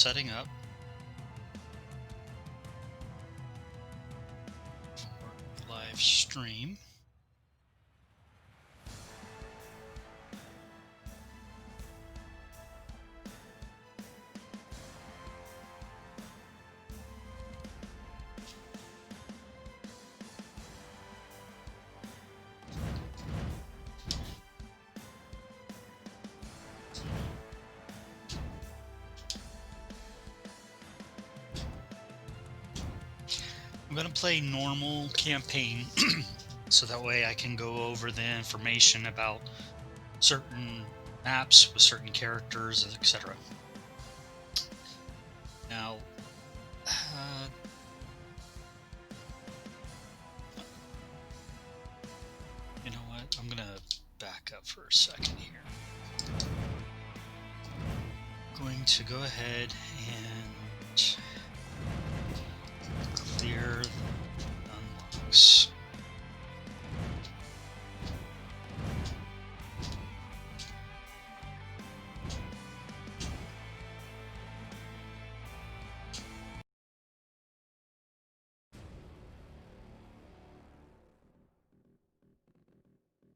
Setting up for live stream. I'm going to play normal campaign so that way I can go over the information about certain maps with certain characters, etc. Now, you know what? I'm going to back up for a second here. I'm going to go ahead and clear the unlocks.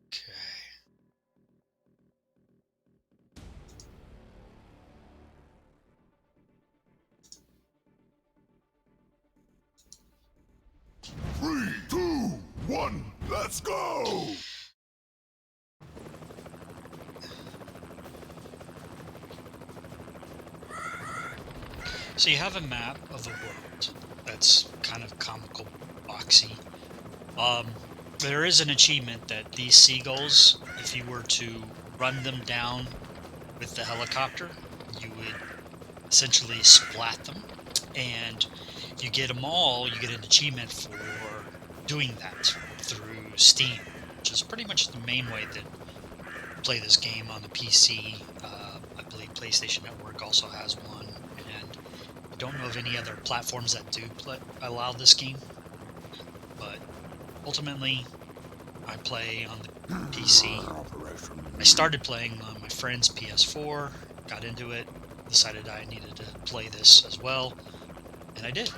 Okay. 3, 2, 1, let's go! So you have a map of a world that's kind of comical boxy. There is an achievement that these seagulls, if you were to run them down with the helicopter, you would essentially splat them. And if you get them all, you get an achievement for doing that through Steam, which is pretty much the main way that you play this game on the PC. I believe PlayStation Network also has one, and I don't know of any other platforms that do allow this game, but ultimately I play on the PC. I started playing on my friend's PS4, got into it, decided I needed to play this as well, and I did.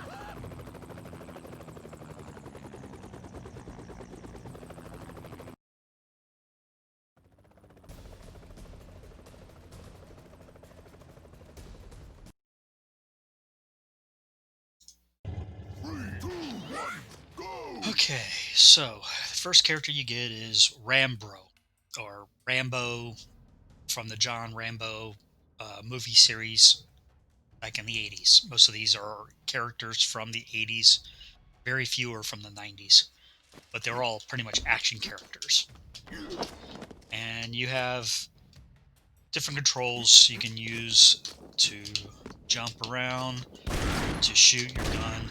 Okay, so the first character you get is Rambro, or Rambo, from the John Rambo movie series back in the 80s. Most of these are characters from the 80s, very few are from the 90s, but they're all pretty much action characters. And you have different controls you can use to jump around, to shoot your gun.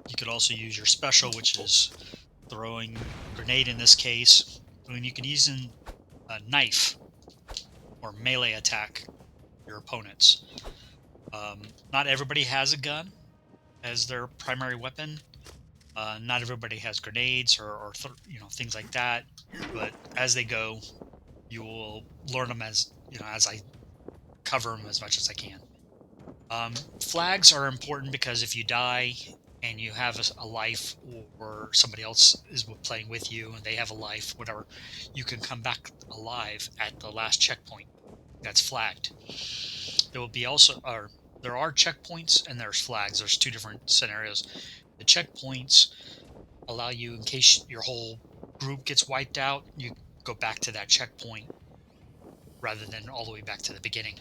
You could also use your special, which is throwing a grenade in this case. And you can use a knife or melee attack your opponents. Not everybody has a gun as their primary weapon. Not everybody has grenades or things like that. But as they go, you will learn them as I cover them as much as I can. Flags are important because if you die and you have a life, or somebody else is playing with you and they have a life, whatever, you can come back alive at the last checkpoint that's flagged. There will be there are checkpoints and there's flags. There's two different scenarios. The checkpoints allow you, in case your whole group gets wiped out, you go back to that checkpoint rather than all the way back to the beginning.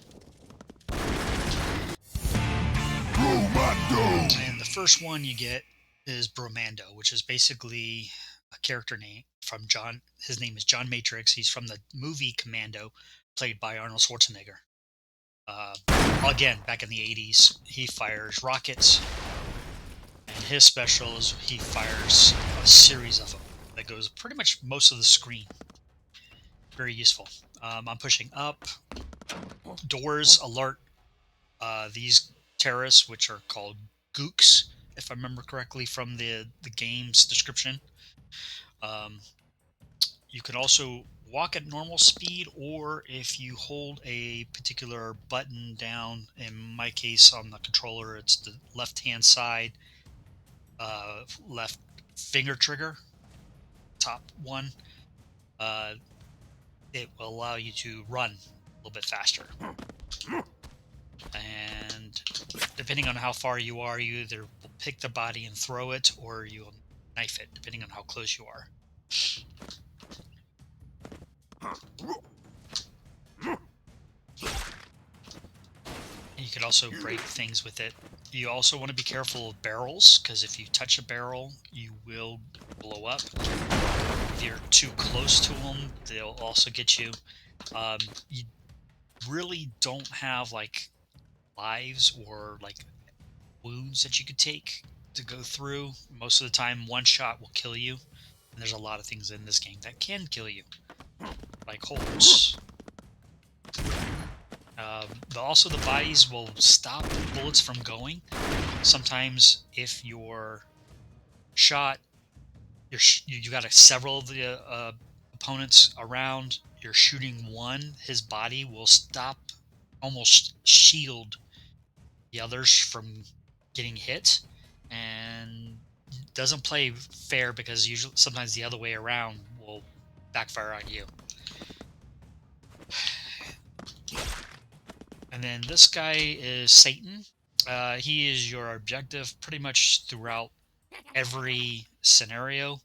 Bromando! And the first one you get is Bromando, which is basically a character name from John. His name is John Matrix. He's from the movie Commando, played by Arnold Schwarzenegger. Again, back in the 80s, he fires rockets, and his special is he fires a series of them that goes pretty much most of the screen. Very useful. I'm pushing up. Doors alert these terrorists, which are called gooks, if I remember correctly from the game's description. You can also walk at normal speed, or if you hold a particular button down, in my case on the controller, it's the left hand side, left finger trigger, top one, uh, it will allow you to run a little bit faster. And depending on how far you are, you either will pick the body and throw it, or you'll knife it, depending on how close you are. You could also break things with it. You also want to be careful of barrels, because if you touch a barrel, you will blow up. If you're too close to them, they'll also get you. You really don't have like lives or like wounds that you could take to go through. Most of the time, one shot will kill you, and there's a lot of things in this game that can kill you, like holes. Also, the bodies will stop bullets from going. Sometimes, if you're shot, you got several of the opponents around. You're shooting one, his body will stop, almost shield the others from getting hit, and doesn't play fair because usually sometimes the other way around will backfire on you. And then this guy is Satan. He is your objective pretty much throughout every scenario.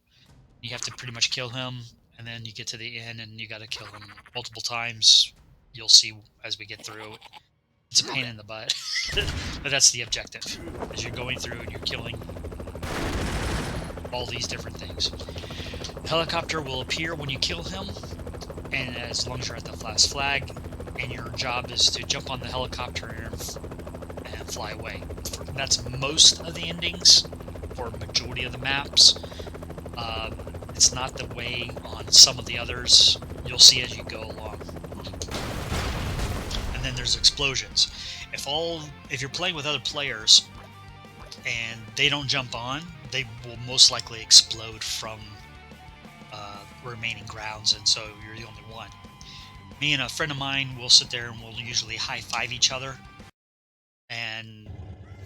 You have to pretty much kill him, and then you get to the end and you got to kill him multiple times. You'll see as we get through. It's a pain in the butt, but that's the objective. As you're going through and you're killing all these different things. Helicopter will appear when you kill him, and as long as you're at the last flag, and your job is to jump on the helicopter and fly away. That's most of the endings for majority of the maps. It's not the way on some of the others. You'll see as you go along. And then there's explosions. If you're playing with other players and they don't jump on, they will most likely explode from remaining grounds, and so you're the only one. Me and a friend of mine will sit there and we'll usually high-five each other, and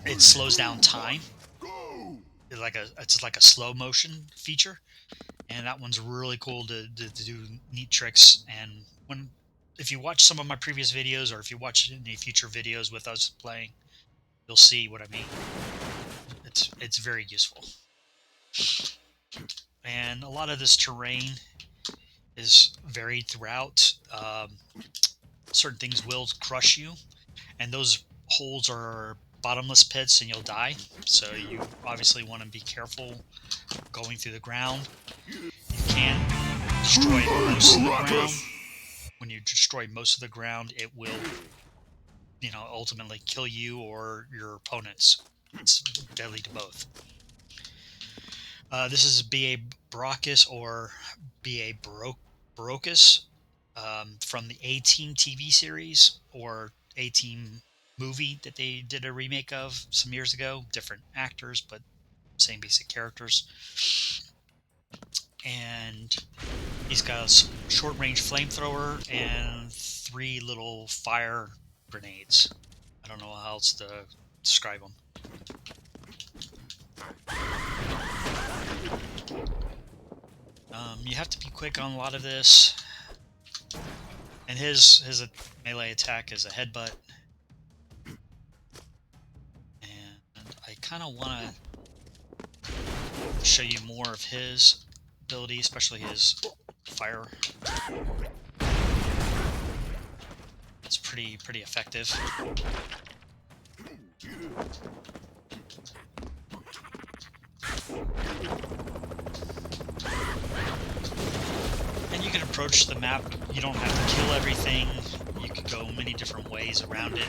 it slows down time. It's like a slow motion feature, and that one's really cool to do neat tricks. And if you watch some of my previous videos, or if you watch any future videos with us playing, you'll see what I mean. It's very useful. And a lot of this terrain is varied throughout. Certain things will crush you, and those holes are bottomless pits and you'll die. So you obviously want to be careful going through the ground. You can destroy most of the ground. When you destroy most of the ground, it will, ultimately kill you or your opponents. It's deadly to both. This is B.A. Baracus or B.A. Barocus from the A-Team TV series or A-Team movie that they did a remake of some years ago. Different actors, but same basic characters. And he's got a short-range flamethrower and 3 little fire grenades. I don't know how else to describe them. You have to be quick on a lot of this. And his melee attack is a headbutt. And I kind of want to show you more of his ability, especially his fire. It's pretty effective. And you can approach the map. You don't have to kill everything. You could go many different ways around it.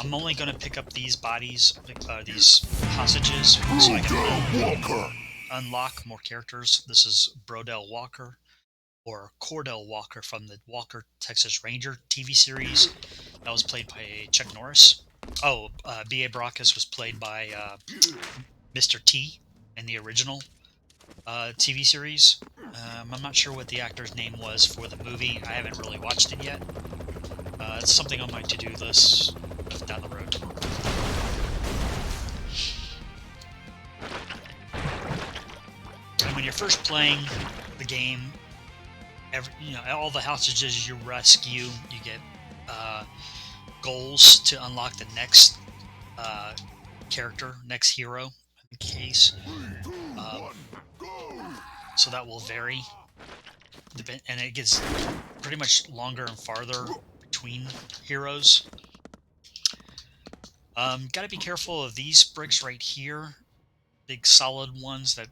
I'm only going to pick up these bodies, these hostages, so I can unlock more characters. This is Brodell Walker, or Cordell Walker from the Walker Texas Ranger TV series. That was played by Chuck Norris. Oh, B.A. Baracus was played by Mr. T in the original. TV series. I'm not sure what the actor's name was for the movie. I haven't really watched it yet. It's something on my to-do list down the road. And when you're first playing the game, all the hostages you rescue, you get goals to unlock the next character, next hero in the case. So that will vary, and it gets pretty much longer and farther between heroes. Got to be careful of these bricks right here, big solid ones that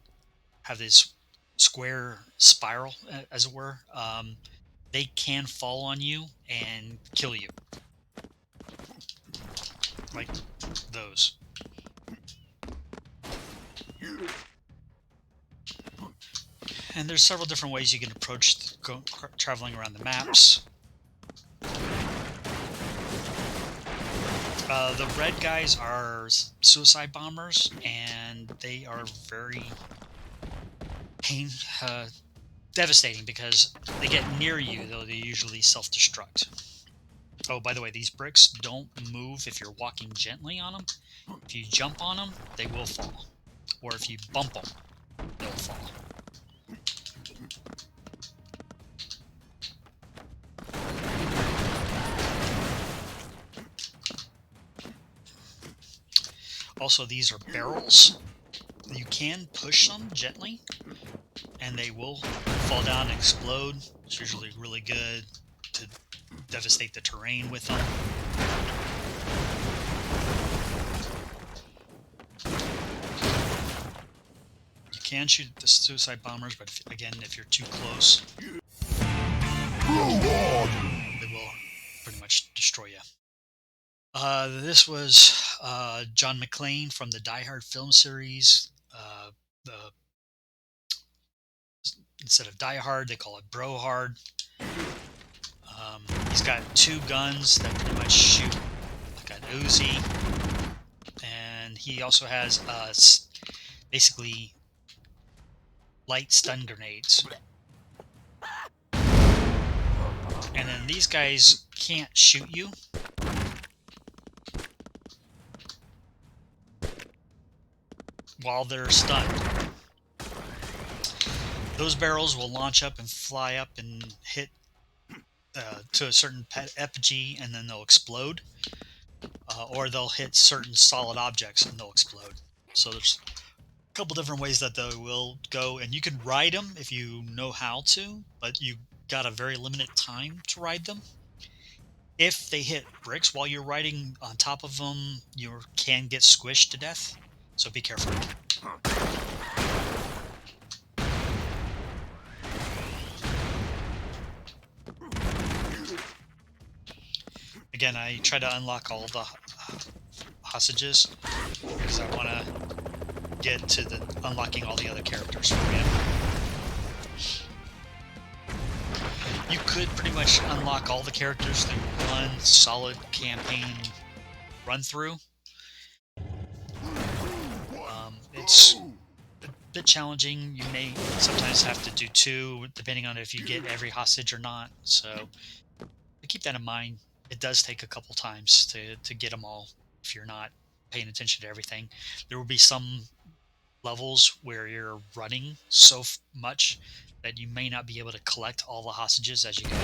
have this square spiral, as it were. They can fall on you and kill you, like those. And there's several different ways you can approach traveling around the maps. The red guys are suicide bombers, and they are very devastating because they get near you, though they usually self-destruct. Oh, by the way, these bricks don't move if you're walking gently on them. If you jump on them, they will fall. Or if you bump them, they'll fall. Also, these are barrels. You can push them gently, and they will fall down and explode. It's usually really good to devastate the terrain with them. You can shoot the suicide bombers, but if you're too close, they will pretty much destroy you. This was John McClane from the Die Hard film series. Instead of Die Hard, they call it Bro Hard. He's got two guns that pretty much shoot like an Uzi, and he also has basically light stun grenades. And then these guys can't shoot you. While they're stunned. Those barrels will launch up and fly up and hit to a certain epigee, and then they'll explode. Or they'll hit certain solid objects and they'll explode. So there's a couple different ways that they will go, and you can ride them if you know how to, but you got a very limited time to ride them. If they hit bricks while you're riding on top of them, you can get squished to death, so be careful. Again, I try to unlock all the hostages because I want to get to the unlocking all the other characters for you. You could pretty much unlock all the characters through one solid campaign run through. It's a bit challenging. You may sometimes have to do two, depending on if you get every hostage or not. So keep that in mind. It does take a couple times to get them all if you're not paying attention to everything. There will be some levels where you're running so much that you may not be able to collect all the hostages as you go.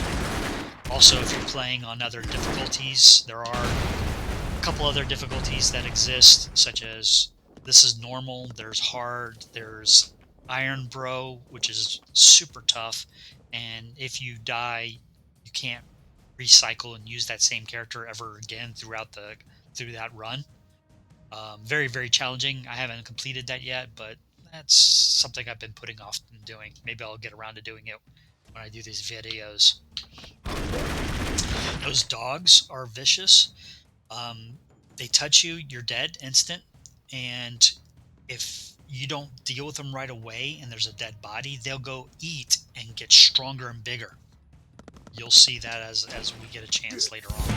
Also, if you're playing on other difficulties, there are a couple other difficulties that exist, such as this is normal, there's hard, there's Iron Bro, which is super tough, and if you die, you can't recycle and use that same character ever again through that run. Very, very challenging. I haven't completed that yet, but that's something I've been putting off and doing. Maybe I'll get around to doing it when I do these videos. Those dogs are vicious. They touch you, you're dead instant, and if you don't deal with them right away and there's a dead body, they'll go eat and get stronger and bigger. You'll see that as we get a chance later on.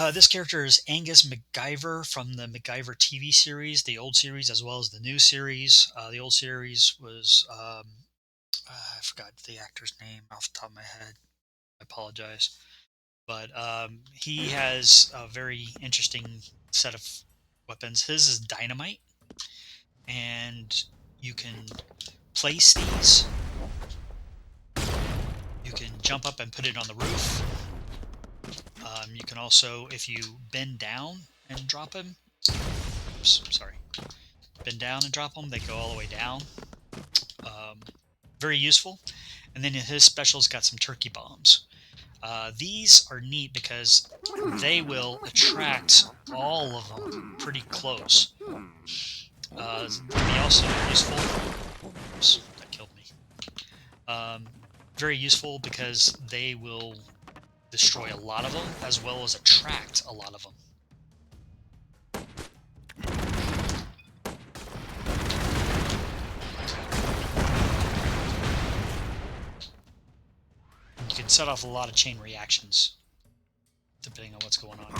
This character is Angus MacGyver from the MacGyver TV series, the old series as well as the new series. The old series was I forgot the actor's name off the top of my head. I apologize, but he has a very interesting set of weapons. His is dynamite, and you can place these. You can jump up and put it on the roof. You can also, if you bend down and drop him, oops, sorry, bend down and drop them, they go all the way down. Um, Very useful. And then his special's got some turkey bombs. These are neat because they will attract all of them pretty close. Be also useful. Oops, that killed me. Very useful because they will destroy a lot of them as well as attract a lot of them. You can set off a lot of chain reactions depending on what's going on.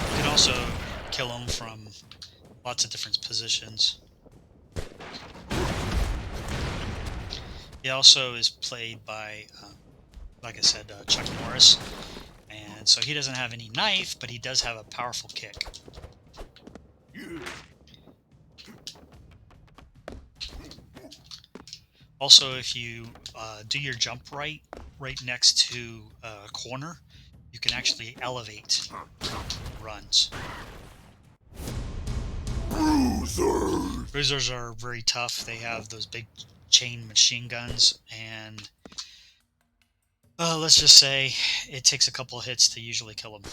You can also kill them from lots of different positions. He also is played by, like I said, Chuck Norris, and so he doesn't have any knife, but he does have a powerful kick. Also, if you do your jump right next to a corner, you can actually elevate runs. Bruisers! Bruisers are very tough. They have those big chain machine guns, and let's just say it takes a couple of hits to usually kill them.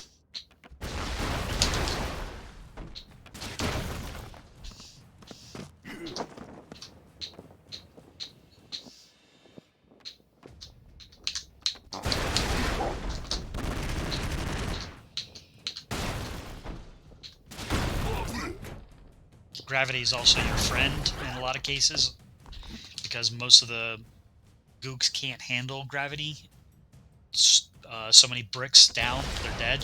Gravity is also your friend in a lot of cases because most of the gooks can't handle gravity. So many bricks down, they're dead.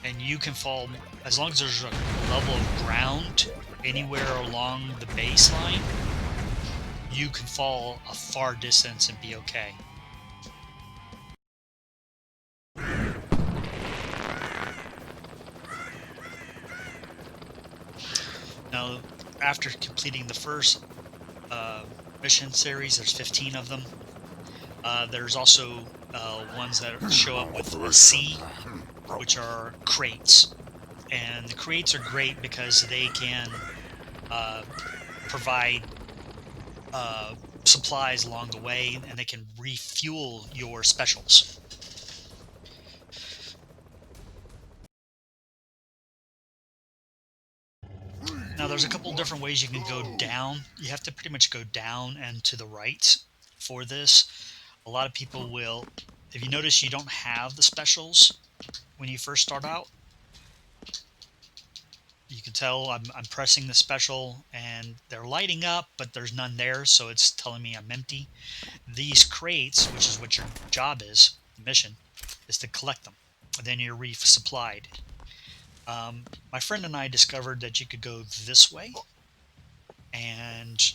And you can fall, as long as there's a level of ground anywhere along the baseline, you can fall a far distance and be okay. Now, after completing the first mission series, there's 15 of them. There's also ones that show up with a C, which are crates. And the crates are great because they can provide supplies along the way, and they can refuel your specials. Now, there's a couple different ways you can go down. You have to pretty much go down and to the right for this. A lot of people will, if you notice, you don't have the specials when you first start out. You can tell I'm pressing the special and they're lighting up, but there's none there, so it's telling me I'm empty. These crates, which is what your job is, the mission, is to collect them. And then you're resupplied. My friend and I discovered that you could go this way, and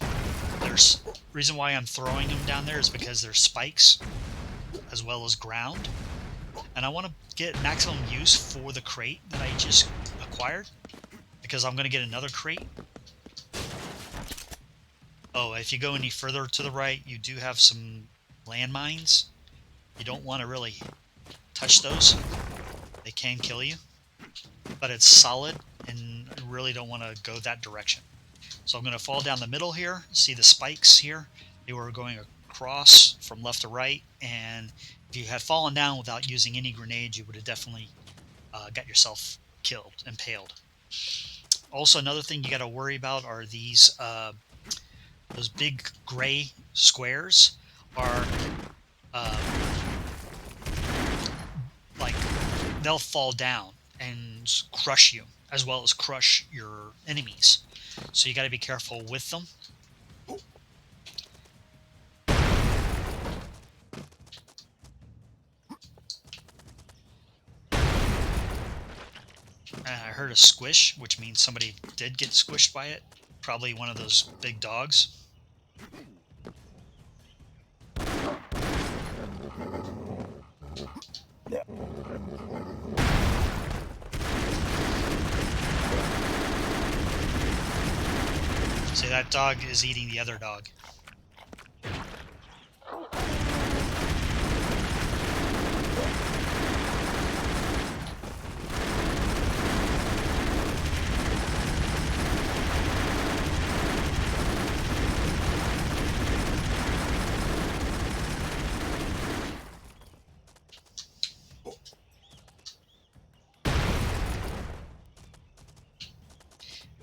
there's reason why I'm throwing them down there is because there's spikes as well as ground, and I want to get maximum use for the crate that I just acquired because I'm going to get another crate. Oh, if you go any further to the right, you do have some landmines. You don't want to really touch those. They can kill you, but it's solid and I really don't want to go that direction. So I'm going to fall down the middle here. See the spikes here? They were going across from left to right, and if you had fallen down without using any grenades, you would have definitely got yourself killed, impaled. Also, another thing you got to worry about are these those big gray squares are uh, like they'll fall down and crush you as well as crush your enemies. So you got to be careful with them. I heard a squish, which means somebody did get squished by it. Probably one of those big dogs. See, that dog is eating the other dog.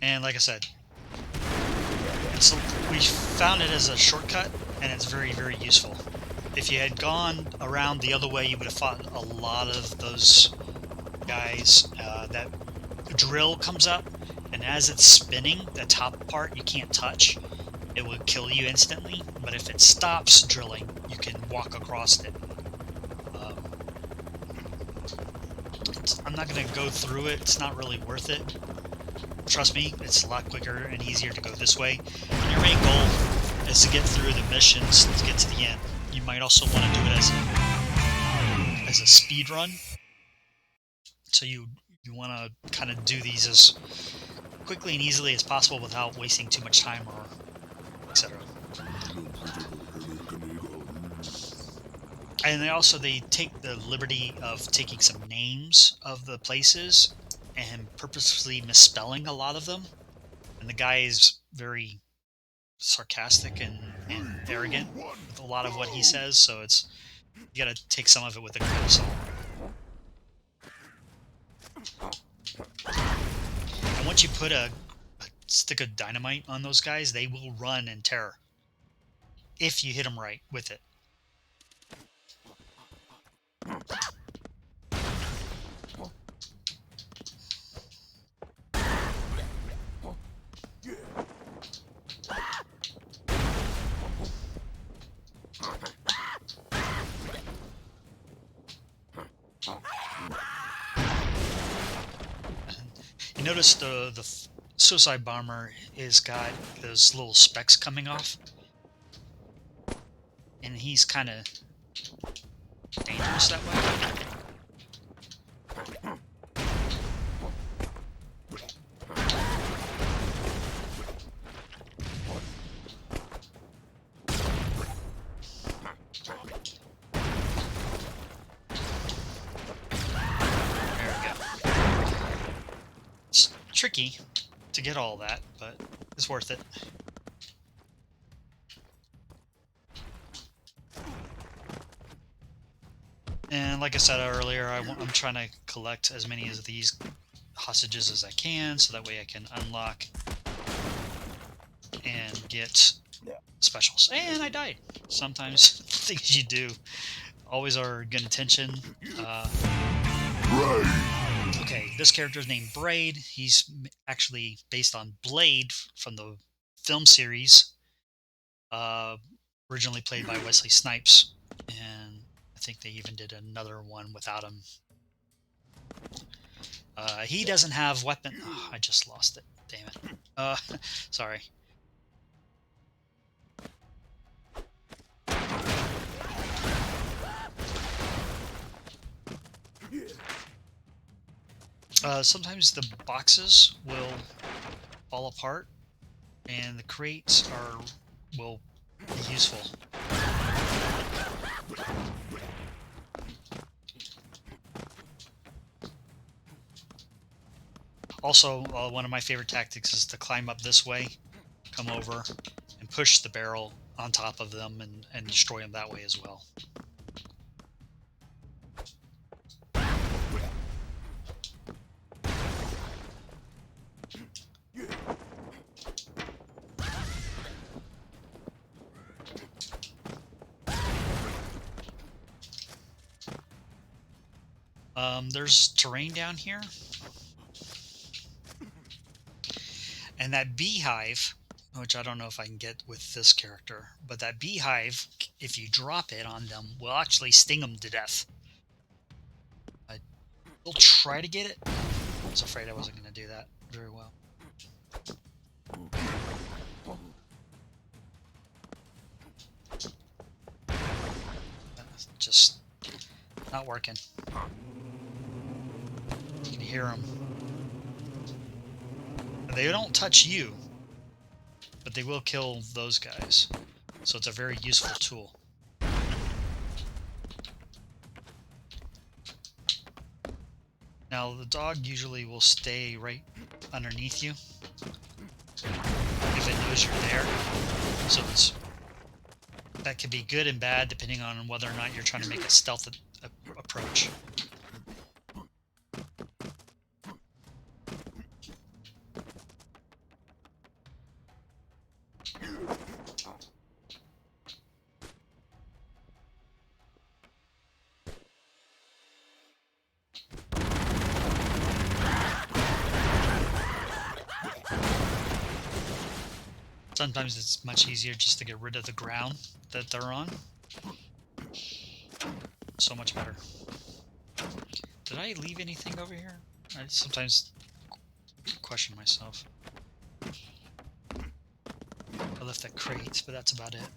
And like I said, we found it as a shortcut, and it's very, very useful. If you had gone around the other way, you would have fought a lot of those guys. That drill comes up, and as it's spinning, the top part you can't touch. It would kill you instantly, but if it stops drilling, you can walk across it. Um, I'm not going to go through it. It's not really worth it. Trust me, it's a lot quicker and easier to go this way. And your main goal is to get through the missions to get to the end. You might also want to do it as a speed run. So you want to kind of do these as quickly and easily as possible without wasting too much time or etc. And they take the liberty of taking some names of the places and purposely misspelling a lot of them. And the guy is very sarcastic and arrogant with a lot of what he says, so you got to take some of it with a grain of salt. And once you put a stick of dynamite on those guys, they will run in terror if you hit them right with it. You notice the suicide bomber is got those little specks coming off, and he's kind of dangerous that way. Tricky to get all that, but it's worth it. And like I said earlier, I'm trying to collect as many of these hostages as I can, so that way I can unlock and get specials. And I died. Sometimes things you do always are good intention. Okay, this character is named Braid. He's actually based on Blade from the film series, originally played by Wesley Snipes, and I think they even did another one without him. He doesn't have weapon. Oh, I just lost it. Damn it. Sorry. Sometimes the boxes will fall apart, and the crates will be useful. Also, one of my favorite tactics is to climb up this way, come over, and push the barrel on top of them and destroy them that way as well. There's terrain down here, and that beehive, which I don't know if I can get with this character, but that beehive, if you drop it on them, will actually sting them to death. I will try to get it. I was afraid I wasn't going to do that very well. Just not working. You can hear them. They don't touch you, but they will kill those guys. So it's a very useful tool. Now the dog usually will stay right underneath you if it knows you're there. So that could be good and bad depending on whether or not you're trying to make a stealth approach. Sometimes it's much easier just to get rid of the ground that they're on. So much better. Did I leave anything over here? I sometimes question myself. I left that crate, but that's about it.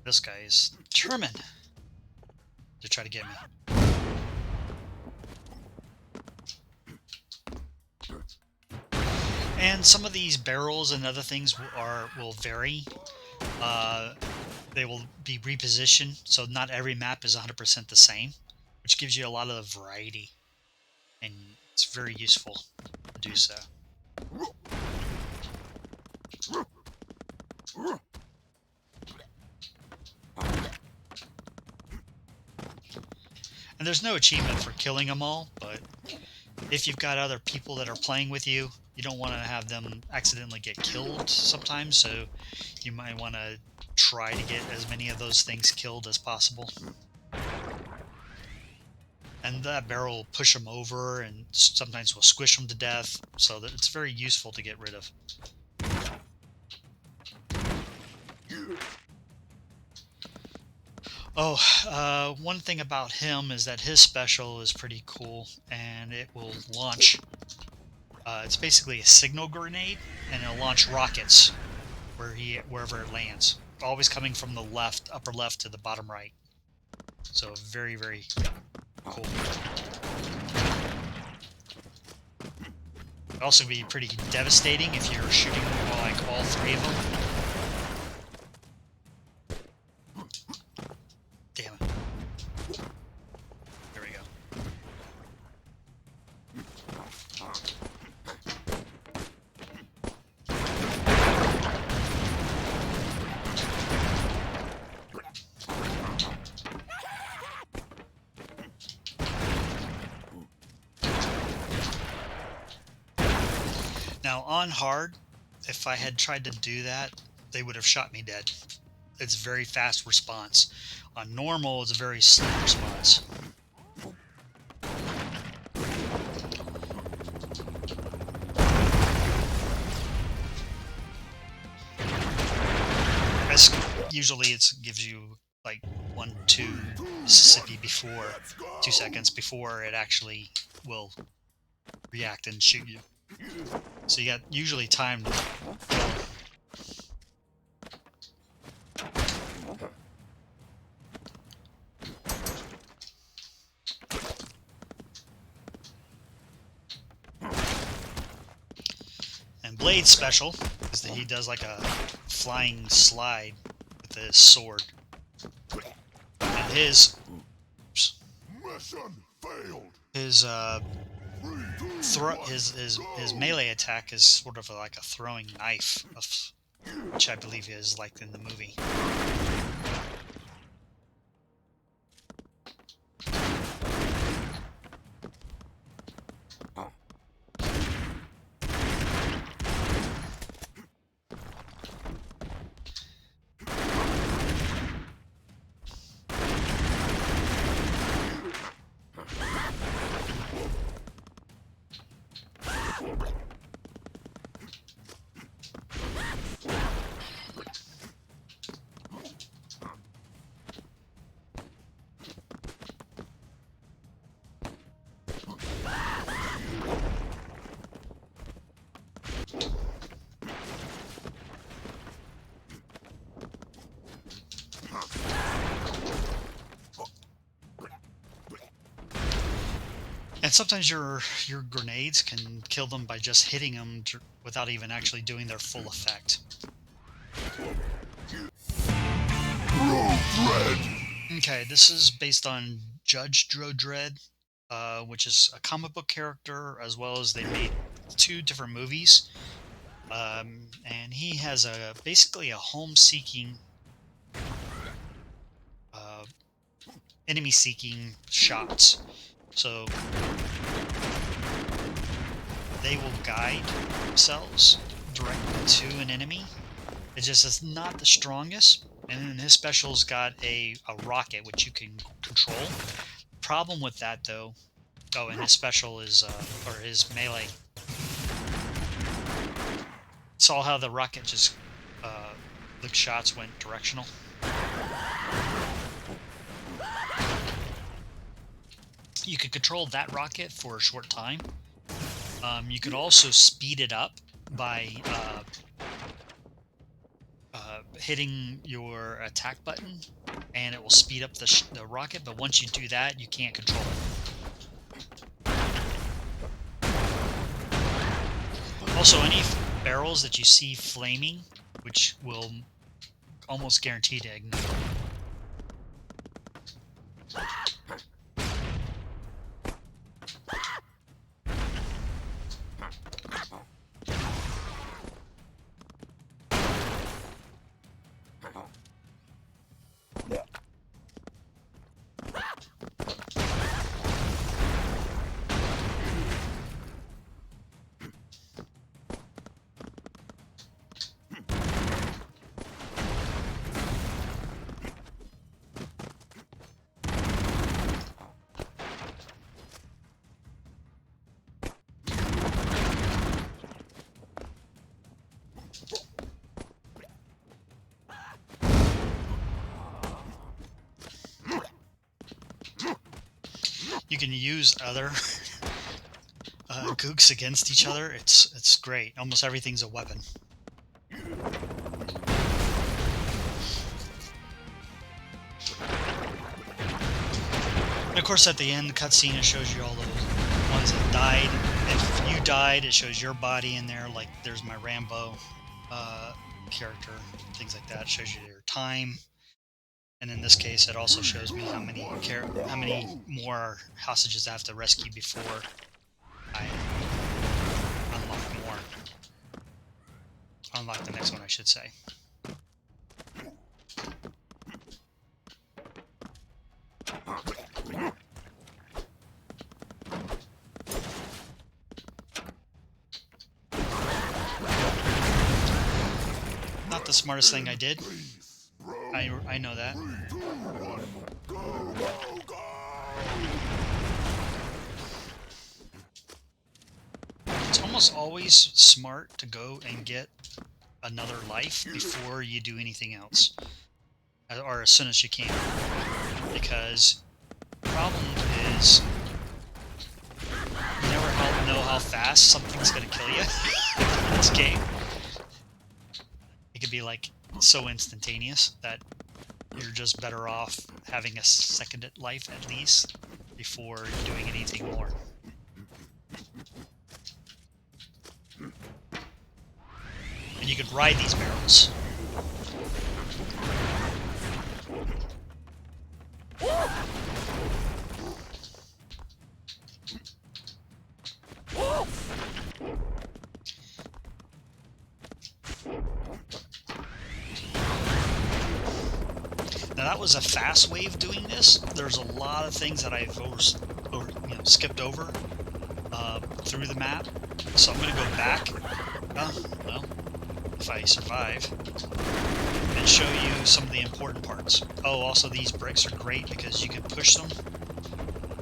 This guy is determined to try to get me. And some of these barrels and other things will vary. They will be repositioned, so not every map is 100% the same, which gives you a lot of variety, and it's very useful to do so. And there's no achievement for killing them all, but if you've got other people that are playing with you, you don't want to have them accidentally get killed sometimes, so you might want to try to get as many of those things killed as possible. And that barrel will push them over, and sometimes will squish them to death, so that it's very useful to get rid of. Oh, one thing about him is that his special is pretty cool, and it will launch. It's basically a signal grenade, and it'll launch rockets wherever it lands. Always coming from the left, upper left to the bottom right. So very, very cool. It'd also be pretty devastating if you're shooting like all three of them. Damn it. There we go. Now, on hard, if I had tried to do that, they would have shot me dead. It's very fast response. On normal, it's a very slow response. As usually it gives you like 1-2 Mississippi before 2 seconds before it actually will react and shoot you. So you got usually time to kill. And Blade's special is that he does like a flying slide with his sword. And his Mission failed. his melee attack is sort of like a throwing knife, which I believe is like in the movie. And sometimes your grenades can kill them by just hitting them without even actually doing their full effect. Okay, this is based on Judge Dredd, which is a comic book character, as well as they made two different movies. And he has basically a home-seeking, uh, enemy-seeking shots. So they will guide themselves directly to an enemy. It just is not the strongest. And then his special's got a rocket which you can control. Problem with that though, oh, and his special is or his melee. Saw how the rocket just the shots went directional. You could control that rocket for a short time. You could also speed it up by hitting your attack button, and it will speed up the rocket. But once you do that, you can't control it. Also, any barrels that you see flaming, which will almost guarantee to ignite. You can use other gooks against each other. It's great. Almost everything's a weapon. And of course, at the end, the cutscene, it shows you all those ones that died. If you died, it shows your body in there. Like there's my Rambo character, things like that. It shows you your time. And in this case, it also shows me how many more hostages I have to rescue before I unlock more. Unlock the next one, I should say. Not the smartest thing I did. I know that. It's almost always smart to go and get another life before you do anything else, or as soon as you can, because the problem is you never know how fast something's going to kill you in this game. It could be like so instantaneous that you're just better off having a second life at least before doing anything more. And you could ride these barrels. Now that was a fast way of doing this. There's a lot of things that I've skipped over through the map. So I'm going to go back, well, if I survive, and show you some of the important parts. Oh, also these bricks are great because you can push them,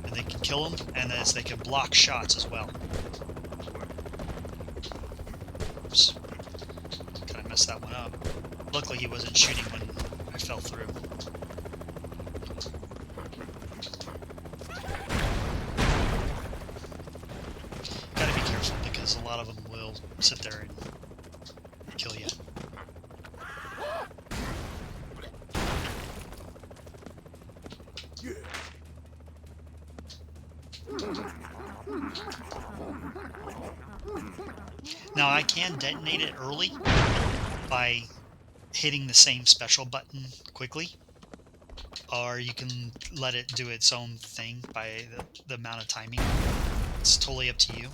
and they can kill them, and they can block shots as well. Oops. Kind of messed that one up. Luckily he wasn't shooting when I fell through. Gotta be careful because a lot of them will sit there and kill you. Now I can detonate it early by hitting the same special button quickly, or you can let it do its own thing by the amount of timing. It's totally up to you.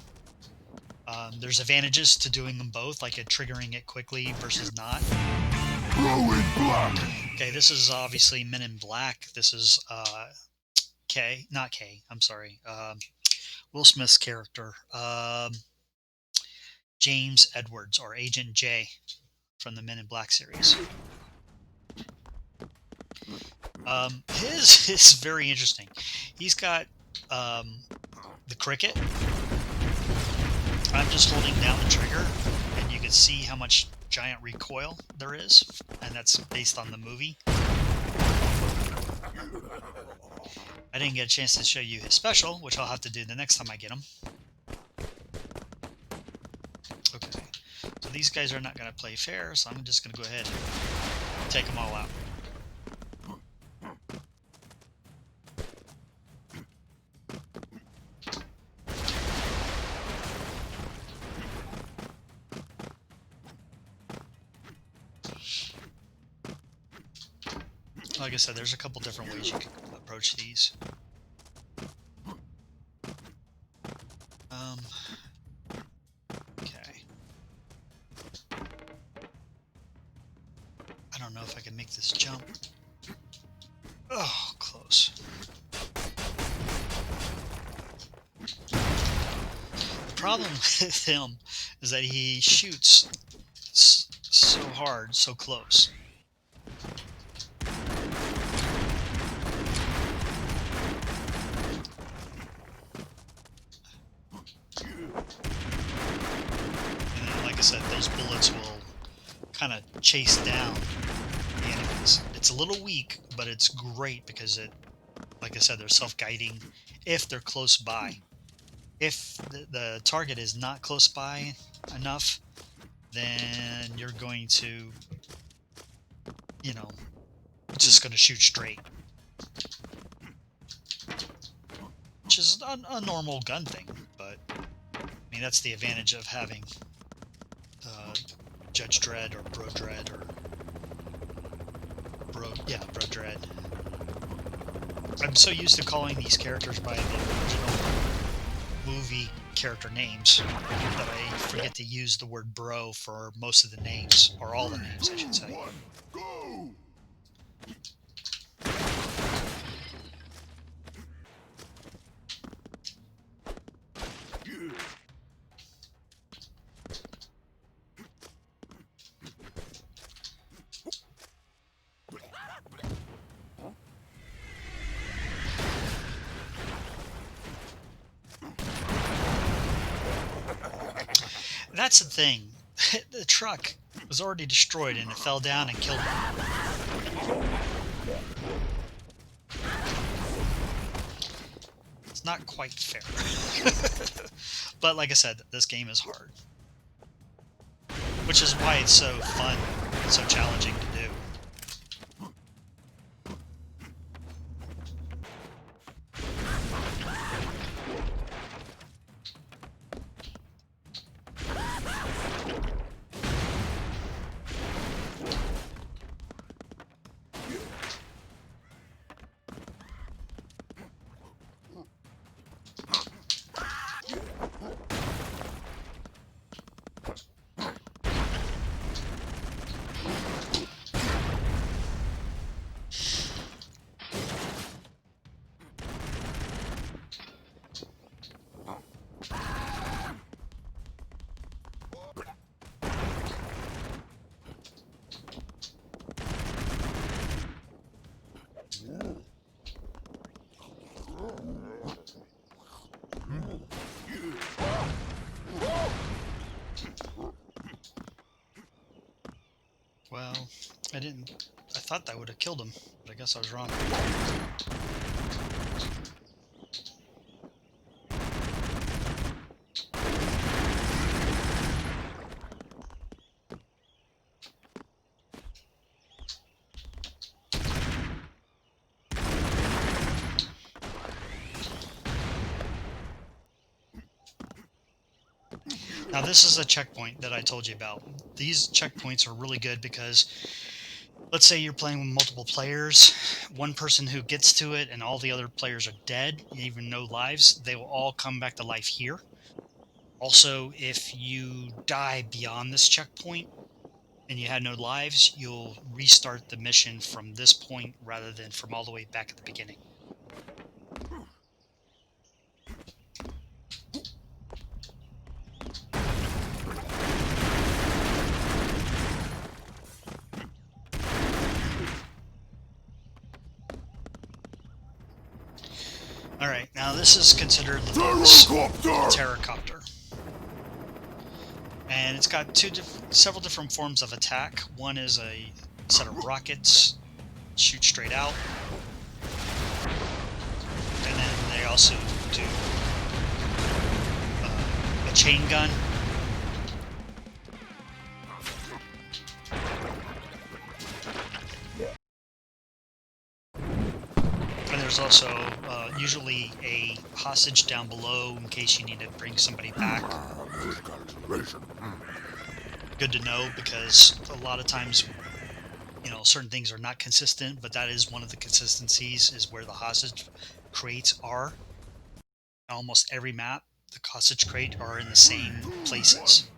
There's advantages to doing them both, like triggering it quickly versus not. Blue in black. Okay, this is obviously Men in Black. This is K, not K. I'm sorry. Will Smith's character, James Edwards, or Agent J from the Men in Black series. His is very interesting. He's got the cricket. I'm just holding down the trigger, and you can see how much giant recoil there is, and that's based on the movie. I didn't get a chance to show you his special, which I'll have to do the next time I get him. Okay, so these guys are not going to play fair, so I'm just going to go ahead and take them all out. Like I said, there's a couple different ways you can approach these. Okay. I don't know if I can make this jump. Oh, close. The problem with him is that he shoots so hard, so close. Like I said, those bullets will kind of chase down the enemies. It's a little weak, but it's great because like I said, they're self-guiding if they're close by. If the target is not close by enough, then you're going to, just going to shoot straight. Which is a normal gun thing, but I mean, that's the advantage of having Judge Dredd or Bro Dredd or Bro Dredd. I'm so used to calling these characters by the original movie character names that I forget to use the word bro for most of the names, or all the names, I should say. Go! That's the thing. The truck was already destroyed and it fell down and killed him. It's not quite fair. But like I said, this game is hard. Which is why it's so fun and so challenging to do. Well, I thought that would have killed him, but I guess I was wrong. Now, this is a checkpoint that I told you about. These checkpoints are really good because let's say you're playing with multiple players, one person who gets to it and all the other players are dead, even no lives, they will all come back to life here. Also, if you die beyond this checkpoint and you had no lives, you'll restart the mission from this point rather than from all the way back at the beginning. All right, now this is considered the boss, Pterracopter, and it's got several different forms of attack. One is a set of rockets, shoot straight out, and then they also do a chain gun. And there's also usually a hostage down below in case you need to bring somebody back. Good to know because a lot of times, certain things are not consistent, but that is one of the consistencies is where the hostage crates are. Almost every map, the hostage crate are in the same places.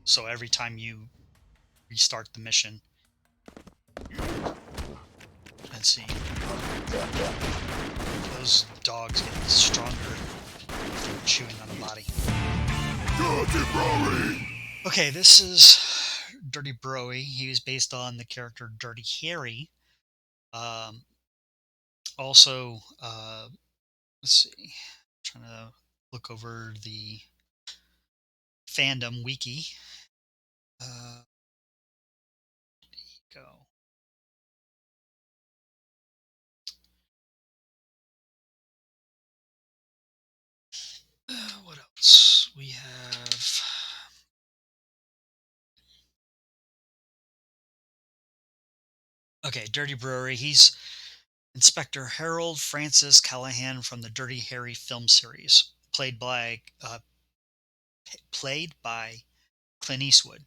So every time you restart the mission, let's see, those dogs get stronger from chewing on the body. Dirty Broly! Okay, this is Dirty Broy. He was based on the character Dirty Harry. Um, also, let's see, trying to look over the fandom wiki. Go. What else? We have. Okay, Dirty Brewery. He's Inspector Harold Francis Callahan from the Dirty Harry film series, played by Clint Eastwood.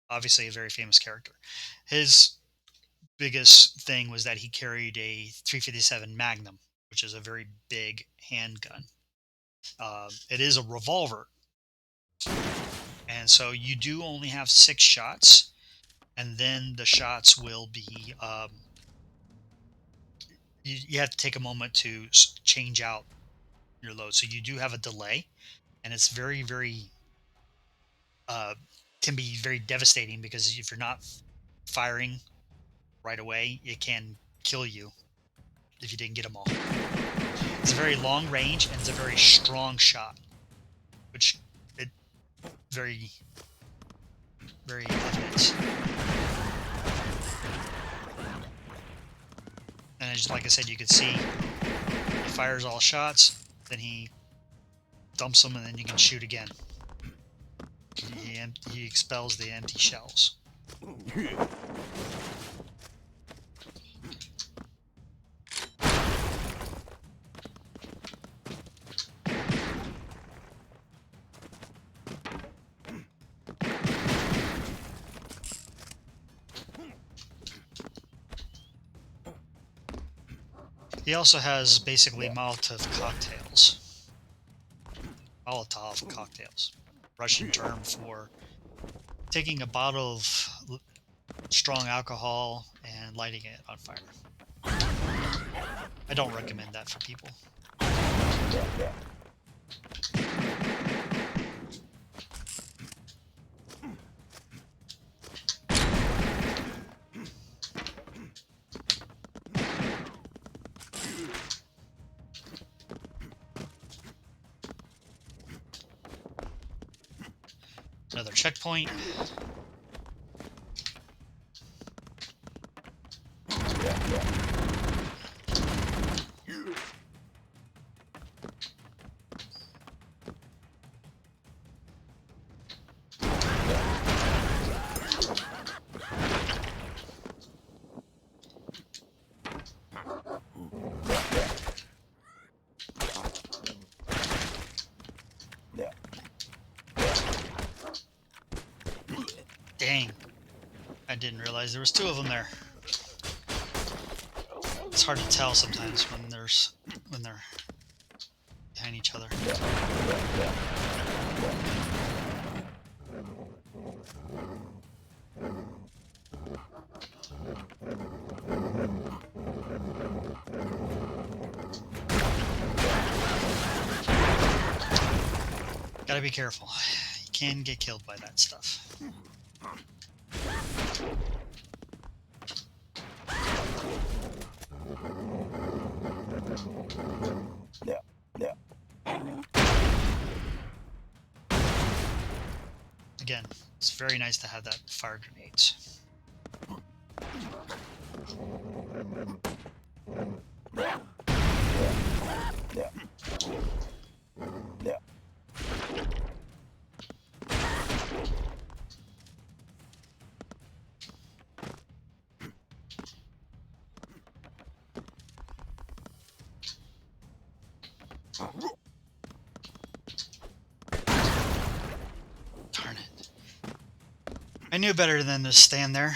Obviously, a very famous character. His biggest thing was that he carried a 357 Magnum, which is a very big handgun. It is a revolver, and so you do only have 6 shots, and then the shots will be you have to take a moment to change out your load. So you do have a delay, and it's very, very uh, can be very devastating because if you're not firing right away, it can kill you if you didn't get them all. It's a very long range and it's a very strong shot, which it very, very evident. And just like I said, you could see he fires all shots, then he dumps them, and then you can shoot again. He expels the empty shells. He also has basically Molotov cocktails. Molotov cocktails. Russian term for taking a bottle of strong alcohol and lighting it on fire. I don't recommend that for people. Another checkpoint. Dang. I didn't realize there was two of them there. It's hard to tell sometimes when they're behind each other. Gotta be careful. You can get killed by that stuff. Again, it's very nice to have that fire grenades. Darn it. I knew better than to stand there.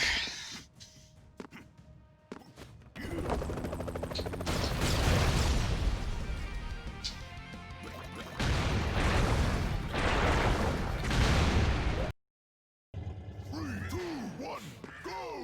Go!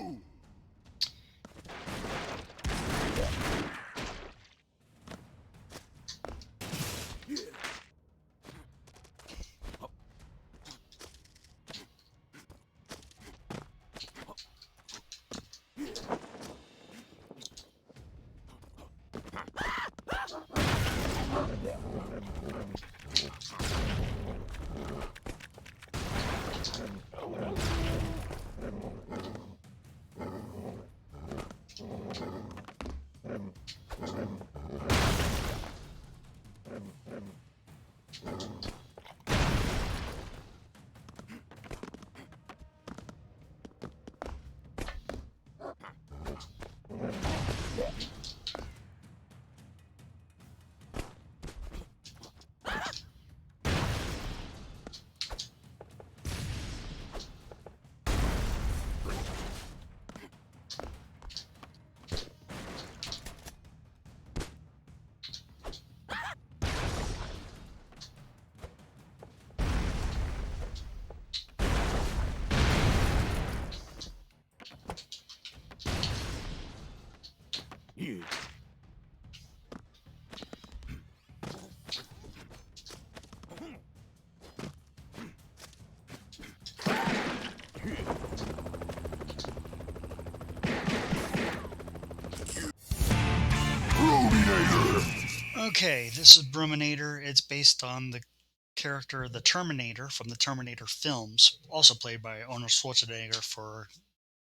Yeah. Okay, this is Bruminator. It's based on the character the Terminator from the Terminator films, also played by Arnold Schwarzenegger for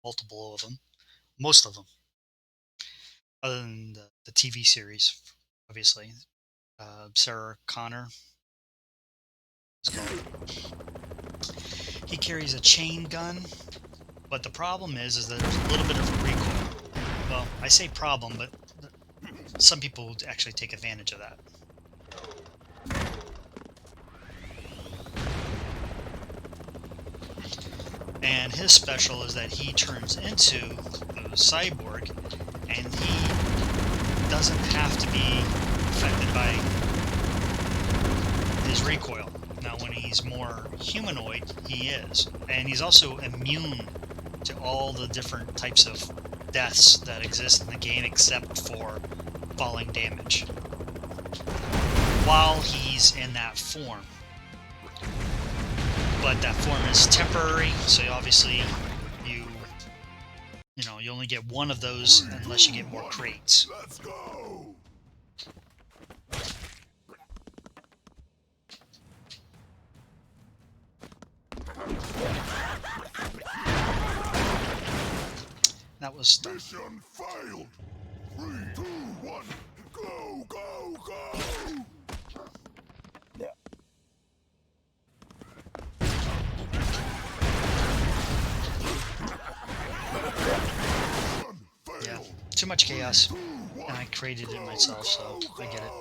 multiple of them, most of them, other than the TV series, obviously. Sarah Connor is called. He carries a chain gun, but the problem is that there's a little bit of recoil. Well, I say problem, but some people would actually take advantage of that. And his special is that he turns into a cyborg, and he doesn't have to be affected by his recoil. Now, when he's more humanoid, he is. And he's also immune to all the different types of deaths that exist in the game except for falling damage while he's in that form. But that form is temporary, so obviously you only get one of those unless you get more crates. Let's go! That was done. Mission failed! 3, 2, 1, go, go, go! Yeah, too much chaos, and I created it myself, so I get it.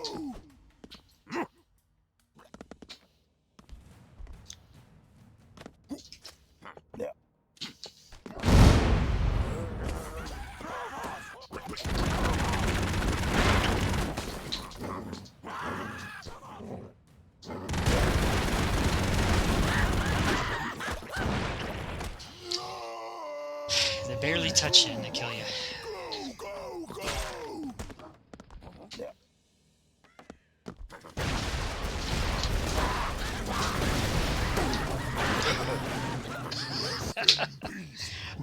barely touch you and they kill you. Go, go, go!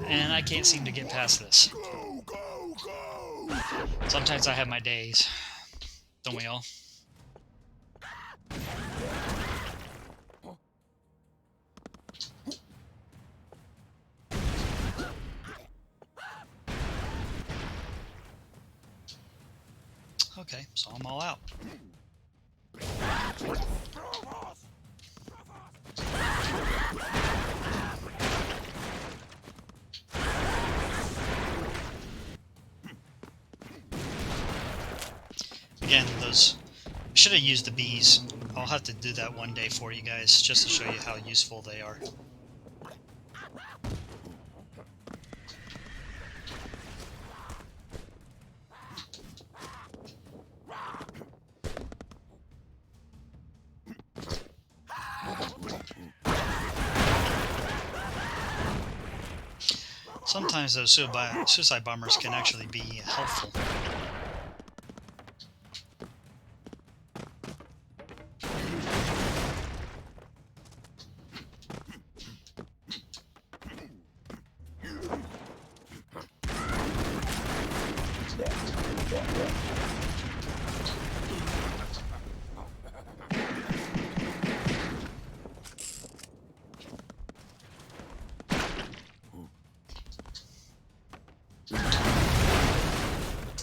And I can't seem to get past this. Go, go, go! Sometimes I have my days. Don't we all? Okay, so I'm all out. Again, those... I should have used the bees. I'll have to do that one day for you guys, just to show you how useful they are. Sometimes those suicide bombers can actually be helpful.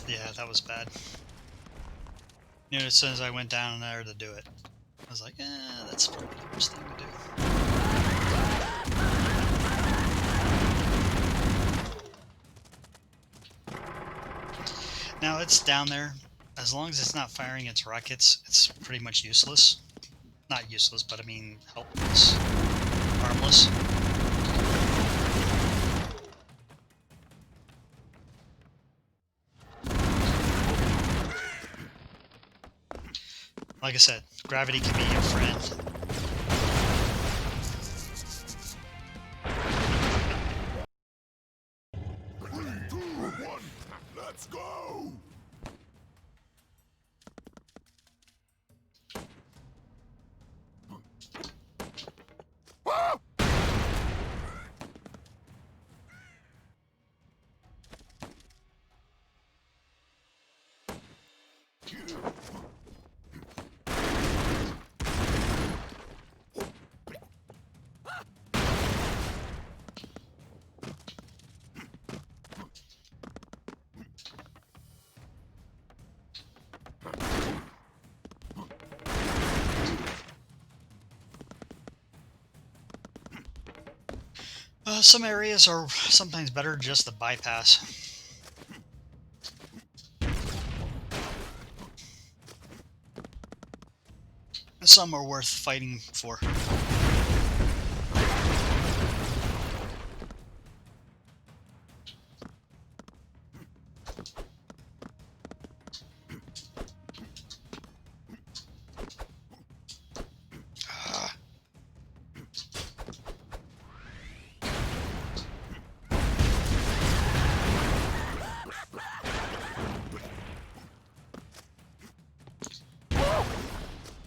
Yeah, that was bad. Knew as soon as I went down there to do it. I was like, that's probably the worst thing to do. Now it's down there. As long as it's not firing its rockets, it's pretty much useless. Not useless, but I mean helpless. Harmless. Like I said, gravity can be your friend. 3, 2, 1, let's go! Some areas are sometimes better just to bypass. Some are worth fighting for.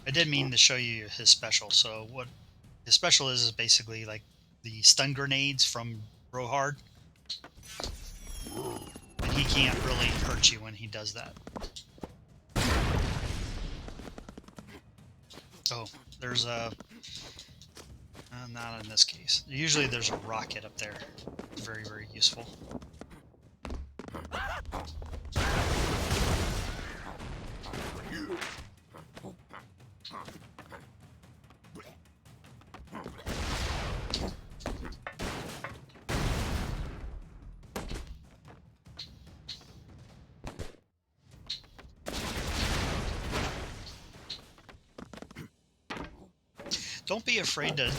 I did mean to show you his special. So what his special is basically like the stun grenades from Brohard. And he can't really hurt you when he does that. Oh, there's a... not in this case. Usually there's a rocket up there. It's very, very useful. Don't be afraid to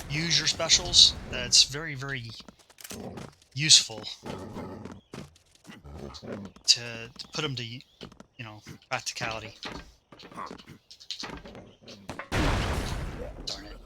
use your specials. That's very, very useful to put them to, practicality. Darn it.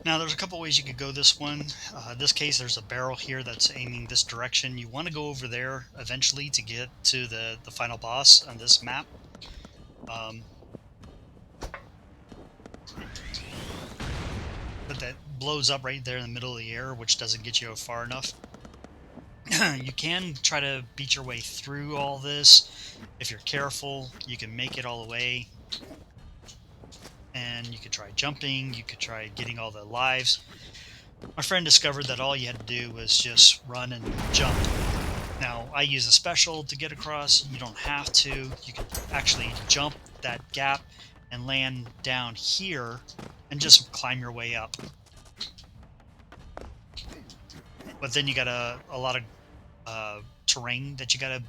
Now, there's a couple ways you could go this one. In this case, there's a barrel here that's aiming this direction. You want to go over there eventually to get to the final boss on this map. But that blows up right there in the middle of the air, which doesn't get you far enough. You can try to beat your way through all this. If you're careful, you can make it all the way. And you could try jumping, you could try getting all the lives. My friend discovered that all you had to do was just run and jump. Now, I use a special to get across. You don't have to. You can actually jump that gap and land down here and just climb your way up. But then you got a lot of terrain that you got to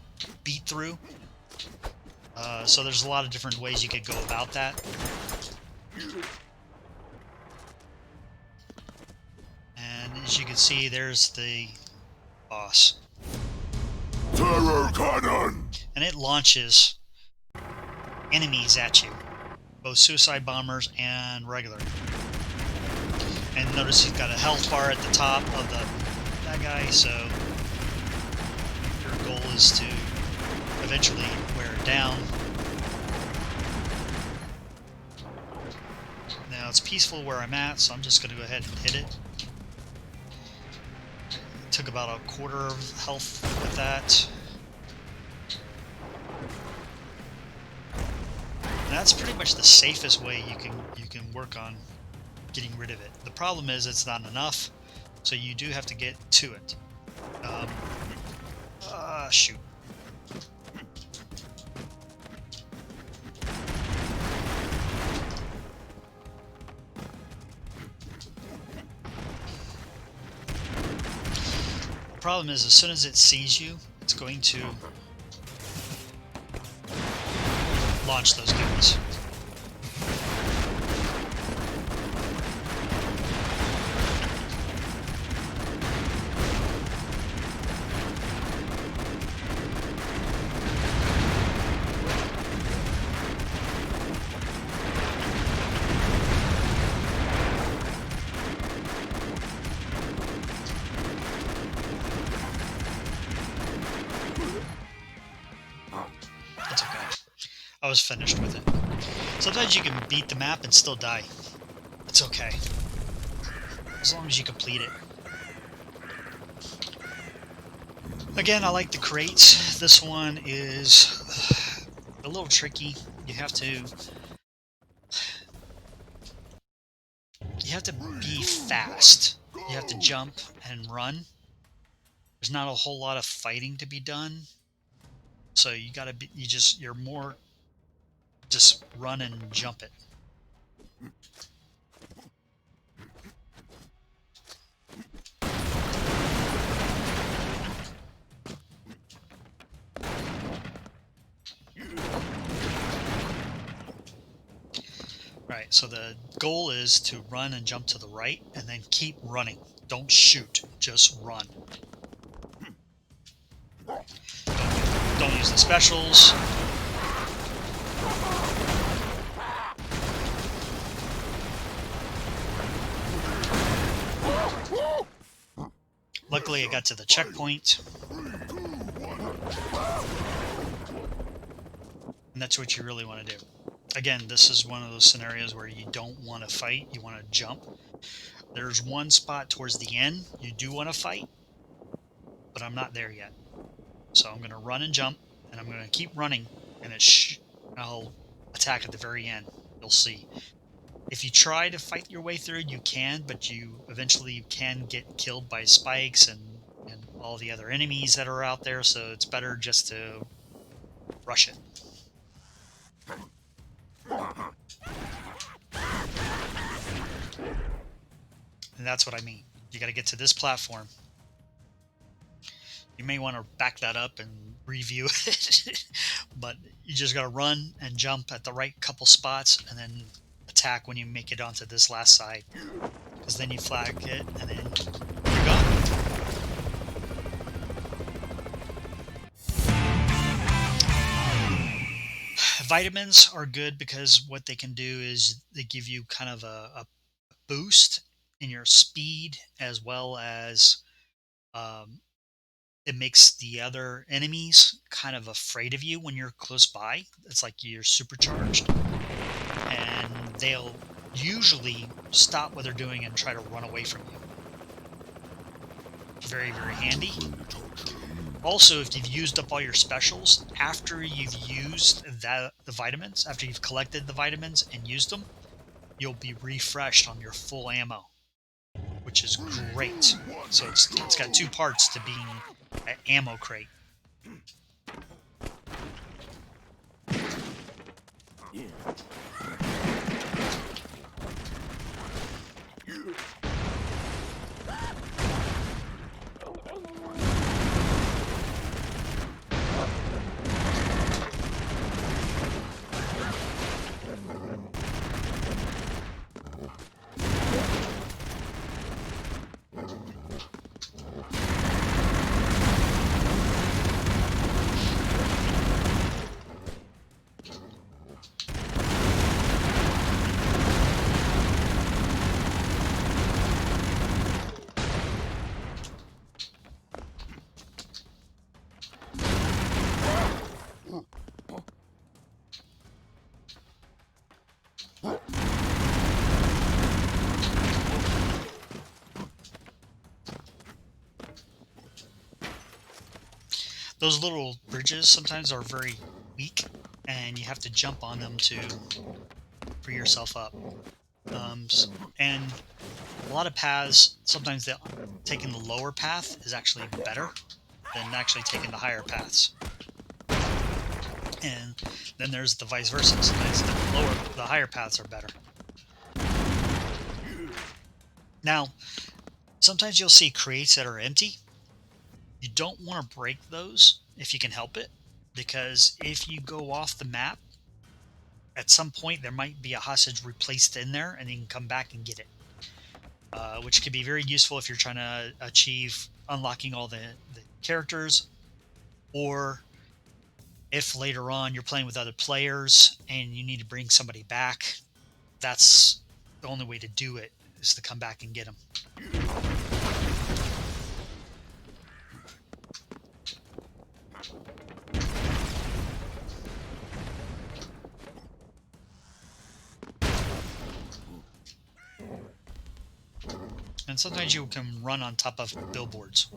beat through. So there's a lot of different ways you could go about that. And as you can see, there's the boss. Terror cannon! And it launches enemies at you, both suicide bombers and regular. And notice he's got a health bar at the top of that guy, so your goal is to eventually wear it down. Now it's peaceful where I'm at, so I'm just going to go ahead and hit it. Took about a quarter of health with that. And that's pretty much the safest way you can work on getting rid of it. The problem is it's not enough, so you do have to get to it. Shoot. The problem is, as soon as it sees you, it's going to launch those guns. That's okay. I was finished with it. Sometimes you can beat the map and still die. It's okay. As long as you complete it. Again, I like the crates. This one is a little tricky. You have to be fast. You have to jump and run. There's not a whole lot of fighting to be done. So you gotta be, you're more just run and jump it. Right, so the goal is to run and jump to the right, and then keep running. Don't shoot, just run. Don't use the specials. Luckily, I got to the checkpoint. And that's what you really want to do. Again, this is one of those scenarios where you don't want to fight, you want to jump. There's one spot towards the end you do want to fight, but I'm not there yet. So I'm going to run and jump, and I'm going to keep running, and I'll attack at the very end. You'll see. If you try to fight your way through, you can, but eventually you can get killed by spikes and all the other enemies that are out there, so it's better just to rush it. and that's what I mean. You got to get to this platform. You may want to back that up and review it, but you just got to run and jump at the right couple spots and then attack when you make it onto this last side, because then you flag it and then you're gone. Vitamins are good because what they can do is they give you kind of a boost in your speed, as well as um, it makes the other enemies kind of afraid of you when you're close by. It's like you're supercharged, and they'll usually stop what they're doing and try to run away from you. Very, very handy. Also, if you've used up all your specials, after you've used the vitamins, after you've collected the vitamins and used them, you'll be refreshed on your full ammo, which is great. So it's got two parts to being an ammo crate. Those little bridges sometimes are very weak, and you have to jump on them to free yourself up. And a lot of paths, sometimes taking the lower path is actually better than actually taking the higher paths. And then there's the vice versa. Sometimes the higher paths are better. Now, sometimes you'll see crates that are empty. You don't want to break those if you can help it, because if you go off the map, at some point there might be a hostage replaced in there, and you can come back and get it, which could be very useful if you're trying to achieve unlocking all the characters, or if later on you're playing with other players and you need to bring somebody back. That's the only way to do it, is to come back and get them. And sometimes you can run on top of billboards.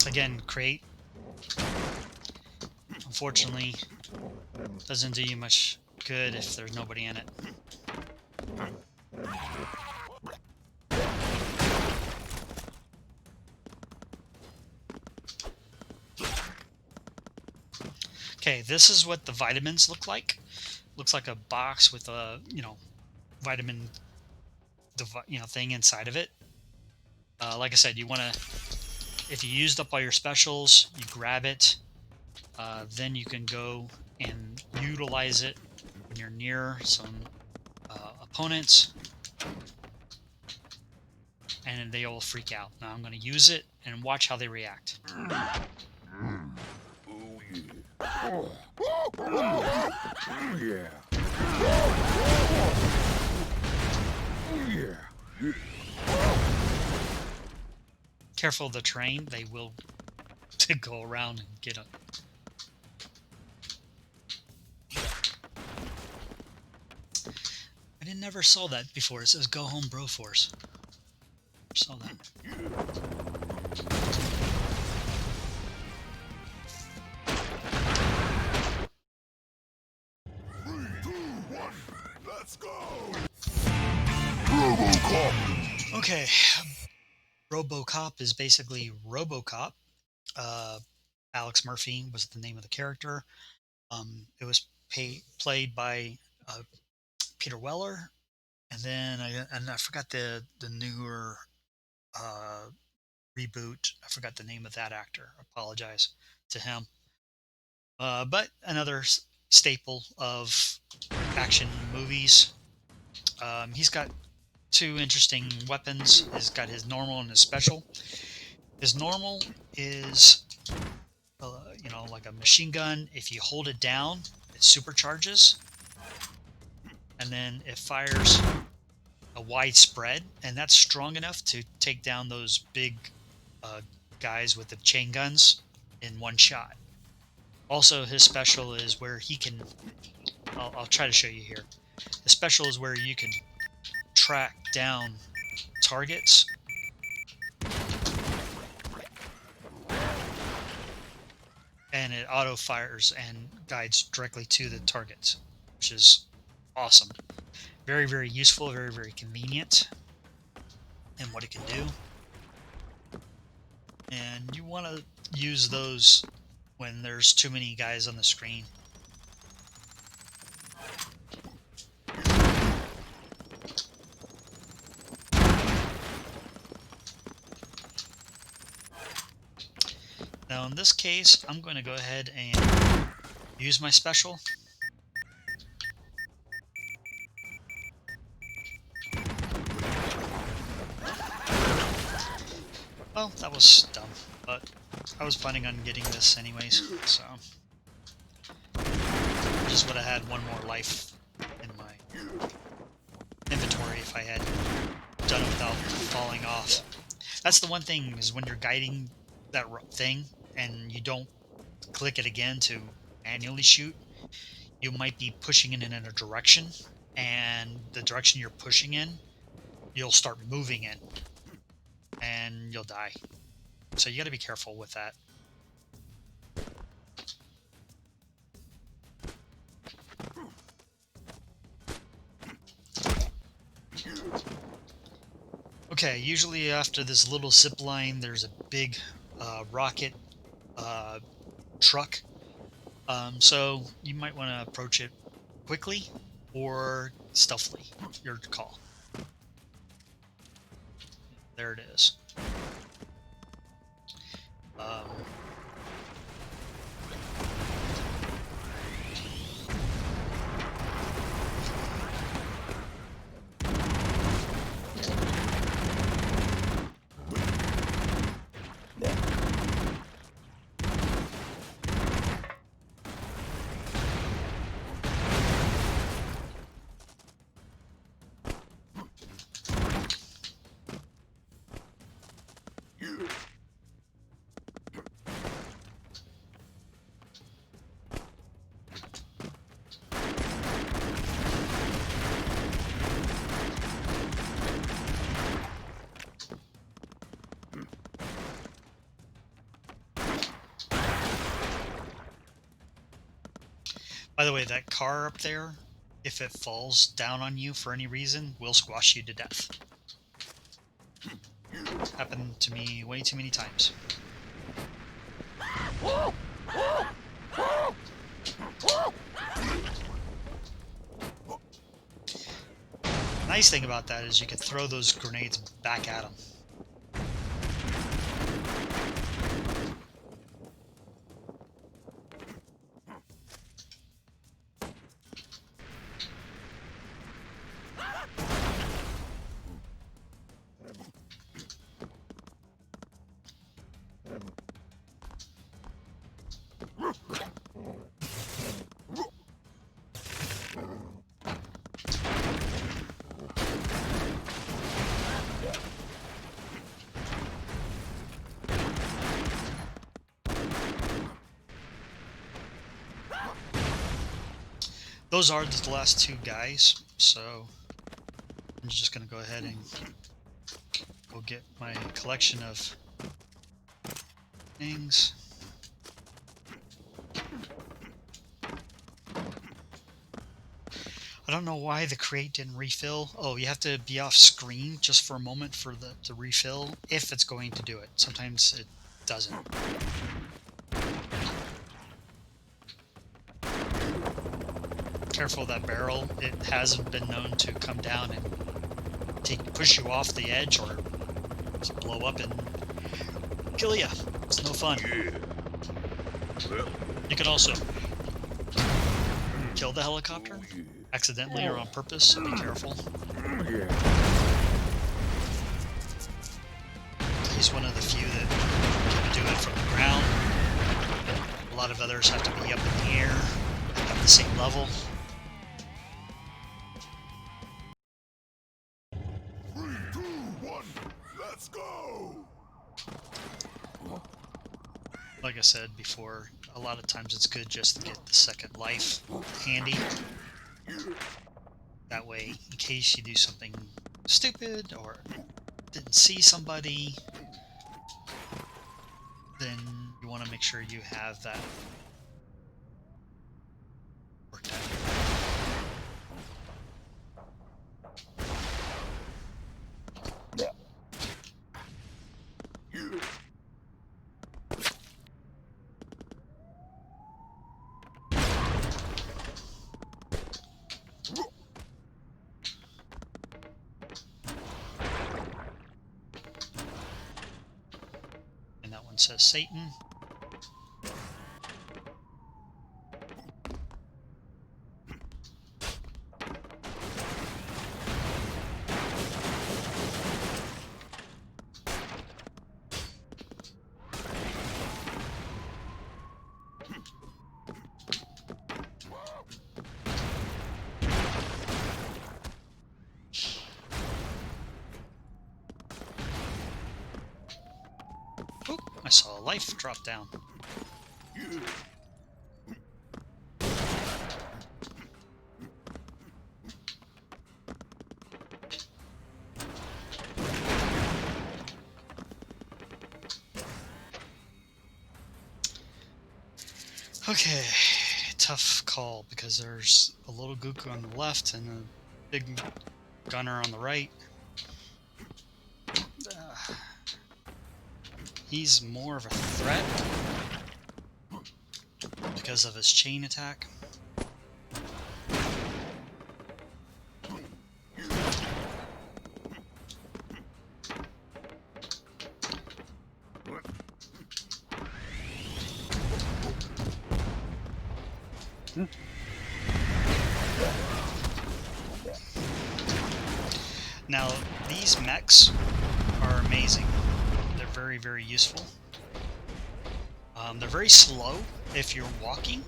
Again, crate, unfortunately, doesn't do you much good if there's nobody in it. Okay, this is what the vitamins look like. Looks like a box with a, vitamin, thing inside of it. Like I said, you want to, if you used up all your specials, you grab it. Then you can go and utilize it when you're near some opponents, and they will freak out. Now I'm going to use it and watch how they react. Yeah. Careful of the train, they will to go around and get up. I didn't never saw that before. It says "Go home, Broforce." Saw that. 3, 2, 1, let's Let's go! Robocop! Okay, RoboCop is basically RoboCop. Uh, Alex Murphy was the name of the character. It was played by Peter Weller, and then I forgot the newer uh, reboot. I forgot the name of that actor. I apologize to him. But another staple of action movies. He's got two interesting weapons. He's got his normal and his special. His normal is, like a machine gun. If you hold it down, it supercharges, and then it fires a wide spread, and that's strong enough to take down those big uh, guys with the chain guns in one shot. Also, his special is where he can. I'll try to show you here. His special is where you can track down targets and it auto fires and guides directly to the targets, which is awesome. Very, very useful, very, very convenient in what it can do. And you want to use those when there's too many guys on the screen. Now in this case, I'm going to go ahead and use my special. Well, that was dumb, but I was planning on getting this anyways, so I just would have had one more life in my inventory if I had done it without falling off. That's the one thing, is when you're guiding that thing and you don't click it again to manually shoot, you might be pushing it in a direction, and the direction you're pushing in, you'll start moving in, and you'll die. So you got to be careful with that. Okay, usually after this little zip line, there's a big rocket truck. So you might want to approach it quickly or stealthily. Your call. There it is. Um, by the way, that car up there, if it falls down on you for any reason, will squash you to death. It's happened to me way too many times. Nice thing about that is you can throw those grenades back at them. Those are the last two guys, so I'm just going to go ahead and go get my collection of things. I don't know why the crate didn't refill. Oh, you have to be off screen just for a moment for the to refill if it's going to do it. Sometimes it doesn't. Careful of that barrel. It hasn't been known to come down and push you off the edge or just blow up and kill you. It's no fun. Yeah. Well, You can also kill the helicopter oh yeah. accidentally or on purpose, so be careful. Yeah. He's one of the few that can do it from the ground. A lot of others have to be up in the air at the same level. 3, 2, 1, let's go! Like I said before, a lot of times it's good just to get the second life handy. That way, in case you do something stupid or didn't see somebody, then you want to make sure you have that worked out. And that one says Satan. Oh, I saw a life drop down. Okay, tough call because there's a little Gooku on the left and a big gunner on the right. He's more of a threat because of his chain attack. Now, these mechs are amazing. They're very, very useful. They're very slow if you're walking.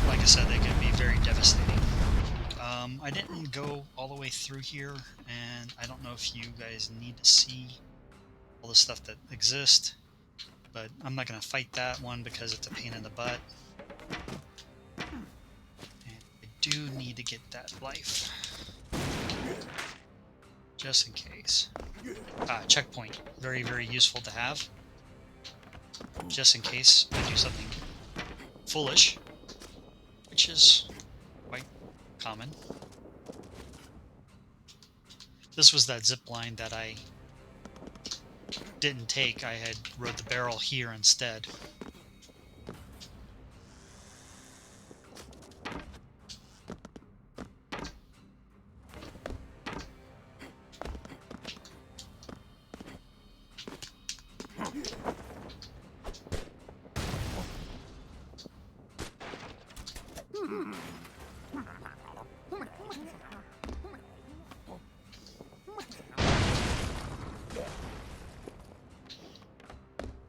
Like I said, they can be very devastating. I didn't go all the way through here, and I don't know if you guys need to see all the stuff that exists, but I'm not going to fight that one because it's a pain in the butt. And I do need to get that life. Just in case. Checkpoint. Very, very useful to have. Just in case I do something foolish, which is quite common. This was that zip line that I didn't take. I had rode the barrel here instead.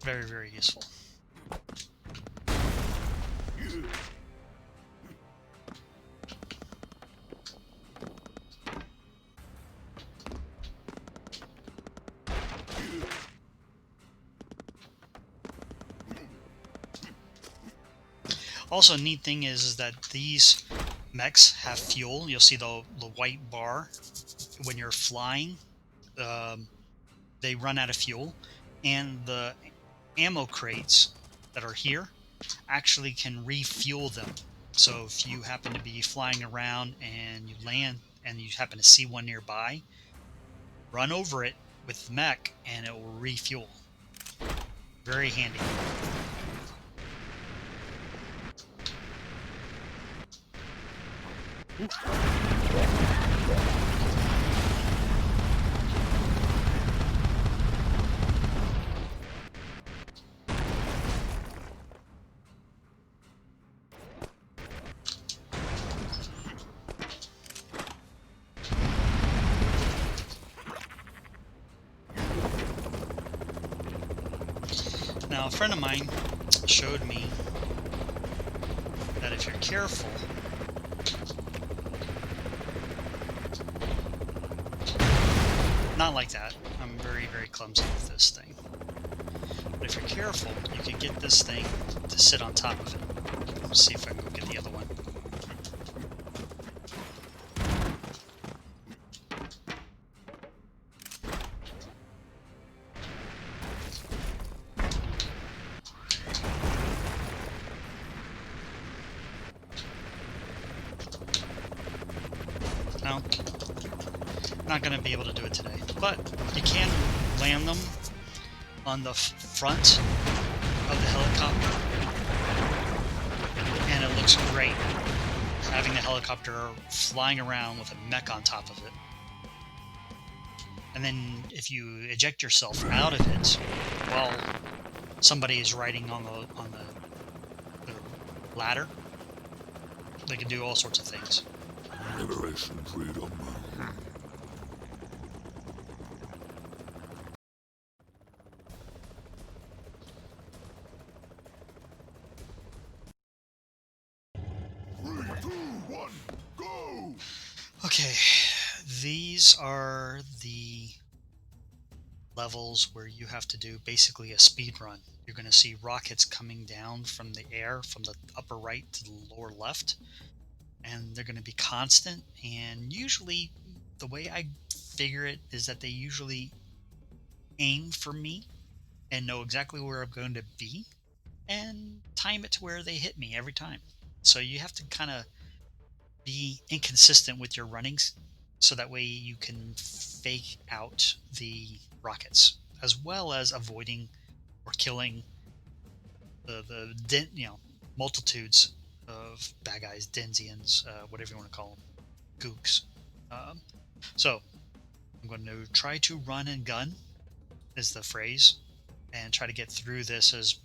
Very, very useful. Also, a neat thing is that these mechs have fuel. You'll see the white bar when you're flying. They run out of fuel, and the ammo crates that are here actually can refuel them. So if you happen to be flying around and you land and you happen to see one nearby, run over it with the mech and it will refuel. Very handy. Now, a friend of mine showed me that if you're careful, not like that, I'm very, very clumsy with this thing, but if you're careful, you can get this thing to sit on top of it. Let's see if I can go get the other one. No, not going to be able to do it today, but you can land them on the front of the helicopter, and it looks great having the helicopter flying around with a mech on top of it. And then if you eject yourself out of it while somebody is riding on the ladder, they can do all sorts of things. Liberation, freedom. 3, 2, 1, go! Okay, these are the levels where you have to do basically a speed run. You're going to see rockets coming down from the air from the upper right to the lower left, and they're going to be constant. And usually, the way I figure it is that they usually aim for me and know exactly where I'm going to be and time it to where they hit me every time. So you have to kind of be inconsistent with your runnings so that way you can fake out the rockets, as well as avoiding or killing the multitudes of bad guys, Denzians, whatever you want to call them, gooks. So I'm going to try to run and gun is the phrase, and try to get through this as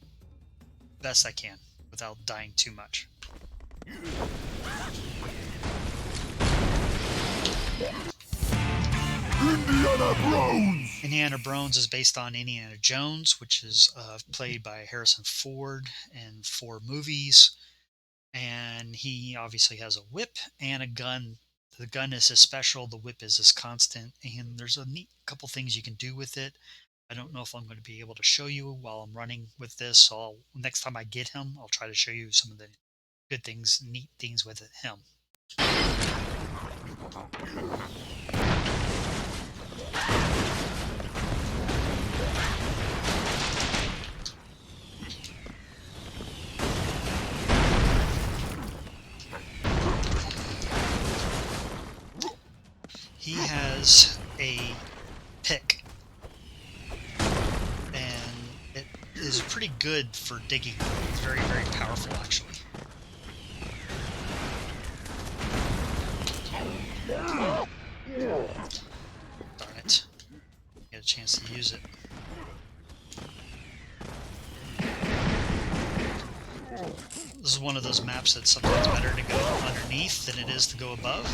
best I can without dying too much. Indiana Browns! Indiana Brones is based on Indiana Jones, which is played by Harrison Ford in 4 movies. And he obviously has a whip and a gun. The gun is his special, the whip is his constant, and there's a neat couple things you can do with it. I don't know if I'm going to be able to show you while I'm running with this, so next time I get him, I'll try to show you some of the good things, neat things with him. He has a pick, and it is pretty good for digging. It's very, very powerful, actually. Darn it. Get a chance to use it. This is one of those maps that's sometimes better to go underneath than it is to go above.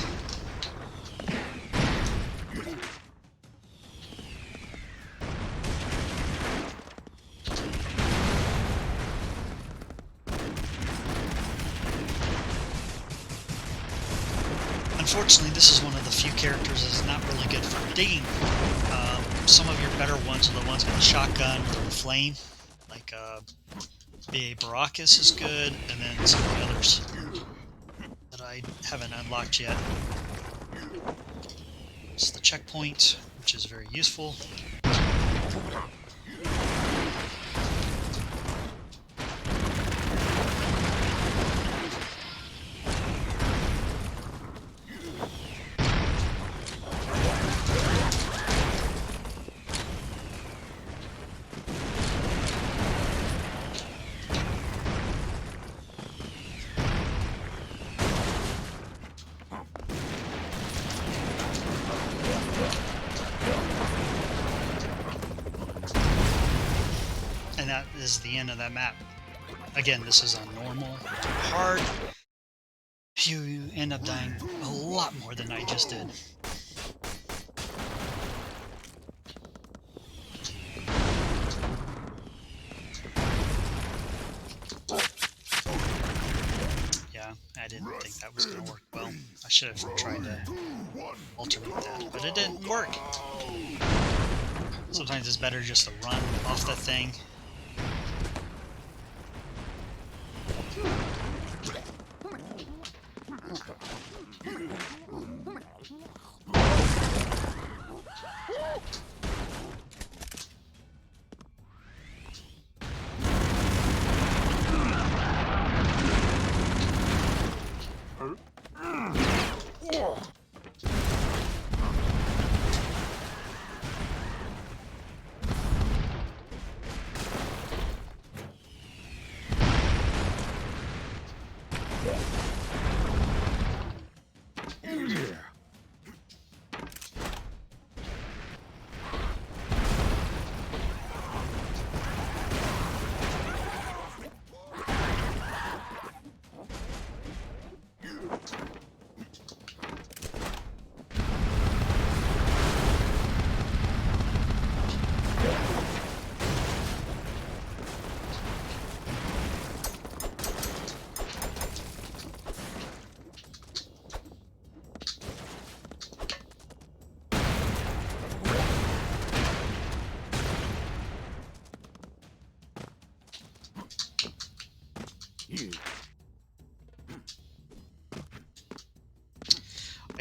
Unfortunately, this is one of the few characters that's not really good for digging. Some of your better ones are the ones with the shotgun or the flame, like B.A. Baracus is good, and then some of the others that I haven't unlocked yet. It's the checkpoint, which is very useful. and that is the end of that map. Again, this is on normal. Hard, you end up dying a lot more than I just did. Yeah, I didn't think that was going to work well. I should have tried to alternate that, but it didn't work. Sometimes it's better just to run off the thing.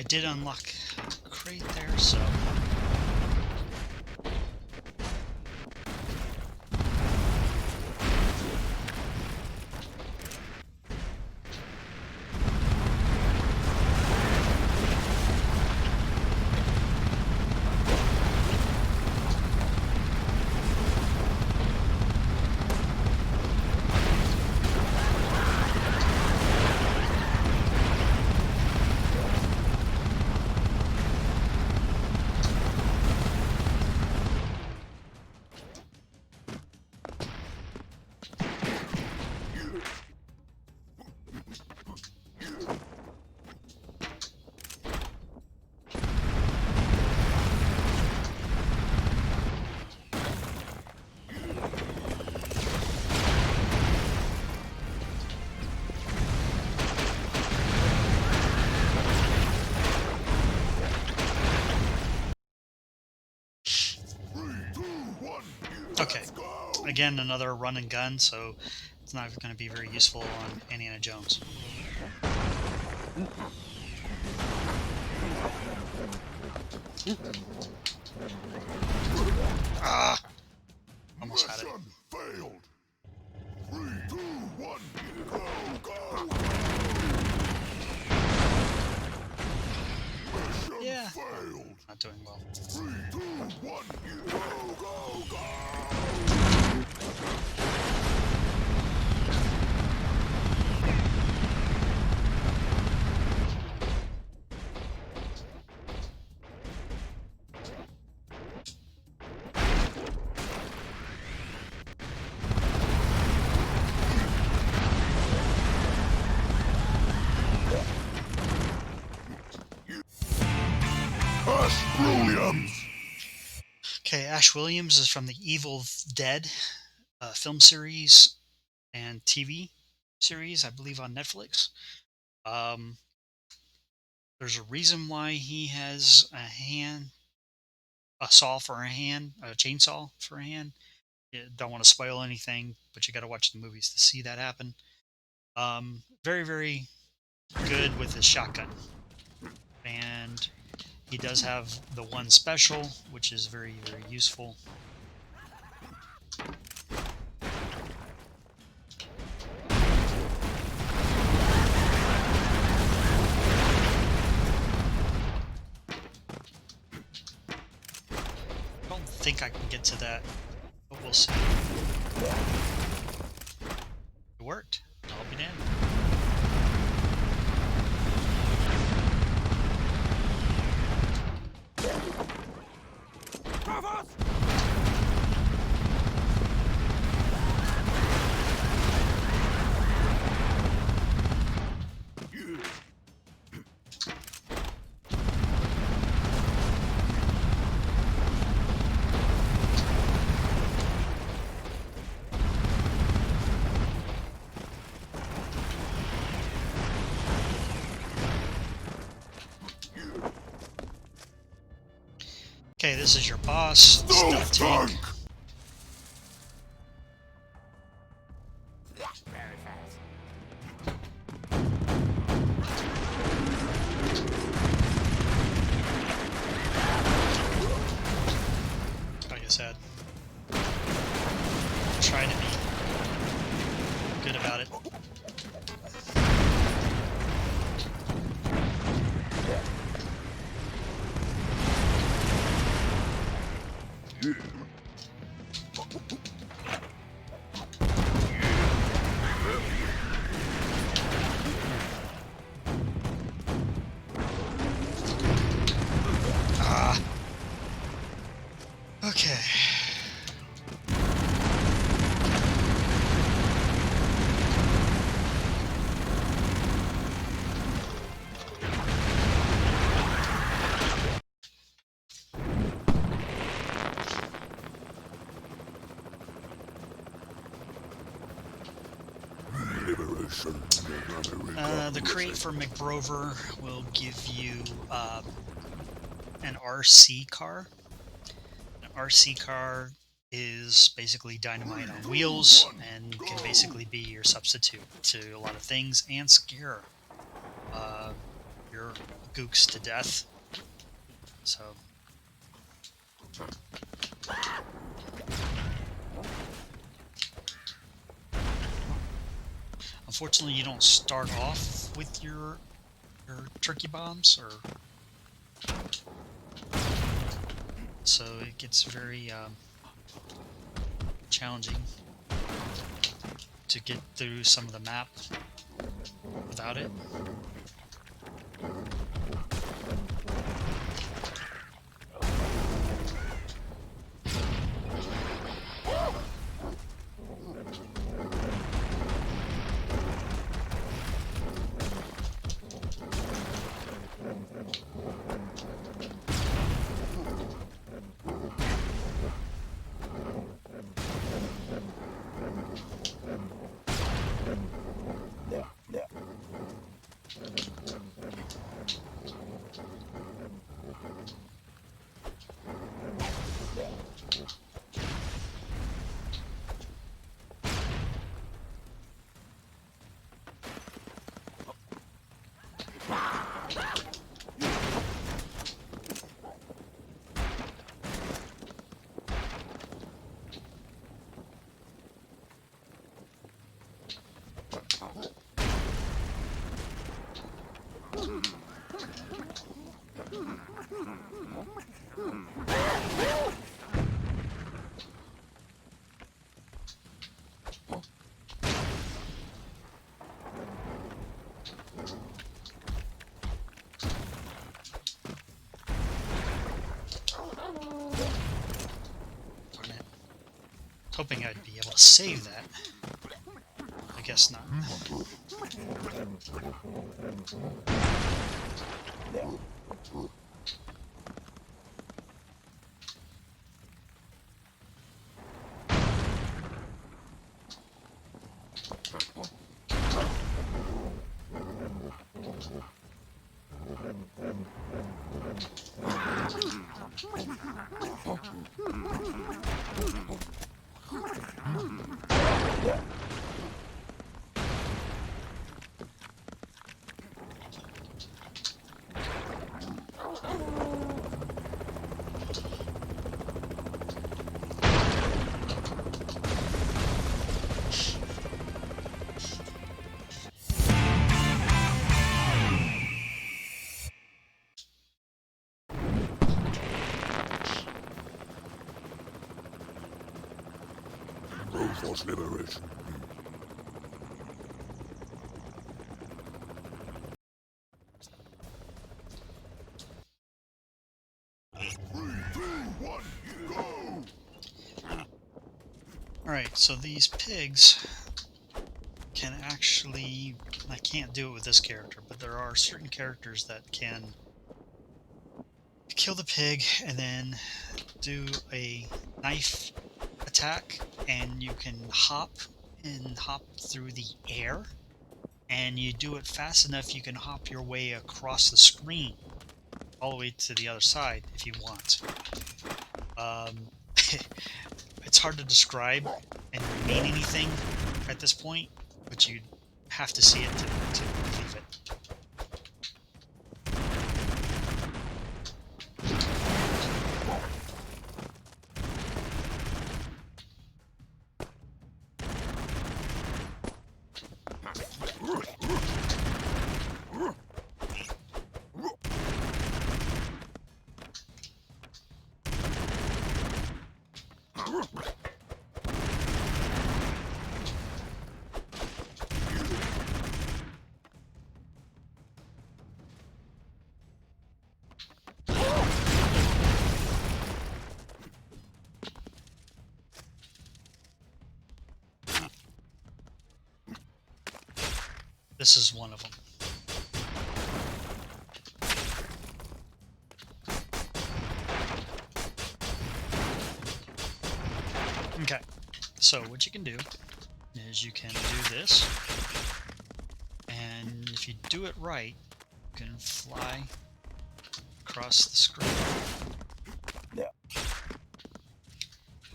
I did unlock a crate there, so... Okay, again, another run and gun, so it's not going to be very useful on Indiana Jones. Ah! Almost had it. Failed. 3, 2, 1, go, go! Mission Yeah, failed. not doing well. 3, 2, 1, go, go, go! Ash Williams! Okay, Ash Williams is from the Evil Dead film series and TV series, I believe, on Netflix. Um, there's a reason why he has a saw for a hand, a chainsaw for a hand. Don't want to spoil anything, but you got to watch the movies to see that happen. Very, very good with his shotgun. And he does have the one special, which is very, very useful. I don't think I can get to that, but we'll see. It worked. I'll be damned. Okay, this is your boss, Stealth Tank. Tank! Very fast. Like I said, try to be good about it. Ah. Okay. Liberation. The crate for McBrover will give you an RC car. An RC car is basically dynamite on wheels and can basically be your substitute to a lot of things and scare your gooks to death. So unfortunately you don't start off with your turkey bombs, or so it gets very challenging to get through some of the map without it. Hoping I'd be able to save that. I guess not. Broforce liberation. Alright, so these pigs can actually... I can't do it with this character, but there are certain characters that can kill the pig and then do a knife attack, and you can hop through the air, and you do it fast enough you can hop your way across the screen all the way to the other side if you want. Um, it's hard to describe and mean anything at this point, but you have to see it to believe it. This is one of them. Okay, so what you can do is you can do this, and if you do it right, you can fly across the screen. Yeah.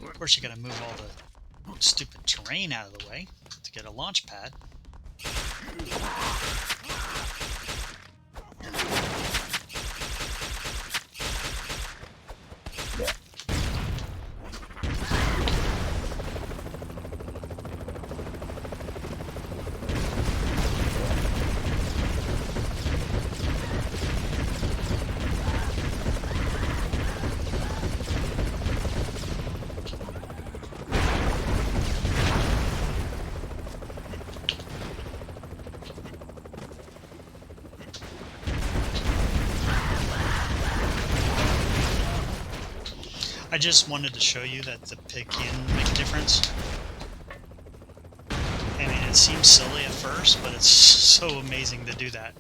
Of course, you got to move all the stupid terrain out of the way to get a launch pad. Yeah. I just wanted to show you that the pig can make a difference. I mean, it seems silly at first, but it's so amazing to do that.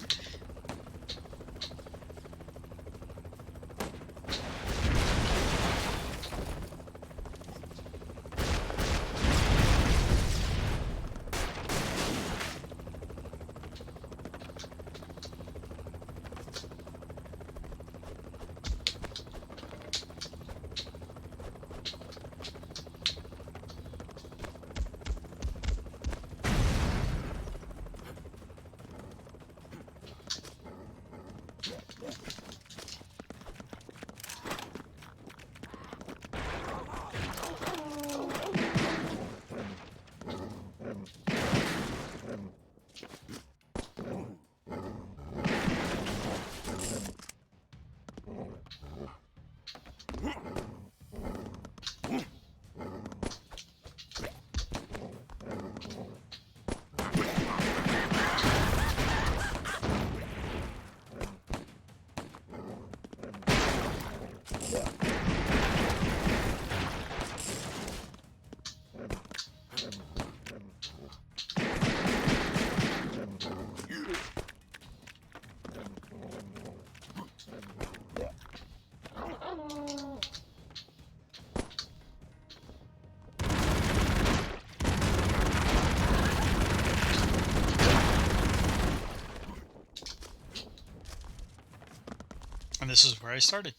And this is where I started.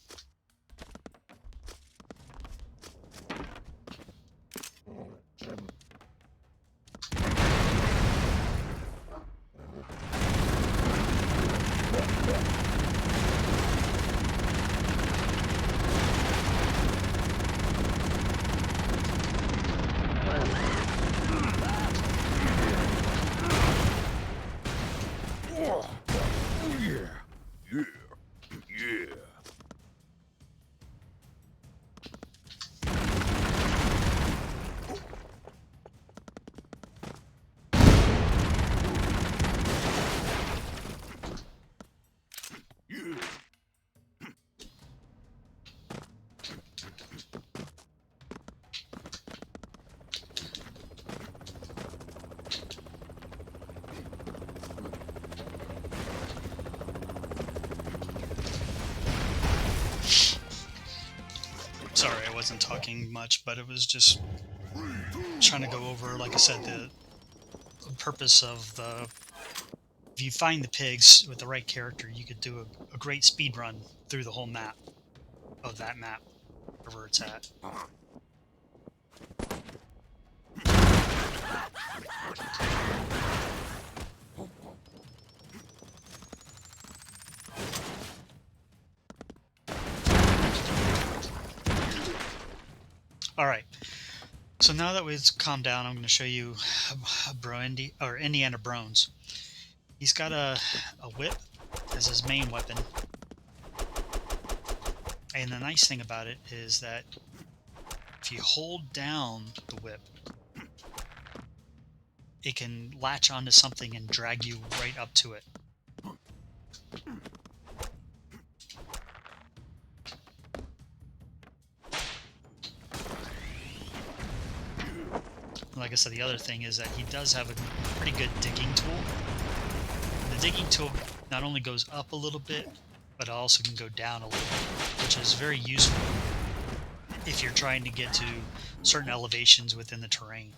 Sorry, I wasn't talking much, but it was just trying to go over, like I said, the purpose of the... If you find the pigs with the right character, you could do a great speed run through the whole map of that map. wherever it's at. All right. So now that we've calmed down, I'm going to show you Indiana Brones. He's got a whip as his main weapon, and the nice thing about it is that if you hold down the whip, it can latch onto something and drag you right up to it. Like I said, the other thing is that he does have a pretty good digging tool. The digging tool not only goes up a little bit, but also can go down a little bit, which is very useful if you're trying to get to certain elevations within the terrain.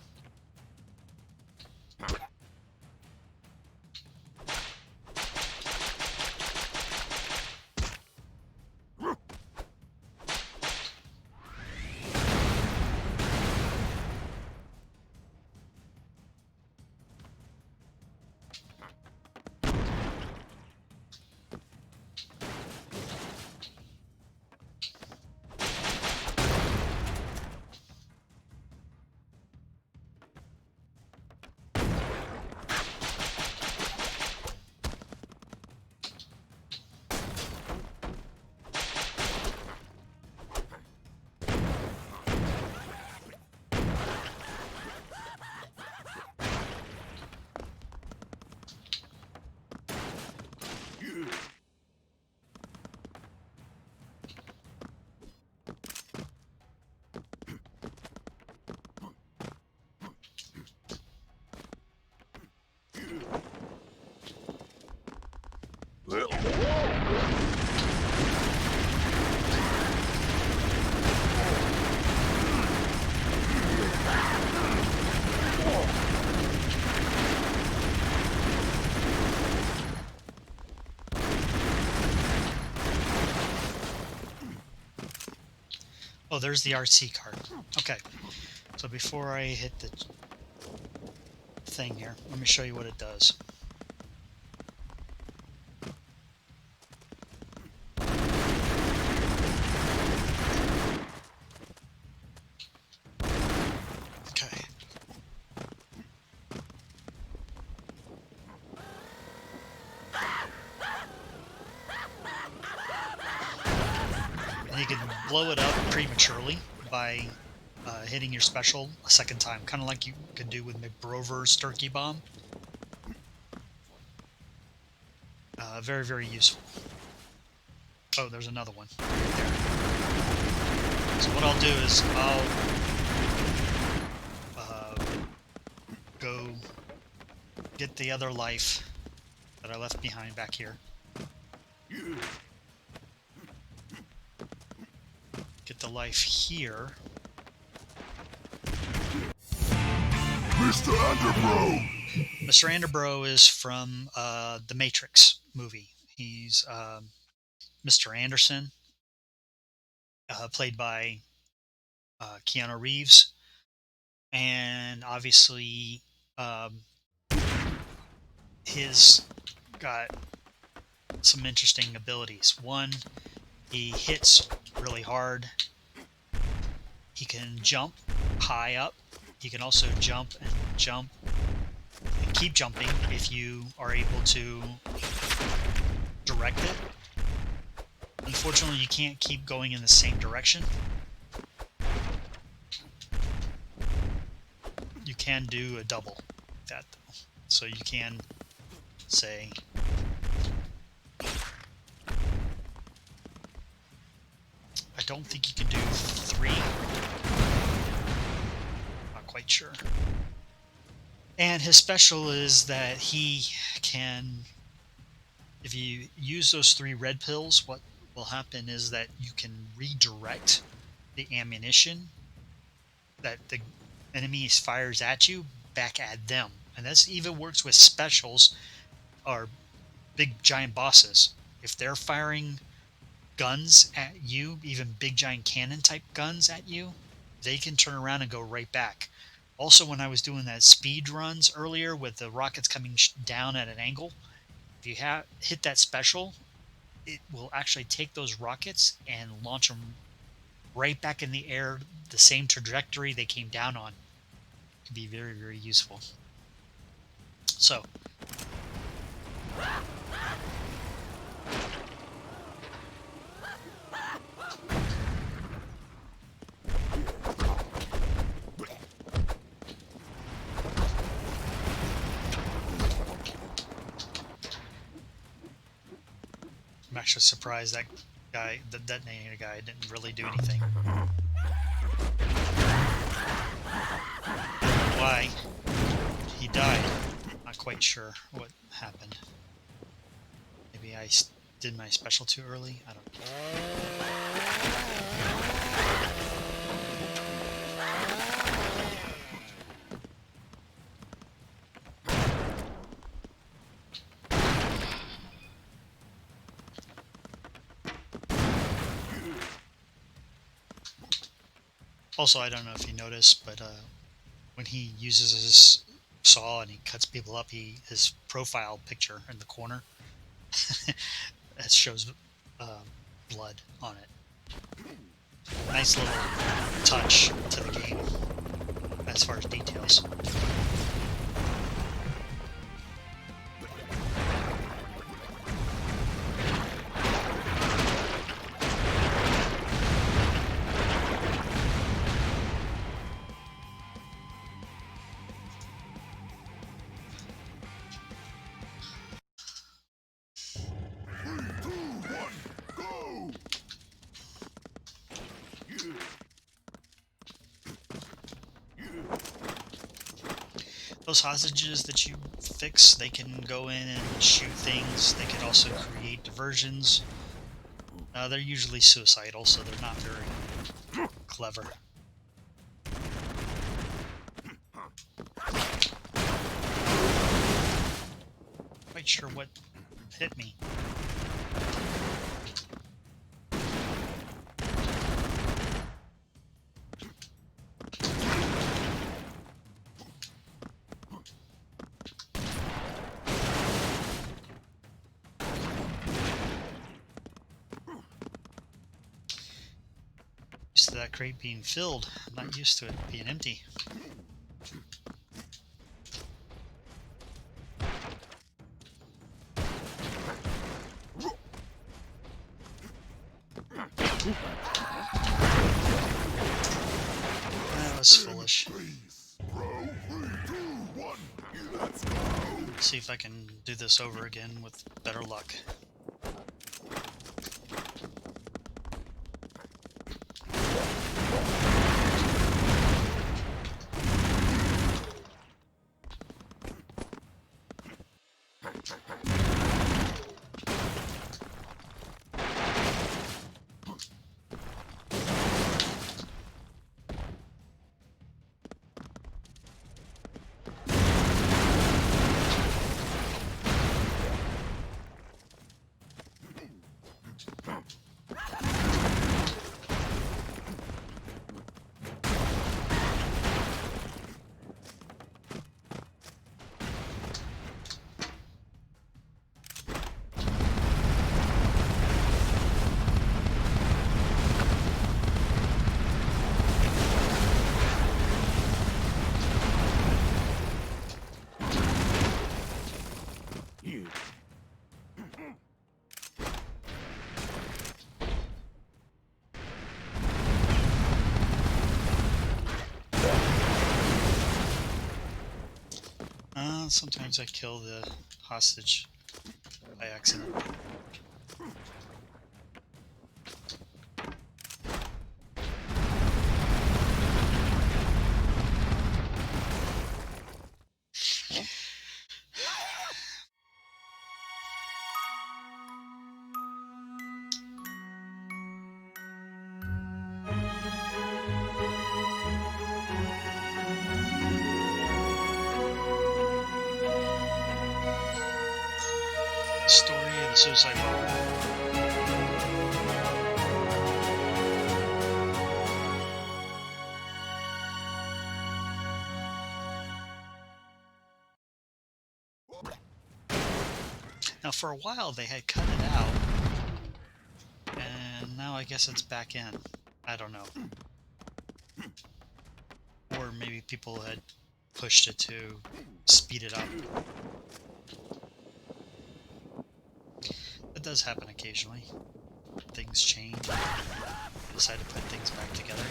Oh, there's the RC card. Okay, so before I hit the thing here, let me show you what it does. Okay. And you can blow it up prematurely by hitting your special a second time, kind of like you could do with Broforce Turkey Bomb. Very, very useful. Oh, there's another one right there. So what I'll do is I'll go get the other life that I left behind back here. Get the life here. Mr. Underbro! Mr. Anderbro is from the Matrix movie. He's Mr. Anderson, played by Keanu Reeves, and obviously he's got some interesting abilities. One, he hits really hard. He can jump high up. He can also jump and keep jumping if you are able to direct it. Unfortunately, you can't keep going in the same direction. You can do a double like that though. So you can say I don't think you can do 3. Not quite sure. And his special is that he can, if you use those 3 red pills, what will happen is that you can redirect the ammunition that the enemy fires at you back at them. And this even works with specials or big giant bosses. If they're firing guns at you, even big giant cannon type guns at you, they can turn around and go right back. Also, when I was doing that speed runs earlier with the rockets coming down at an angle, if you have hit that special, it will actually take those rockets and launch them right back in the air, the same trajectory they came down on. It can be very, very useful. So, I'm actually surprised that guy, the detonator guy, didn't really do anything. Why he died, not quite sure what happened. Maybe I did my special too early. I don't know. Also, I don't know if you noticed, but when he uses his saw and he cuts people up, his profile picture in the corner it shows blood on it. Nice little touch to the game as far as details. Go! Those hostages that you fix, they can go in and shoot things. They can also create diversions. They're usually suicidal, so they're not very clever. Quite sure what hit me. Used to that crate being filled. I'm not used to it being empty. That was foolish. Bro, 3, 2, 1, let's go! See if I can do this over again with better luck. Sometimes I kill the hostage by accident. Story of the suicide bomber. Now, for a while, they had cut it out, and now I guess it's back in. I don't know. Or maybe people had pushed it to speed it up. That does happen occasionally. Things change. They decide to put things back together.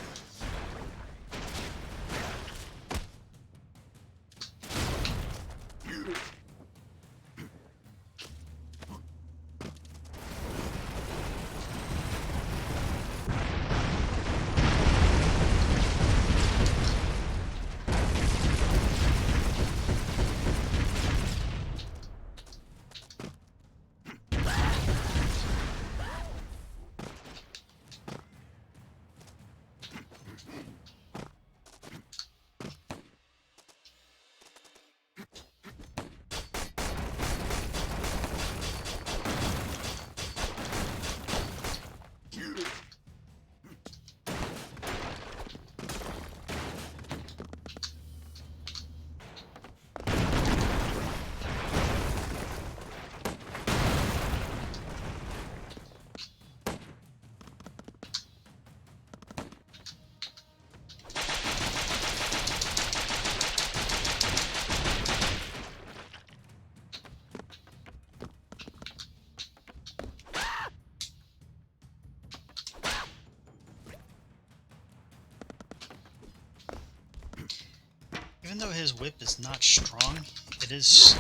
Even though his whip is not strong, it is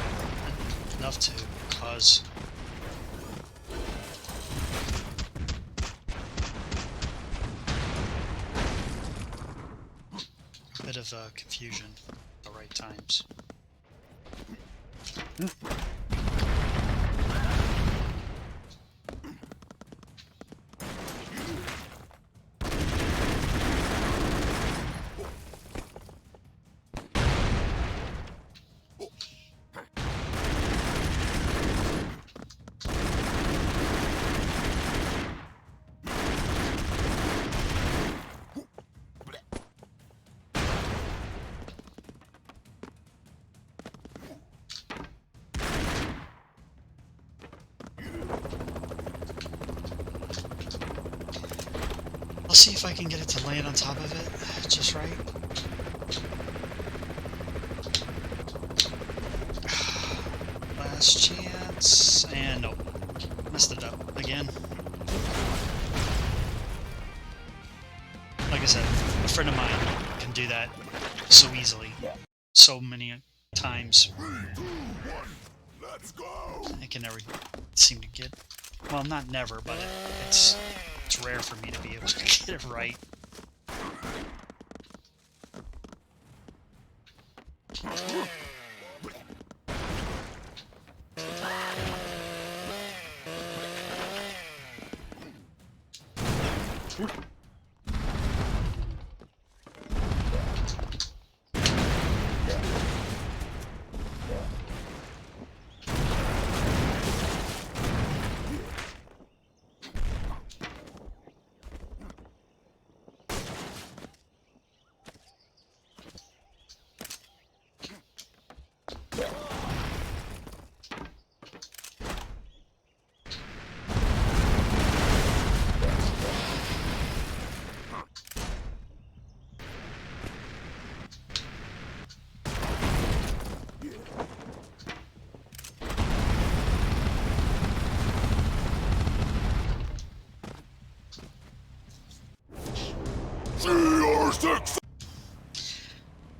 enough to cause a bit of confusion at the right times. I'll see if I can get it to land on top of it just right. Last chance, and nope. Messed it up again. Like I said, a friend of mine can do that so easily. So many times. 3, 2, 1, let's go! I can never seem to get... Well, not never, but it's rare for me to be able to get it right.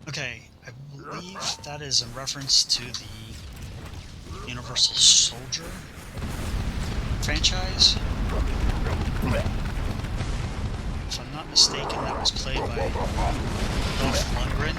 Okay, I believe that is in reference to the Universal Soldier franchise. If I'm not mistaken, that was played by Dolph Lundgren.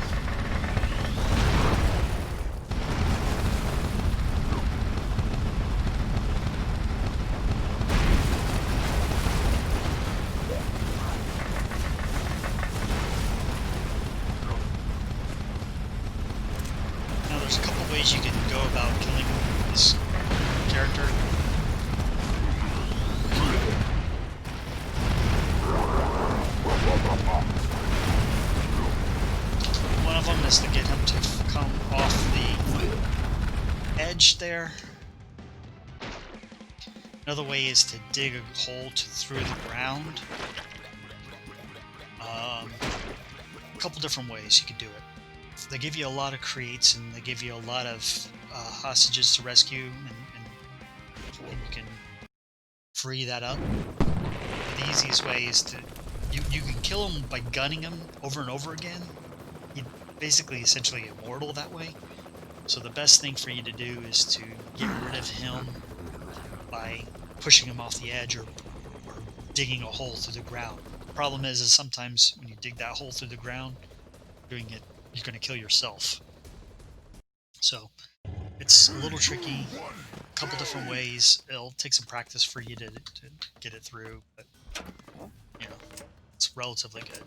There's a couple ways you can go about killing this character. One of them is to get him to come off the edge there. Another way is to dig a hole through the ground. A couple different ways you could do it. They give you a lot of creates and they give you a lot of hostages to rescue, and you can free that up. The easiest way is to you can kill them by gunning them over and over again. You basically essentially immortal that way. So the best thing for you to do is to get rid of him by pushing him off the edge, or digging a hole through the ground. The problem is sometimes when you dig that hole through the ground, doing it, you're going to kill yourself. So it's a little tricky. A couple different ways. It'll take some practice for you to get it through, but you know, it's relatively good.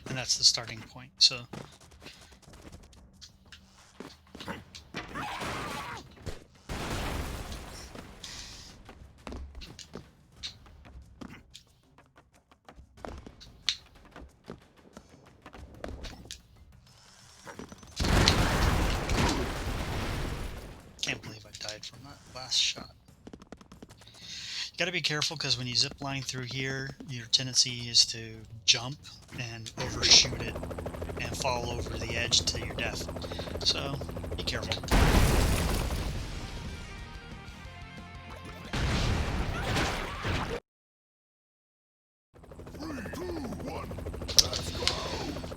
And that's the starting point. So can't believe I died from that last shot. You got to be careful because when you zip line through here, your tendency is to jump and overshoot it and fall over the edge to your death. So be careful.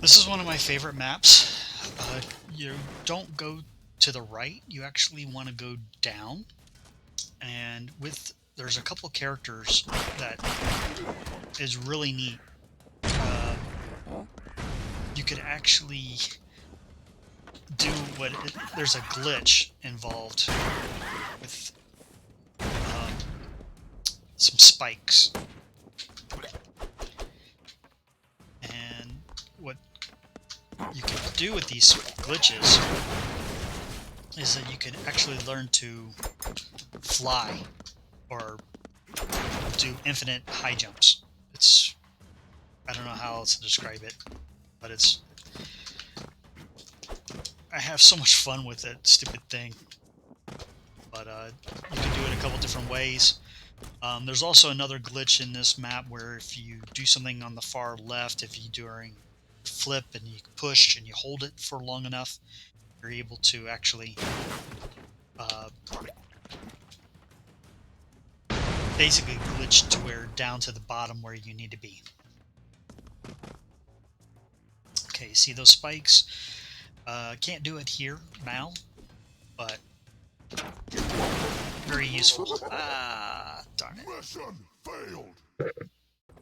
This is one of my favorite maps. You don't go to the right, you actually want to go down. And there's a couple characters that is really neat. You could actually do there's a glitch involved with some spikes. And what you can do with these glitches is that you can actually learn to fly or do infinite high jumps. I don't know how else to describe it, but I have so much fun with that stupid thing. But you can do it a couple different ways. There's also another glitch in this map where if you do something on the far left, if you during flip and you push and you hold it for long enough, you're able to actually uh, basically glitch to where down to the bottom where you need to be. Okay, see those spikes? Can't do it here now, but very useful. Ah, darn it. Mission failed.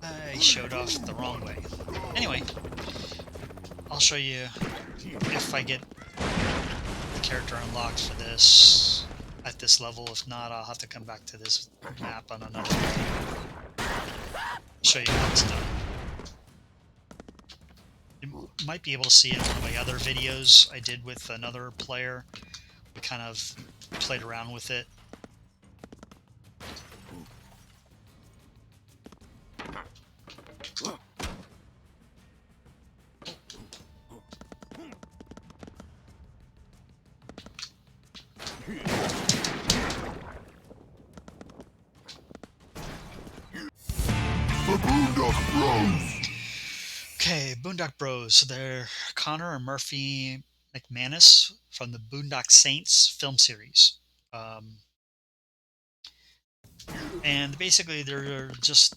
I showed off the wrong way. Anyway, I'll show you if I get the character unlocked for this at this level. If not, I'll have to come back to this map on another video. Show you how it's done. You might be able to see it in one of my other videos I did with another player. We kind of played around with it. The Boondock Bros. Okay, Boondock Bros. They're Connor and Murphy McManus from the Boondock Saints film series. And basically they're just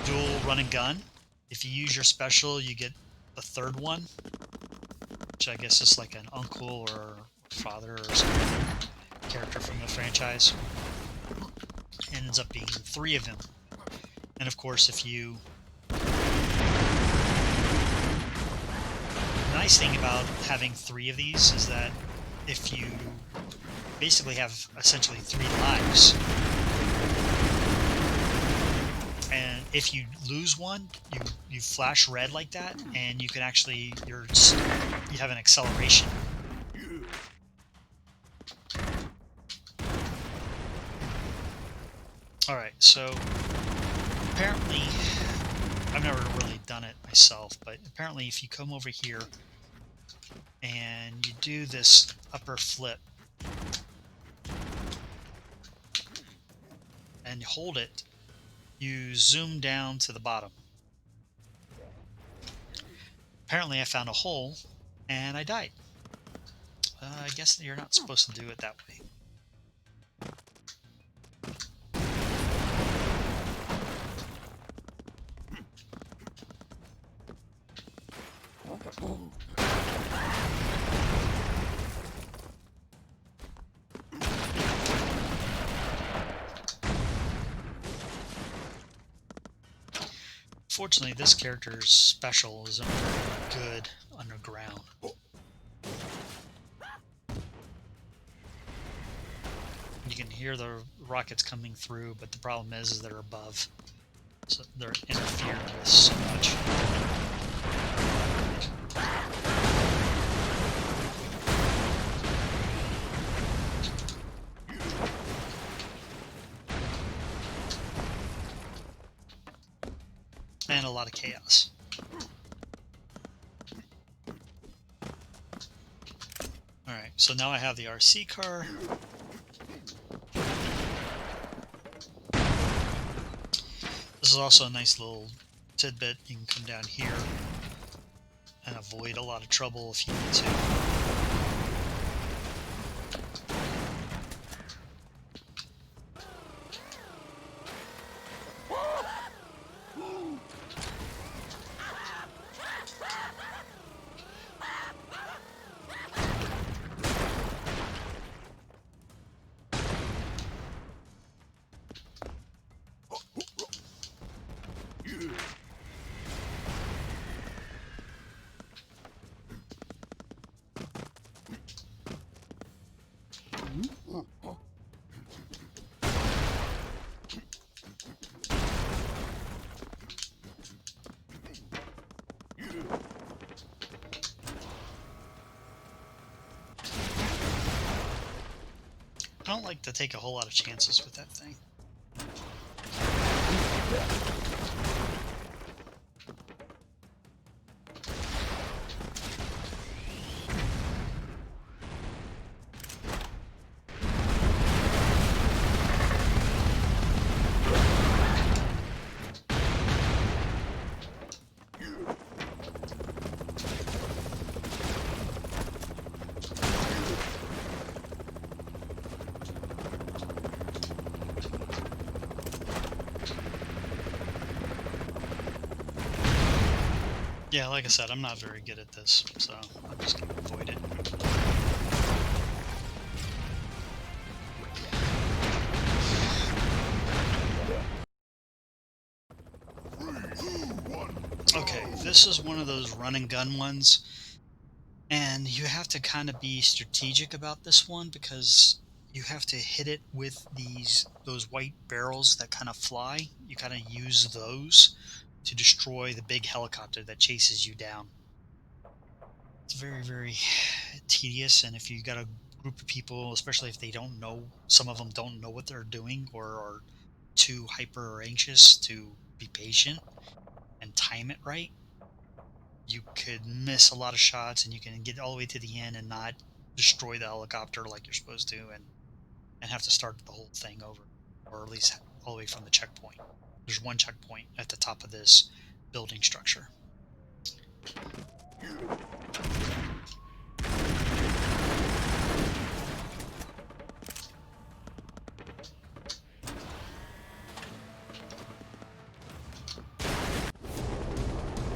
dual run and gun. If you use your special, you get the third one, which I guess is like an uncle or father or some character from the franchise. It ends up being 3 of them. And of course, if you... The nice thing about having 3 of these is that if you basically have essentially 3 lives, and if you lose one, you flash red like that, and you can actually you have an acceleration. All right, so apparently I've never really done it myself, but apparently if you come over here and you do this upper flip and hold it, you zoom down to the bottom. Apparently I found a hole and I died. I guess you're not supposed to do it that way. Fortunately, this character's special isn't very good underground. You can hear the rockets coming through, but the problem is they're above. So they're interfering with so much. And a lot of chaos. Alright, so now I have the RC car. This is also a nice little tidbit. You can come down here and avoid a lot of trouble if you need to. I don't like to take a whole lot of chances with that thing. Yeah, like I said, I'm not very good at this, so I'm just gonna avoid it. Okay, this is one of those run and gun ones, and you have to kind of be strategic about this one because you have to hit it with those white barrels that kind of fly. You kind of use those to destroy the big helicopter that chases you down. It's very, very tedious, and if you got a group of people, especially if they don't know, some of them don't know what they're doing or are too hyper or anxious to be patient and time it right, you could miss a lot of shots and you can get all the way to the end and not destroy the helicopter like you're supposed to, and have to start the whole thing over, or at least all the way from the checkpoint. There's one checkpoint at the top of this building structure.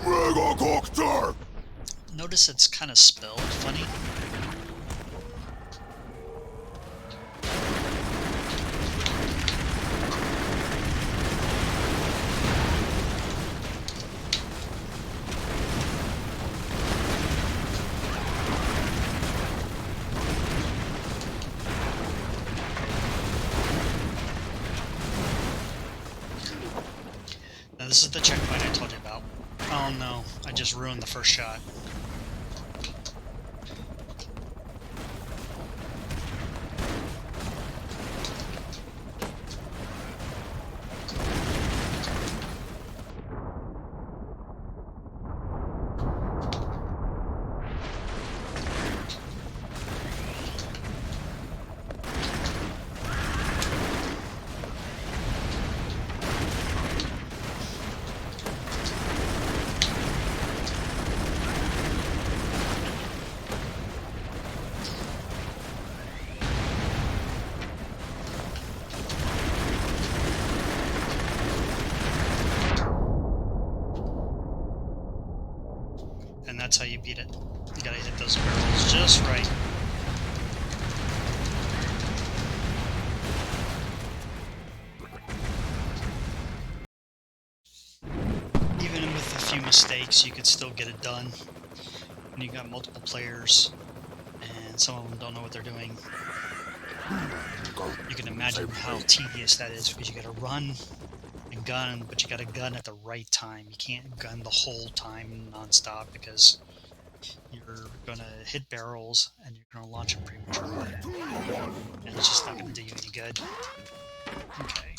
Megacopter! Notice it's kind of spelled funny. Now this is the checkpoint I told you about. Oh no, I just ruined the first shot. And that's how you beat it. You gotta hit those barrels just right. Even with a few mistakes, you could still get it done. When you got multiple players and some of them don't know what they're doing, you can imagine how tedious that is because you gotta run and gun, but you gotta gun at the right time. You can't gun the whole time nonstop because you're gonna hit barrels and you're gonna launch them prematurely, and it's just not gonna do you any good. Okay.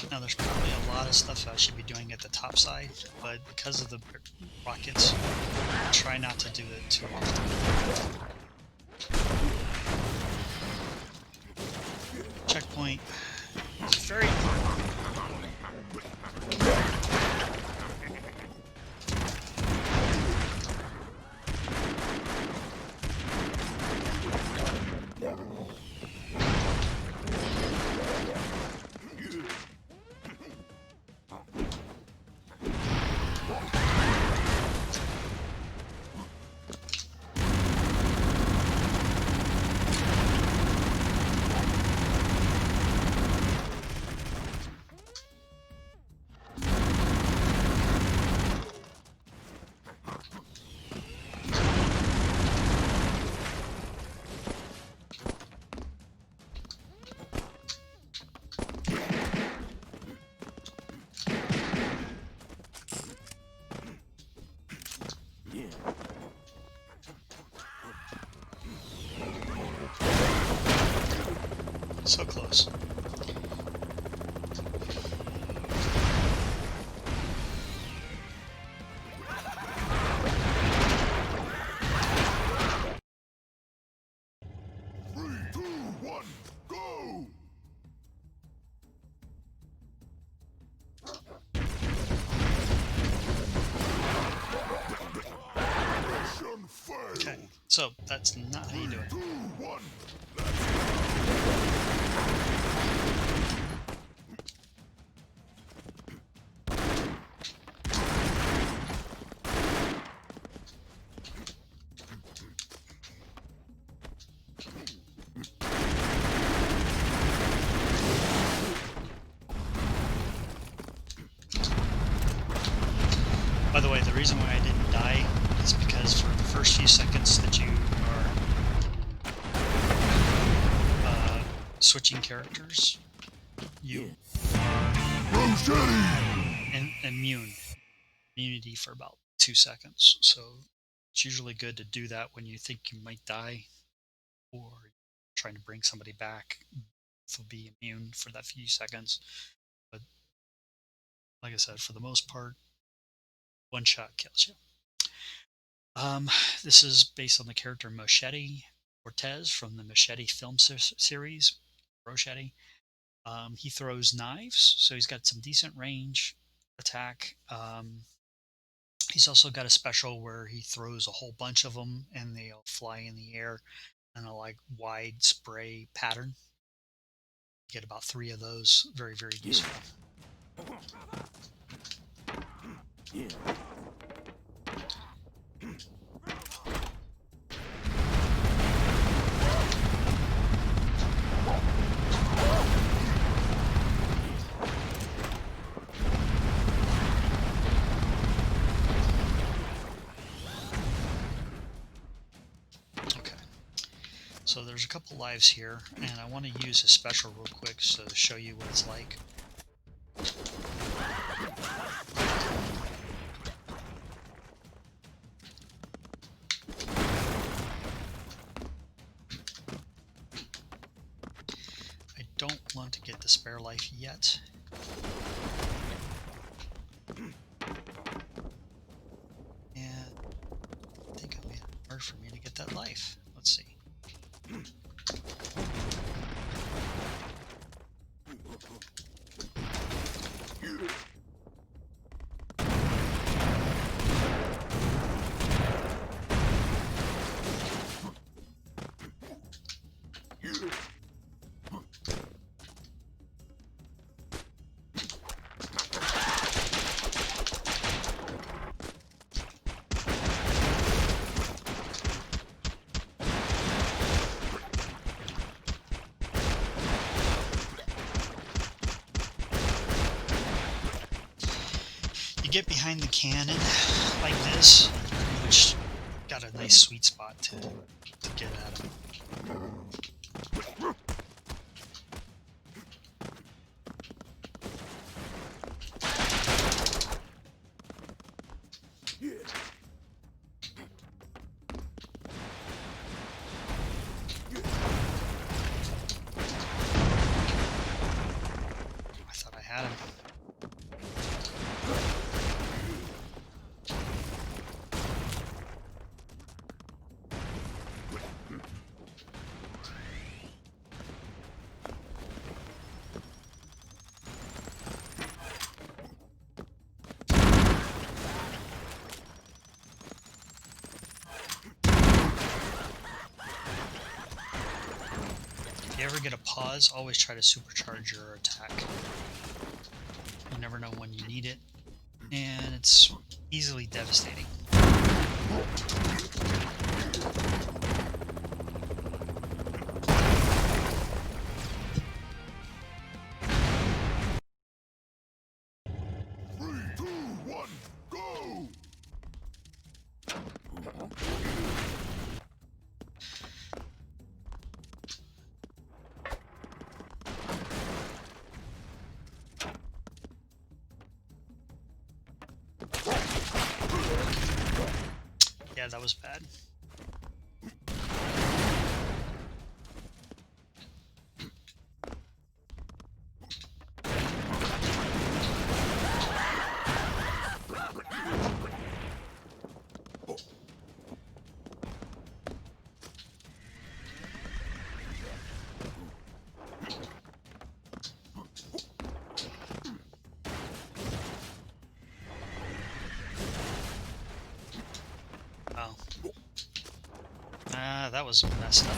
Now there's probably a lot of stuff I should be doing at the top side, but because of the rockets, I try not to do it too often. Checkpoint is very... So close. So that's not how you do Three, it. two, one. By the way, the reason why I didn't die is because for the first few seconds that you are switching characters, you Rochetti! immune immunity for about 2 seconds. So it's usually good to do that when you think you might die or trying to bring somebody back. To be immune for that few seconds. But like I said, for the most part, one shot kills you. Um, this is based on the character Machete Cortez from the Machete film series. Rochetti. He throws knives, so he's got some decent range attack. He's also got a special where he throws a whole bunch of them and they'll fly in the air in a like wide spray pattern. Get about 3 of those. Very, very useful. Okay. So there's a couple lives here, and I want to use a special real quick so to show you what it's like. I don't want to get the spare life yet. And I think I made it hard for me to get that life. Let's see. You get behind the cannon like this, which got a nice sweet spot to get at him. I thought I had him. If you ever get a pause, always try to supercharge your attack. You never know when you need it, and it's easily devastating. Three, two, one, go! Yeah, that was bad. Wow. Ah, that was messed up.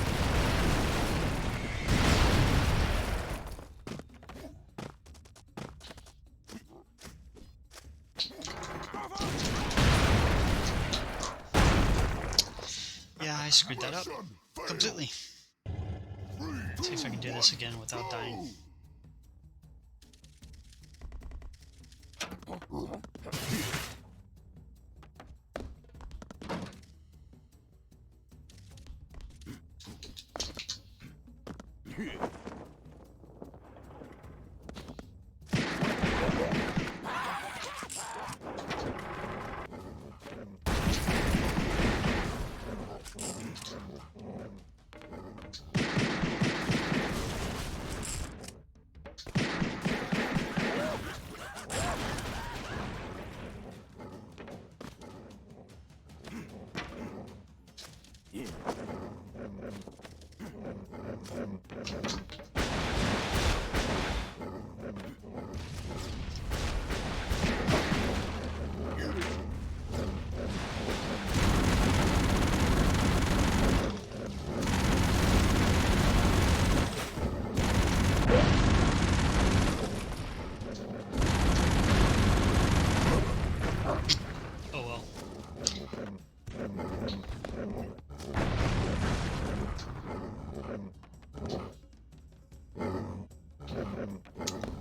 Yeah, I screwed that up Mission failed. completely. 3, 2, See if I can do this again without dying. Oh well.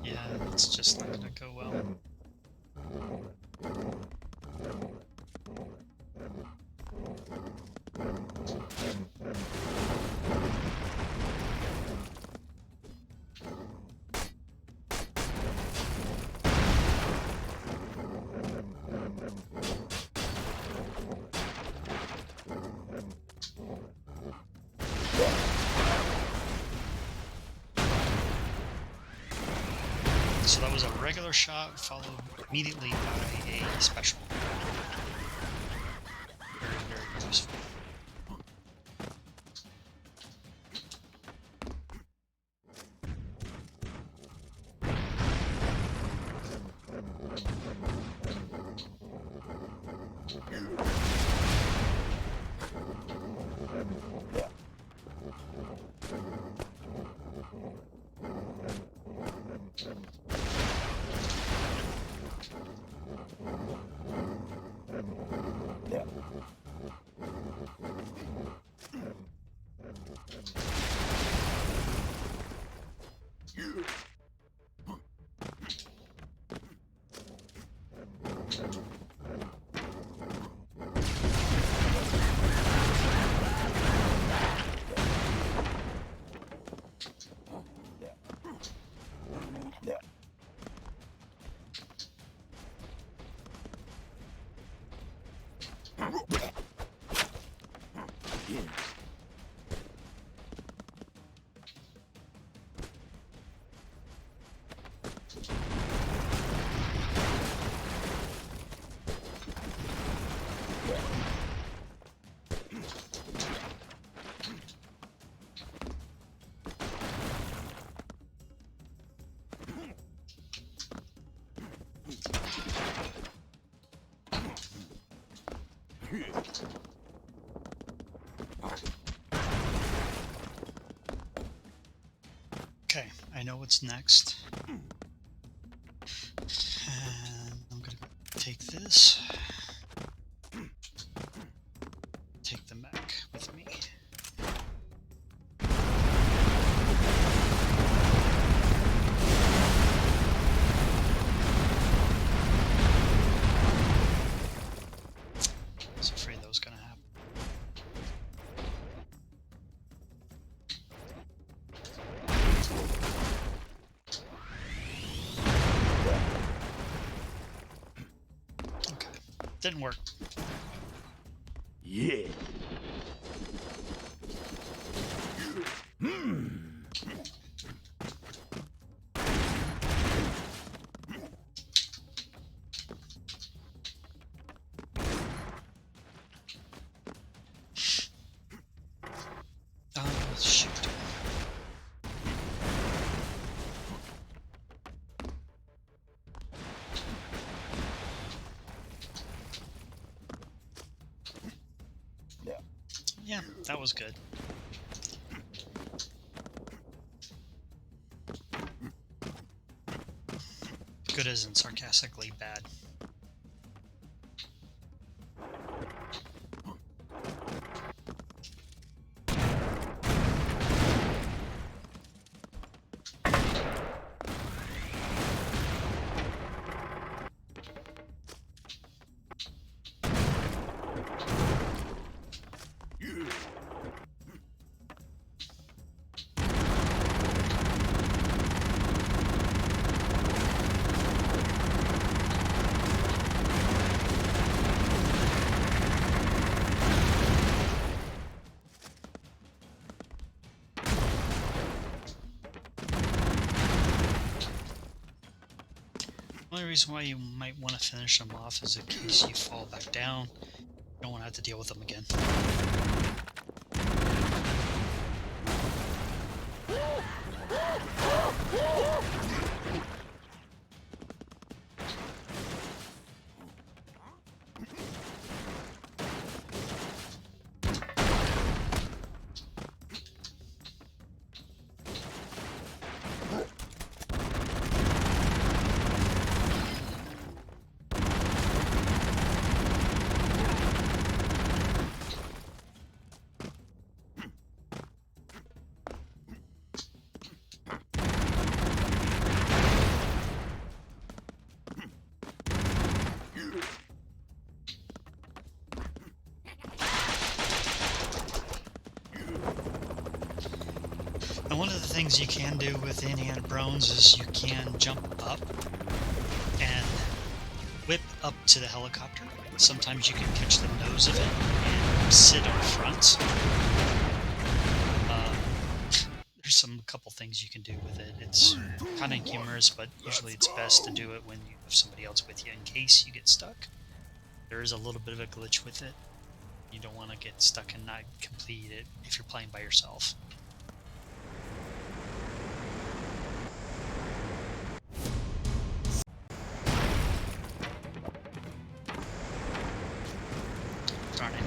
Yeah, it's just not gonna go well. So that was a regular shot followed immediately by a special. Very, very useful. Okay, I know what's next. And I'm gonna take this. Take the mech with me. I was afraid that was gonna happen. Okay, didn't work. Yeah. Oh, shoot. Yeah, that was good. Good isn't sarcastically bad. The only reason why you might want to finish them off is in case you fall back down. You don't want to have to deal with them again. And one of the things you can do with in-hand drones is you can jump up and whip up to the helicopter. Sometimes you can catch the nose of it and sit on front. Uh, there's a couple things you can do with it. It's kind of humorous, but usually it's best to do it when you have somebody else with you in case you get stuck. There is a little bit of a glitch with it. You don't want to get stuck and not complete it if you're playing by yourself. Darn it.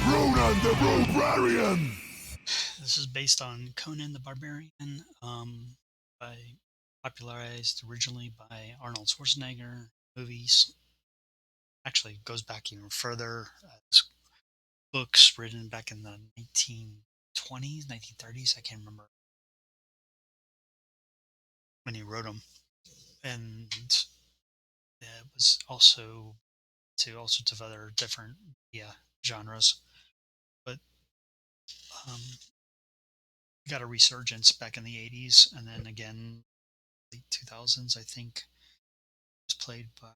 Ronan the Barbarian! This is based on Conan the Barbarian, by popularized originally by Arnold Schwarzenegger movies. Actually, goes back even further. It's books written back in the 1920s, 1930s. I can't remember when he wrote them, and it was also to all sorts of other different genres. But um, got a resurgence back in the 80s, and then again late 2000s. I think was played by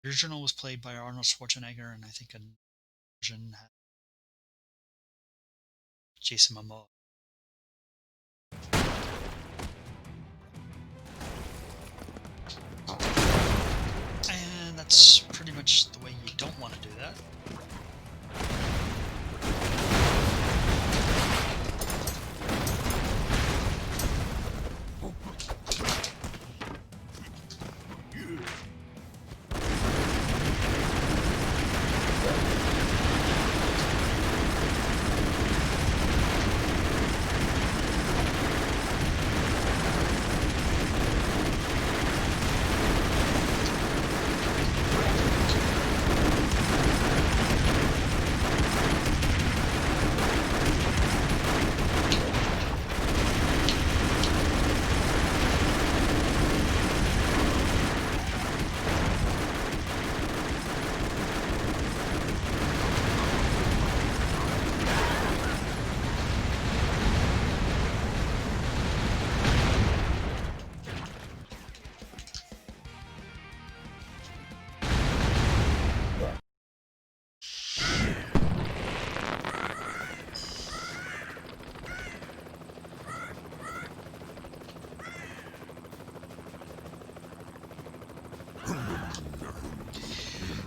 the original was played by Arnold Schwarzenegger, and I think a version had Jason Momoa. And that's pretty much the way you don't want to do that.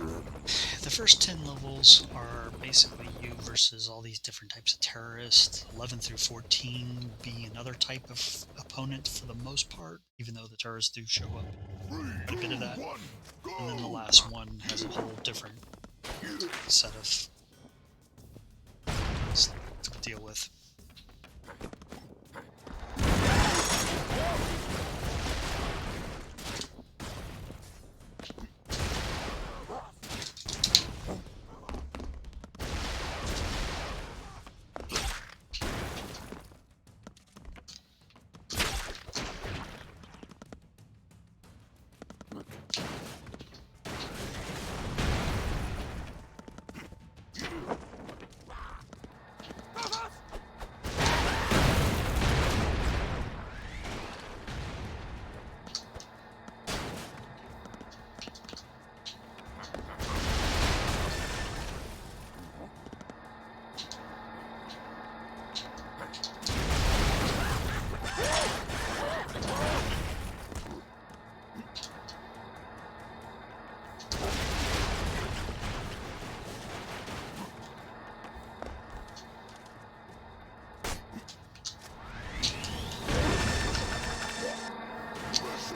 The first 10 levels are basically you versus all these different types of terrorists. 11 through 14 being another type of opponent for the most part, even though the terrorists do show up Three, quite a bit of two, that. one, And then the go! last one has a whole different set of to deal with.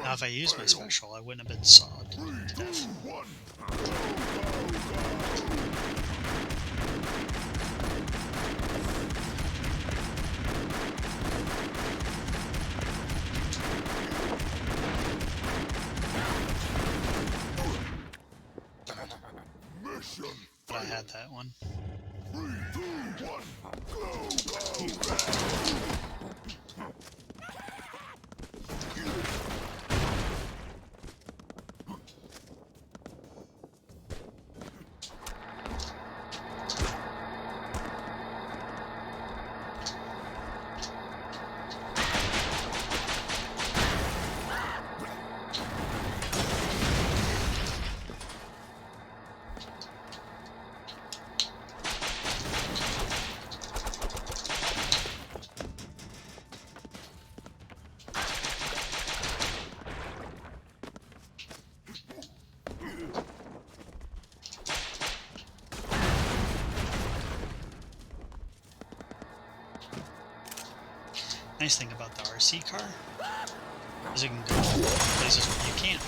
Now, if I used my special, I wouldn't have been sawed to death. One. Mission But I had that one. 3, 2, 1, go, go, go! Nice thing about the RC car is it can go places where you can't.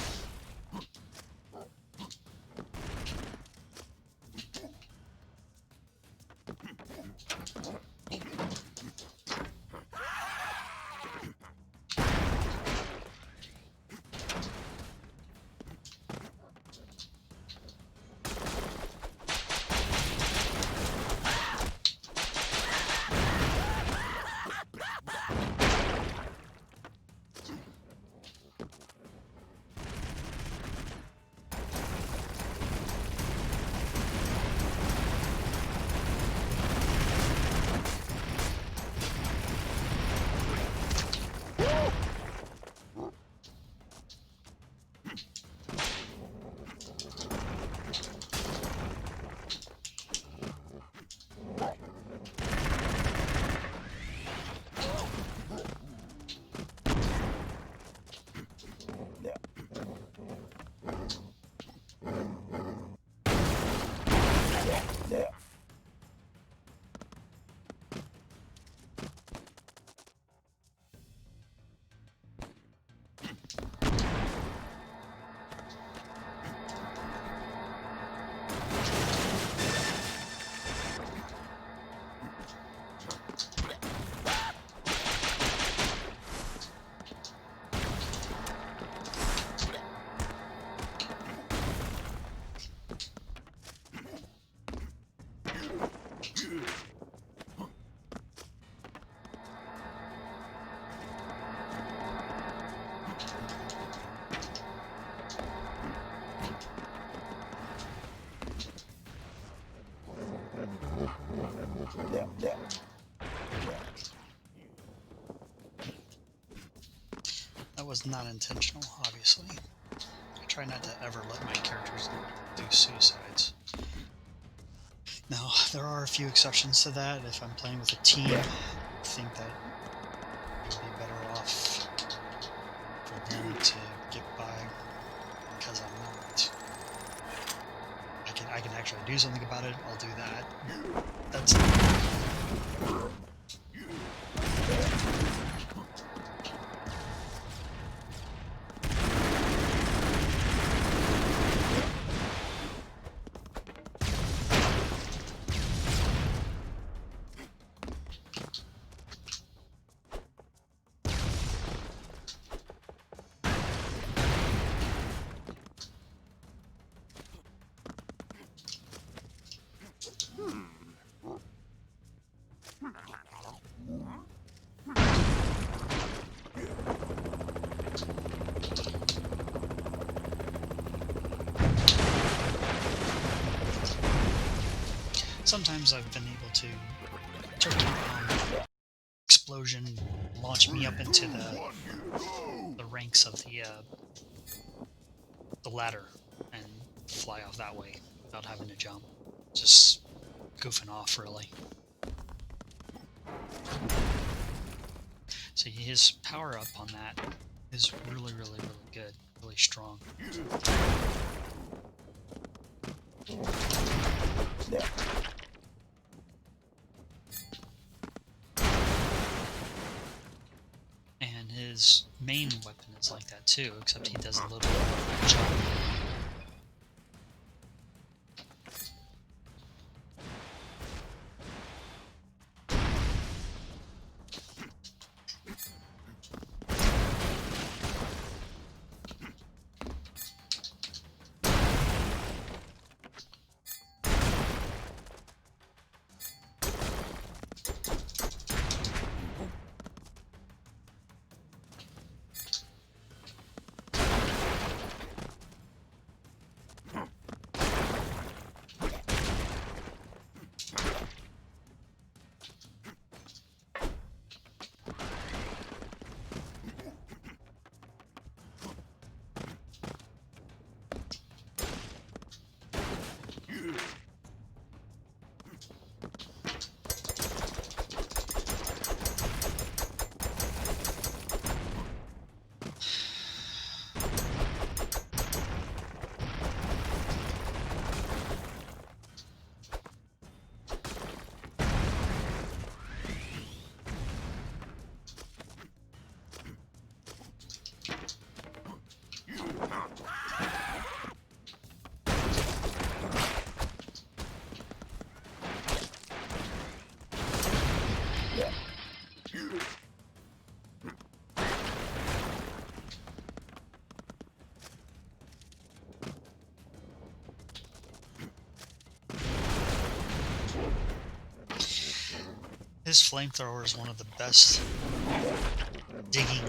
That was not intentional, obviously. I try not to ever let my characters do suicides. Now, there are a few exceptions to that. If I'm playing with a team, I think that it would be better off for them to get by because I'm not. I can actually do something about it, I'll do that. That's sometimes I've been able to turkey bomb explosion launch me up into the ranks of the ladder and fly off that way without having to jump. Just goofing off, really. So his power up on that is really, really, really good, really strong. And his main weapon is like that too, except he does a little bit of a jump. His flamethrower is one of the best digging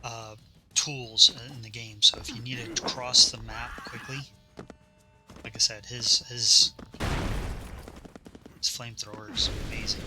uh, tools in the game. So if you need to cross the map quickly, like I said, his flamethrower is amazing.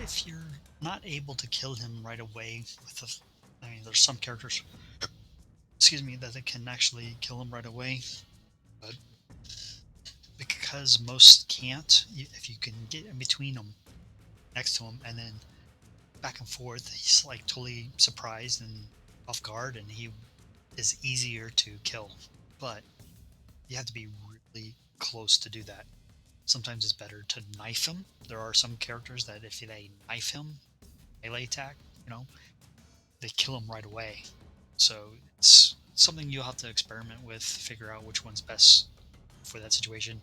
If you're not able to kill him right away with I mean, there's some characters, excuse me, that they can actually kill him right away, but because most can't, if you can get in between them, next to him, and then back and forth, he's like totally surprised and off guard, and he is easier to kill. But you have to be really close to do that. Sometimes it's better to knife him. There are some characters that if they knife him, melee attack, you know, they kill him right away. So it's something you'll have to experiment with, figure out which one's best for that situation.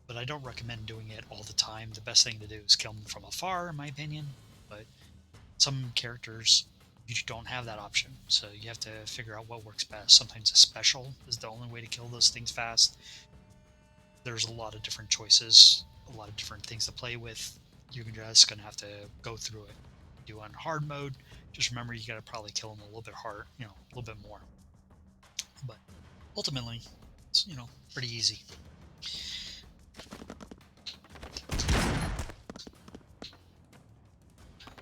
But I don't recommend doing it all the time. The best thing to do is kill them from afar, in my opinion. But some characters you don't have that option. So you have to figure out what works best. Sometimes a special is the only way to kill those things fast. There's a lot of different choices, a lot of different things to play with. You're just gonna have to go through it. Do on hard mode. Just remember you gotta probably kill them a little bit hard, a little bit more. But ultimately, it's pretty easy.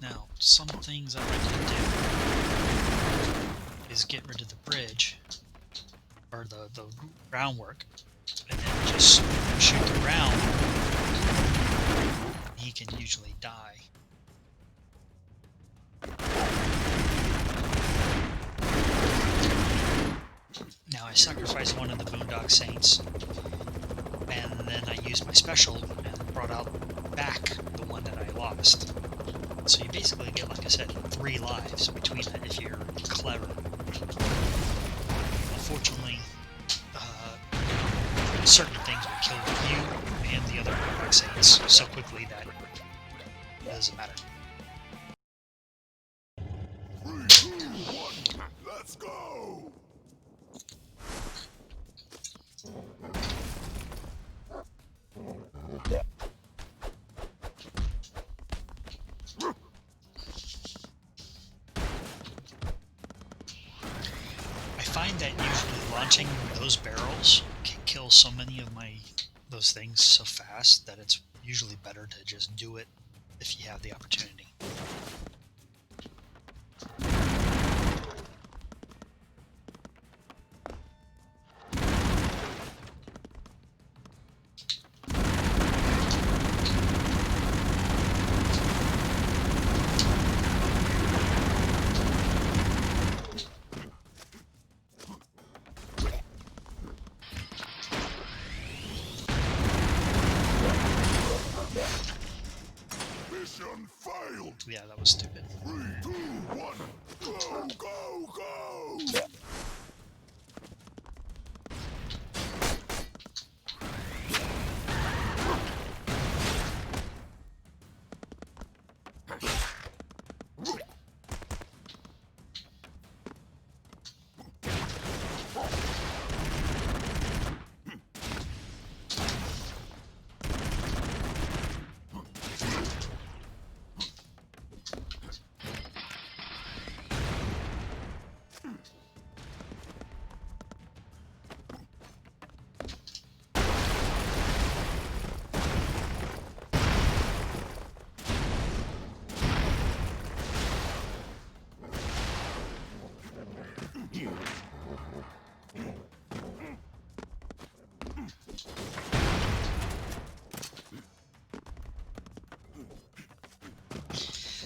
Now, some things I like to do is get rid of the bridge or the groundwork, and then just shoot the ground. He can usually die. Now I sacrificed one of the Boondock Saints, and then I used my special and brought out back the one that I lost. So you basically get, like I said, 3 lives between it if you're clever. Unfortunately, certain things will kill you and the other Boondock Saints so quickly that it doesn't matter. 3, 2, 1, let's go! I find that usually launching those barrels can kill so many of those things so fast that it's usually better to just do it if you have the opportunity. Mission failed! Yeah, that was stupid. 3, 2, 1, go, go, go!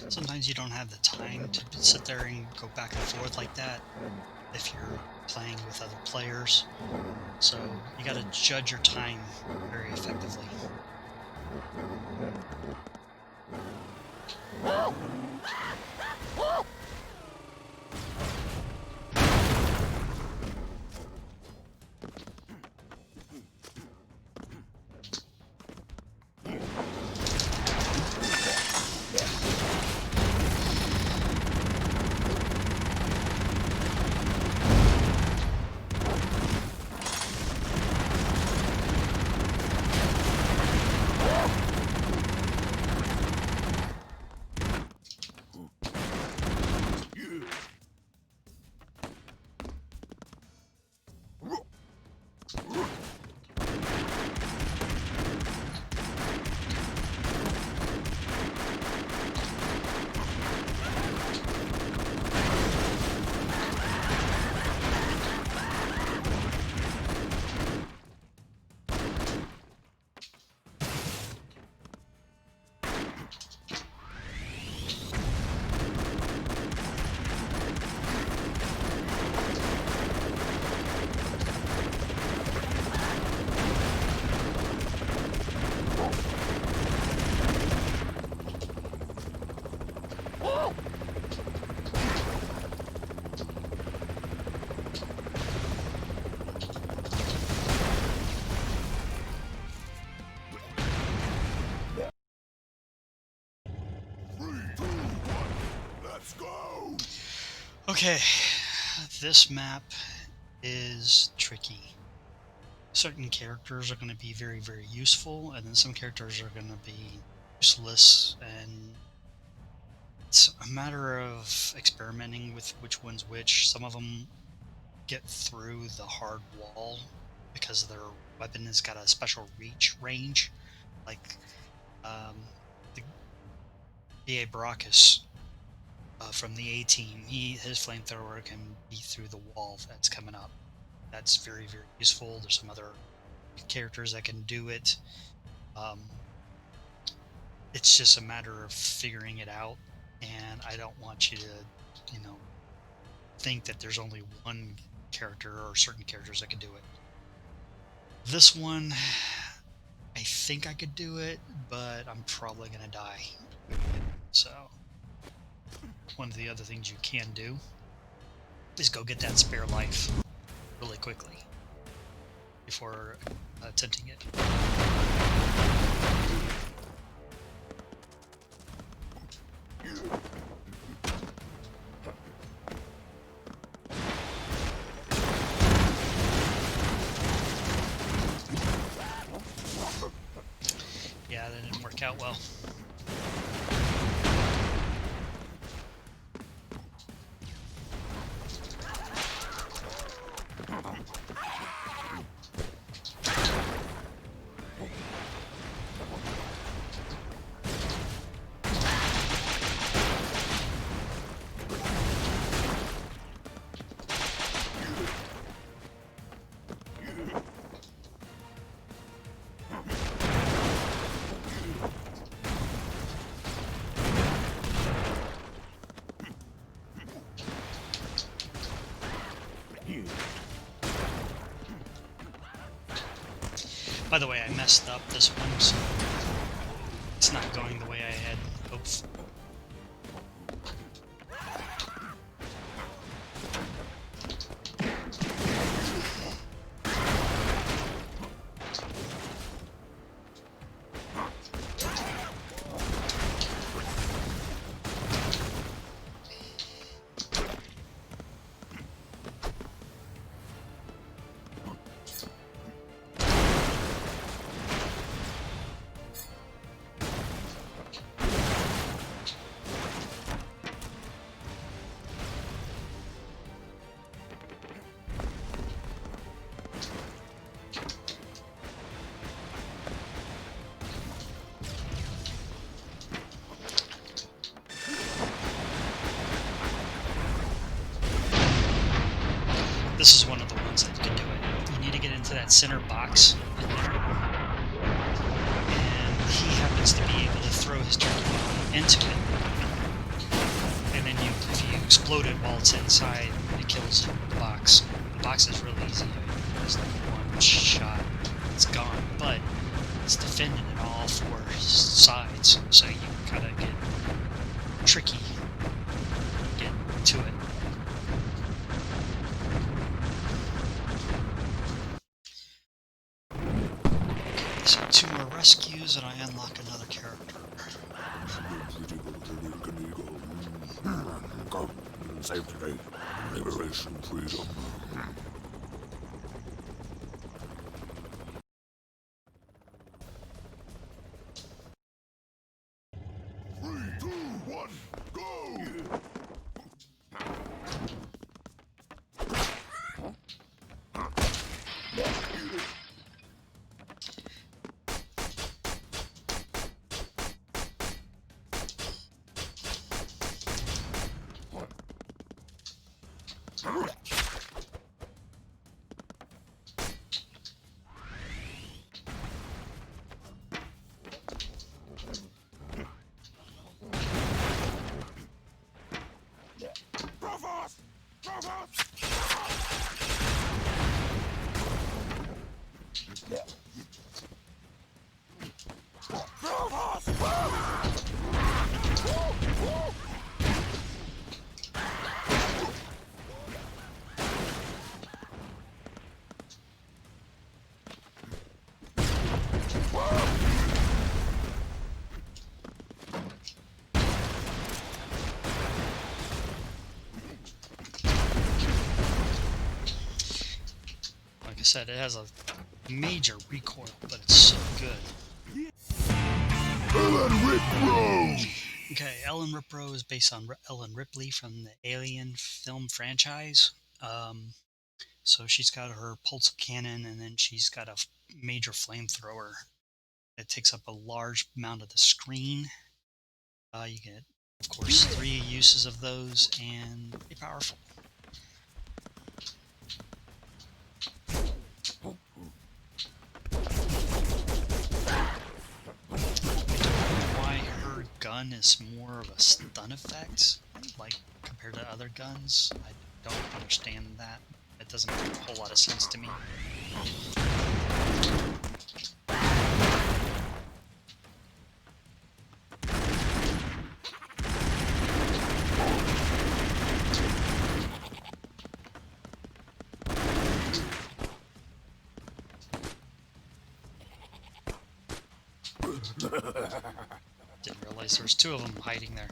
Sometimes you don't have the time to sit there and go back and forth like that if you're playing with other players. So you got to judge your time very effectively. Okay, this map is tricky. Certain characters are going to be very, very useful, and then some characters are going to be useless, and it's a matter of experimenting with which one's which. Some of them get through the hard wall because their weapon has got a special reach range, like the BA Baracus from the A team. His flamethrower can beat through the wall that's coming up. That's very, very useful. There's some other characters that can do it. Um, it's just a matter of figuring it out, and I don't want you to, you know, think that there's only one character or certain characters that can do it. This one, I think I could do it, but I'm probably gonna die. So one of the other things you can do is go get that spare life really quickly before attempting it. Yeah, that didn't work out well. By the way, I messed up this one, so it's not going the way I had hoped. This is one of the ones that can do it. You need to get into that center box in there, and he happens to be able to throw his turkey bomb into it. And then if you explode it while it's inside, it kills the box. The box is really easy. It's like one shot, it's gone. But it's defended in all four sides, so you kind of get tricky get to it. So 2 more rescues and I unlock another character. Safety, liberation, freedom. 3, 2, 1, go! I said, it has a major recoil, but it's so good. Ellen Ripro! Okay, Ellen Ripro is based on Ellen Ripley from the Alien film franchise. So she's got her pulse cannon, and then she's got a major flamethrower. It takes up a large amount of the screen. You get, of course, 3 uses of those, and they're powerful. Why her gun is more of a stun effect, like compared to other guns, I don't understand that. It doesn't make a whole lot of sense to me. Didn't realize there was 2 of them hiding there.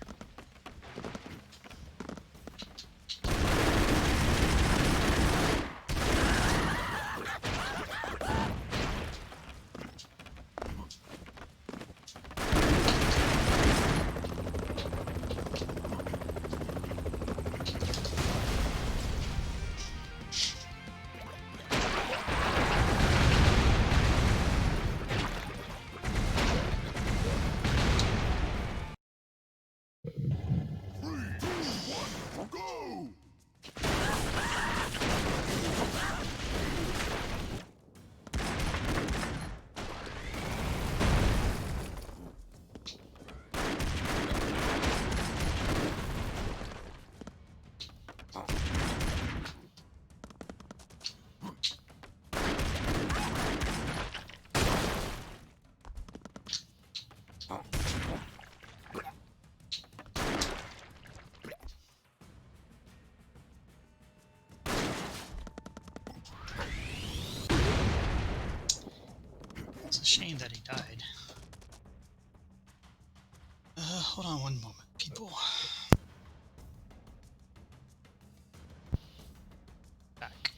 Go! It's a shame that he died. Hold on one moment, people. Back.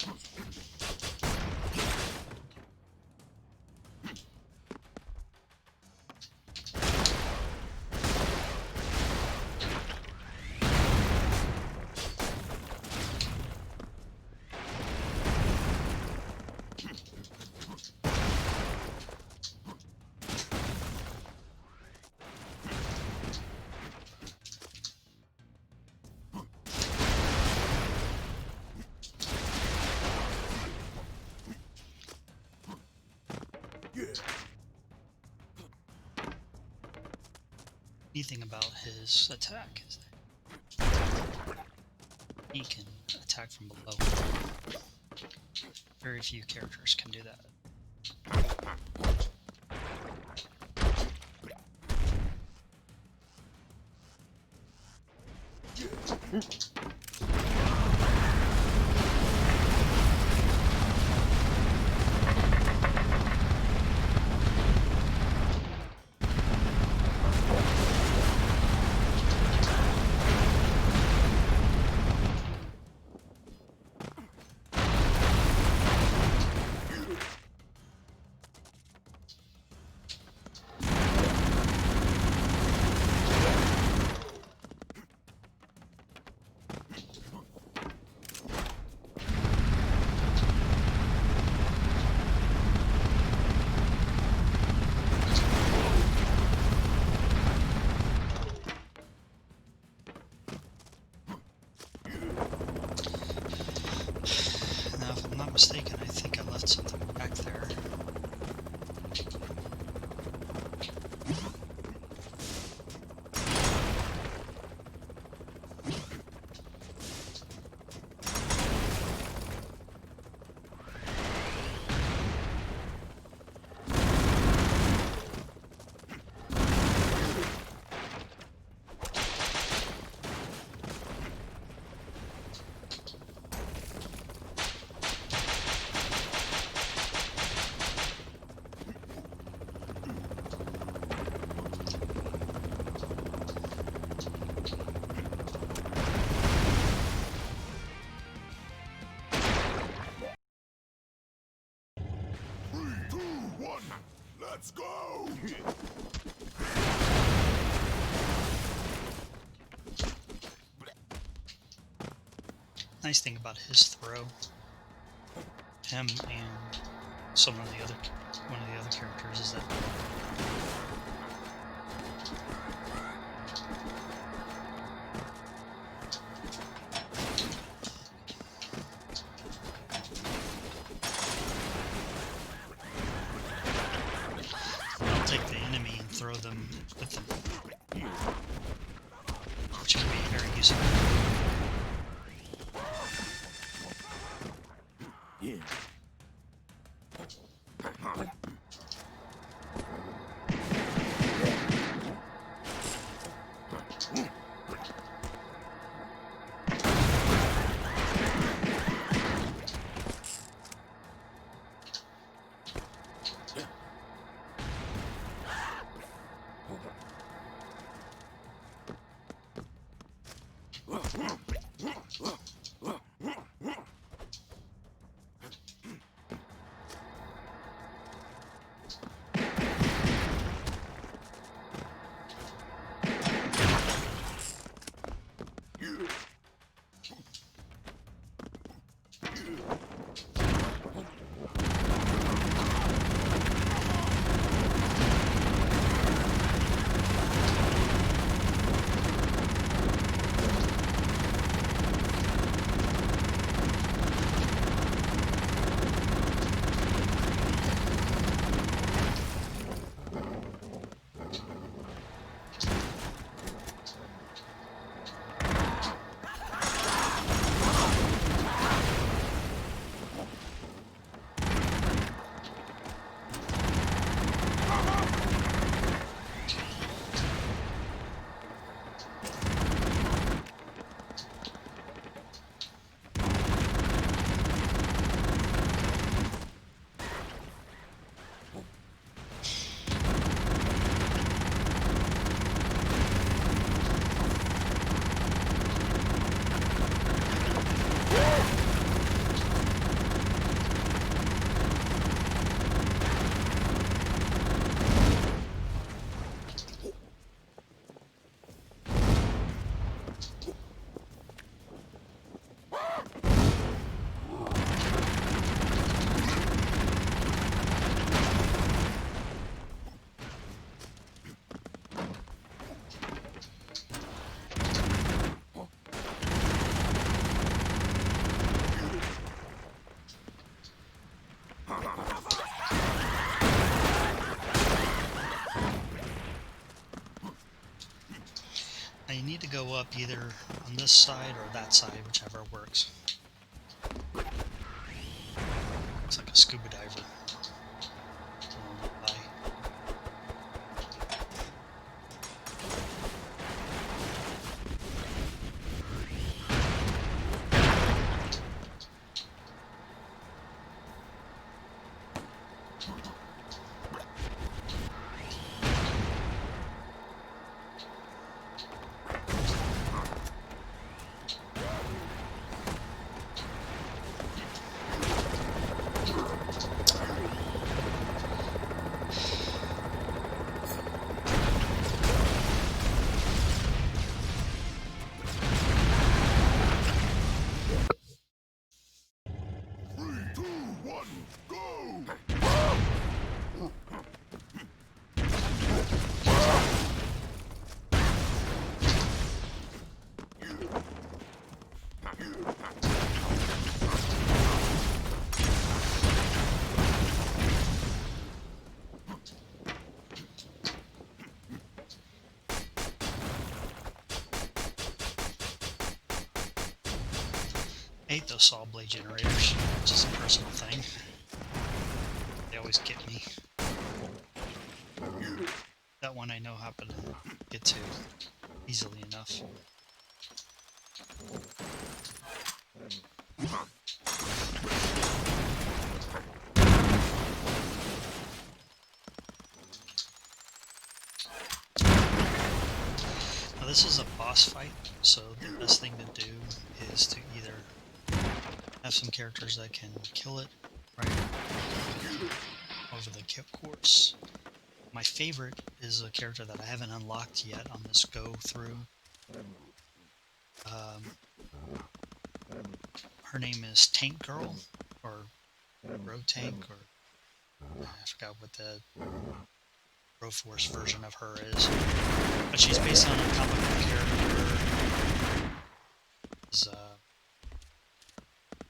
Anything about his attack is that he can attack from below. Very few characters can do that. Let's go! Nice thing about his throw, him and one of the other characters, is that they'll take the enemy and throw them with them, which can be very useful. Yeah. Now you need to go up either on this side or that side, whichever works. Looks like a scuba diver. Bye. I hate those saw blade generators. It's just a personal thing. They always get me. That one I know how to get to easily enough. Now this is a boss fight, so the best thing to do is to either have some characters that can kill it right over the course, My favorite is a character that I haven't unlocked yet on this go through. Um, her name is Tank Girl, or Bro Tank, or I forgot what the Broforce version of her is. But she's based on a comic book character. Is a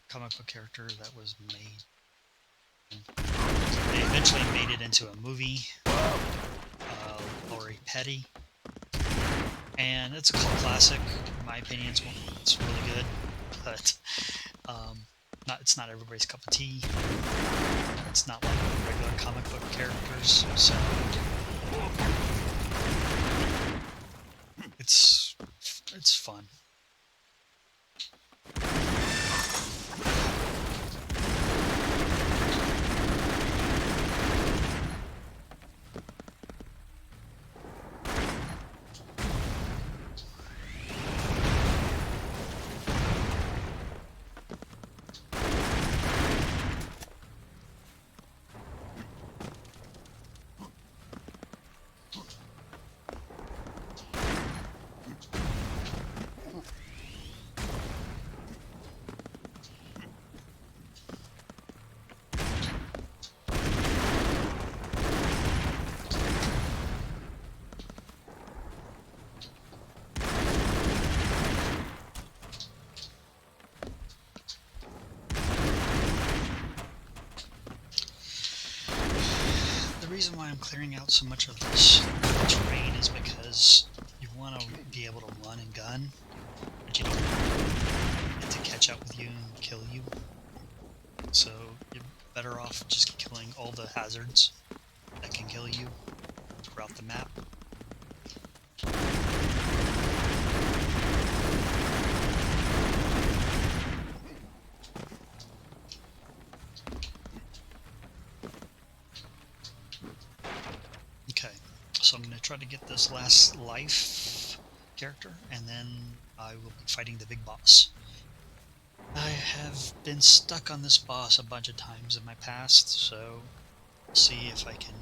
comic book character that was made. They eventually made it into a movie. Lori Petty, and it's a cult classic. In my opinion, it's really good, but it's not everybody's cup of tea. It's not like regular comic book characters, so it's fun. The reason why I'm clearing out so much of this terrain is because you want to be able to run and gun, but you don't want it to catch up with you and kill you. So you're better off just killing all the hazards that can kill you throughout the map. Okay, so I'm going to try to get this last life character, and then I will be fighting the big boss. I have been stuck on this boss a bunch of times in my past, so we'll see if I can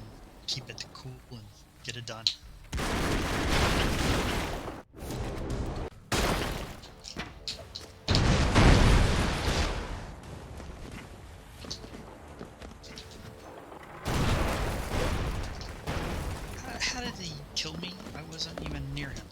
keep it cool and get it done. How did he kill me? I wasn't even near him.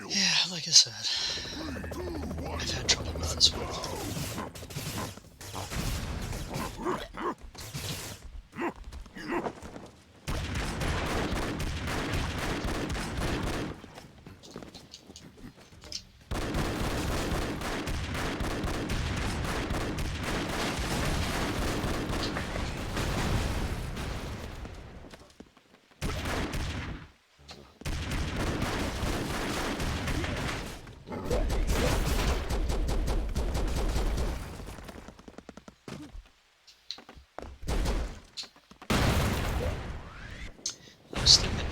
Yeah, like I said, I've had trouble with this one. That was stupid.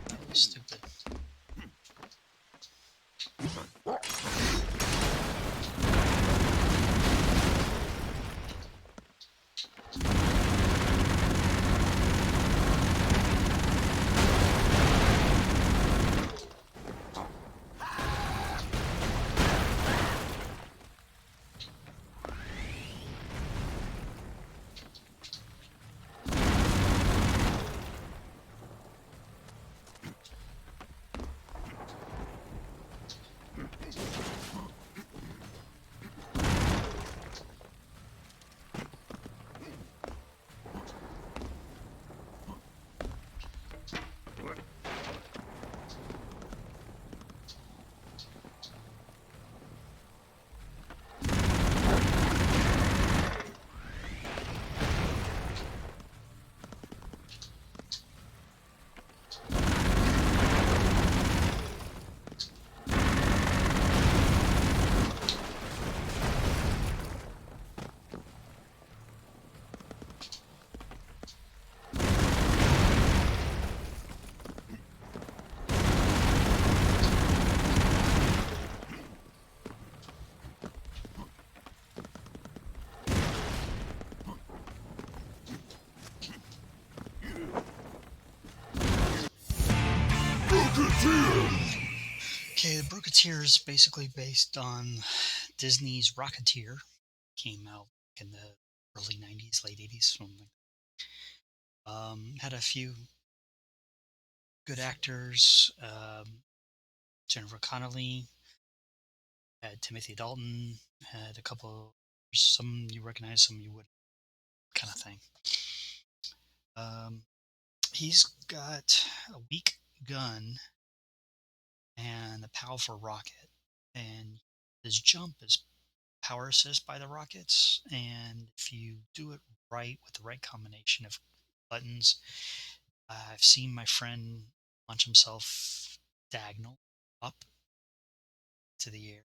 That was stupid. Okay, the Brooketeer is basically based on Disney's Rocketeer. Came out in the early 90s, late 80s, something. Had a few good actors. Jennifer Connelly, had Timothy Dalton, had a couple, some you recognize, some you would, kind of thing. He's got a weak gun and a powerful rocket, and his jump is power assist by the rockets. And if you do it right with the right combination of buttons, I've seen my friend launch himself diagonal up to the air,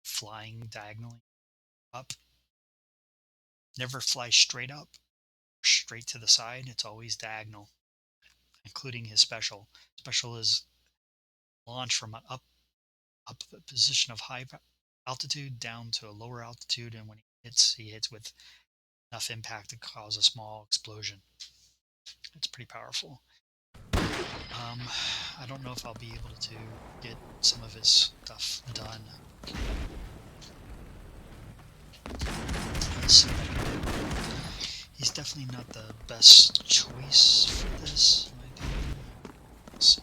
flying diagonally up. Never fly straight up, straight to the side. It's always diagonal, including his special. Special is launch from an up a position of high altitude down to a lower altitude, and when he hits with enough impact to cause a small explosion. It's pretty powerful. I don't know if I'll be able to get some of his stuff done. Let's see if I can do it. He's definitely not the best choice for this, in my opinion. Let's see.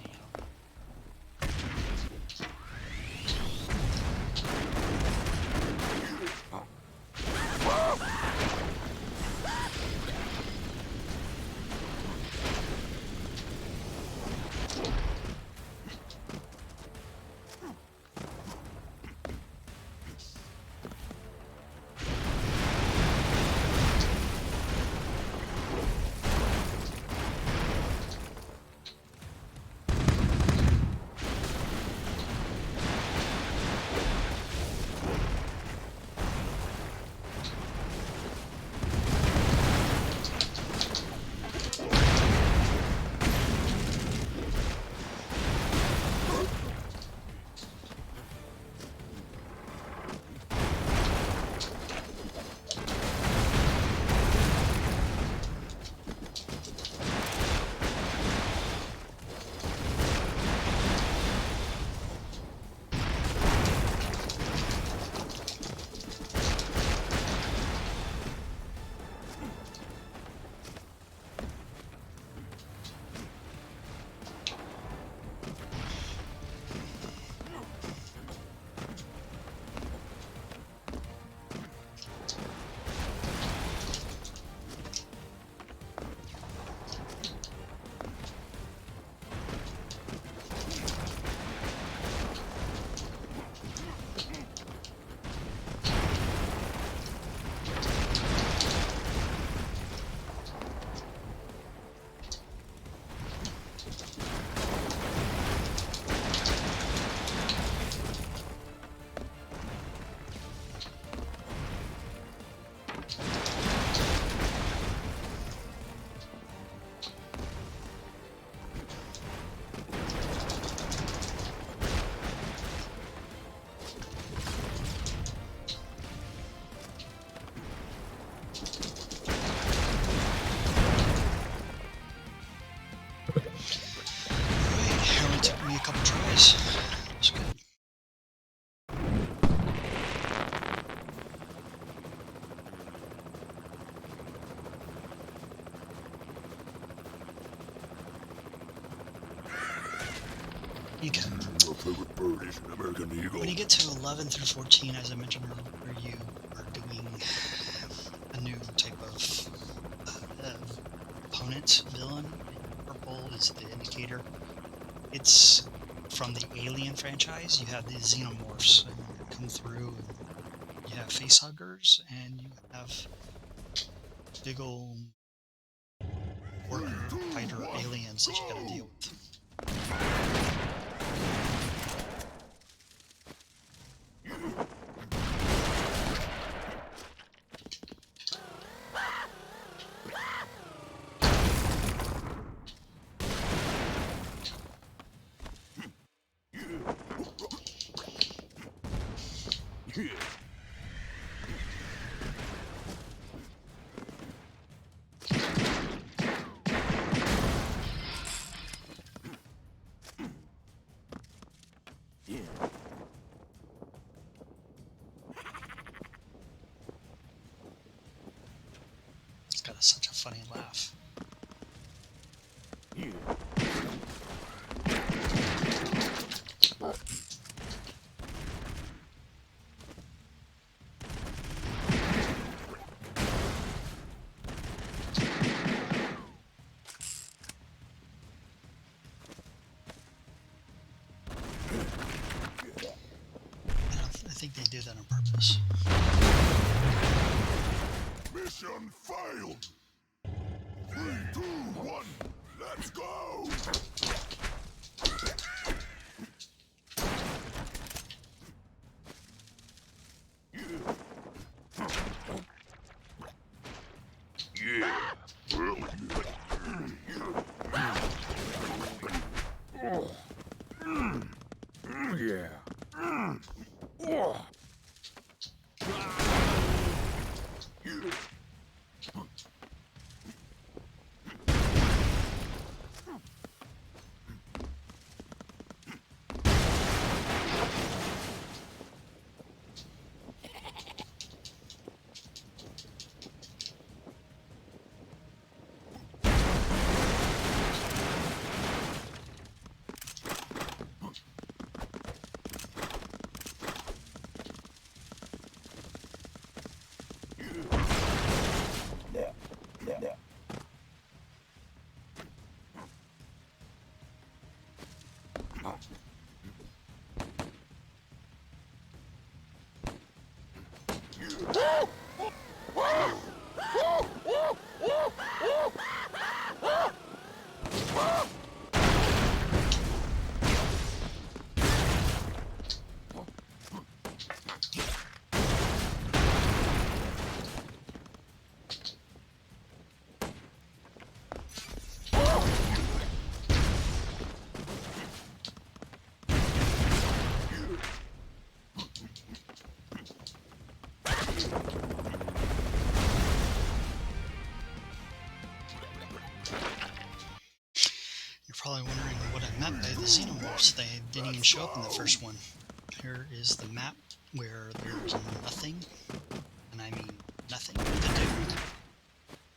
A couple tries. That was good. You can, when you get to 11 through 14, as I mentioned earlier, you are doing a new type of opponent villain. circle is the indicator. It's from the Alien franchise. You have the xenomorphs and come through, and you have facehuggers, and you have big old worker fighter aliens that you gotta deal with. It's got such a funny laugh. I think they do that on purpose. Mission failed. 3, 2, 1, let's go! Probably wondering what I meant by the xenomorphs. They didn't even show up in the first one. Here is the map where there's nothing, and I mean nothing to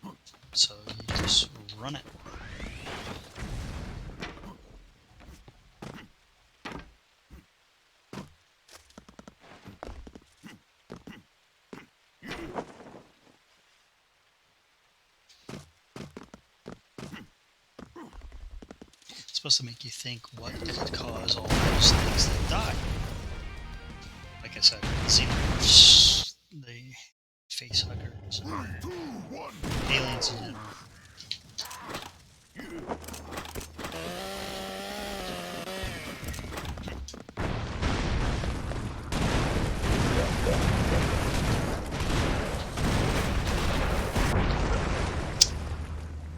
do. So you just run it. Supposed to make you think what could cause all those things that die. Like I said, xenomorphs, the facehuggers, aliens in general.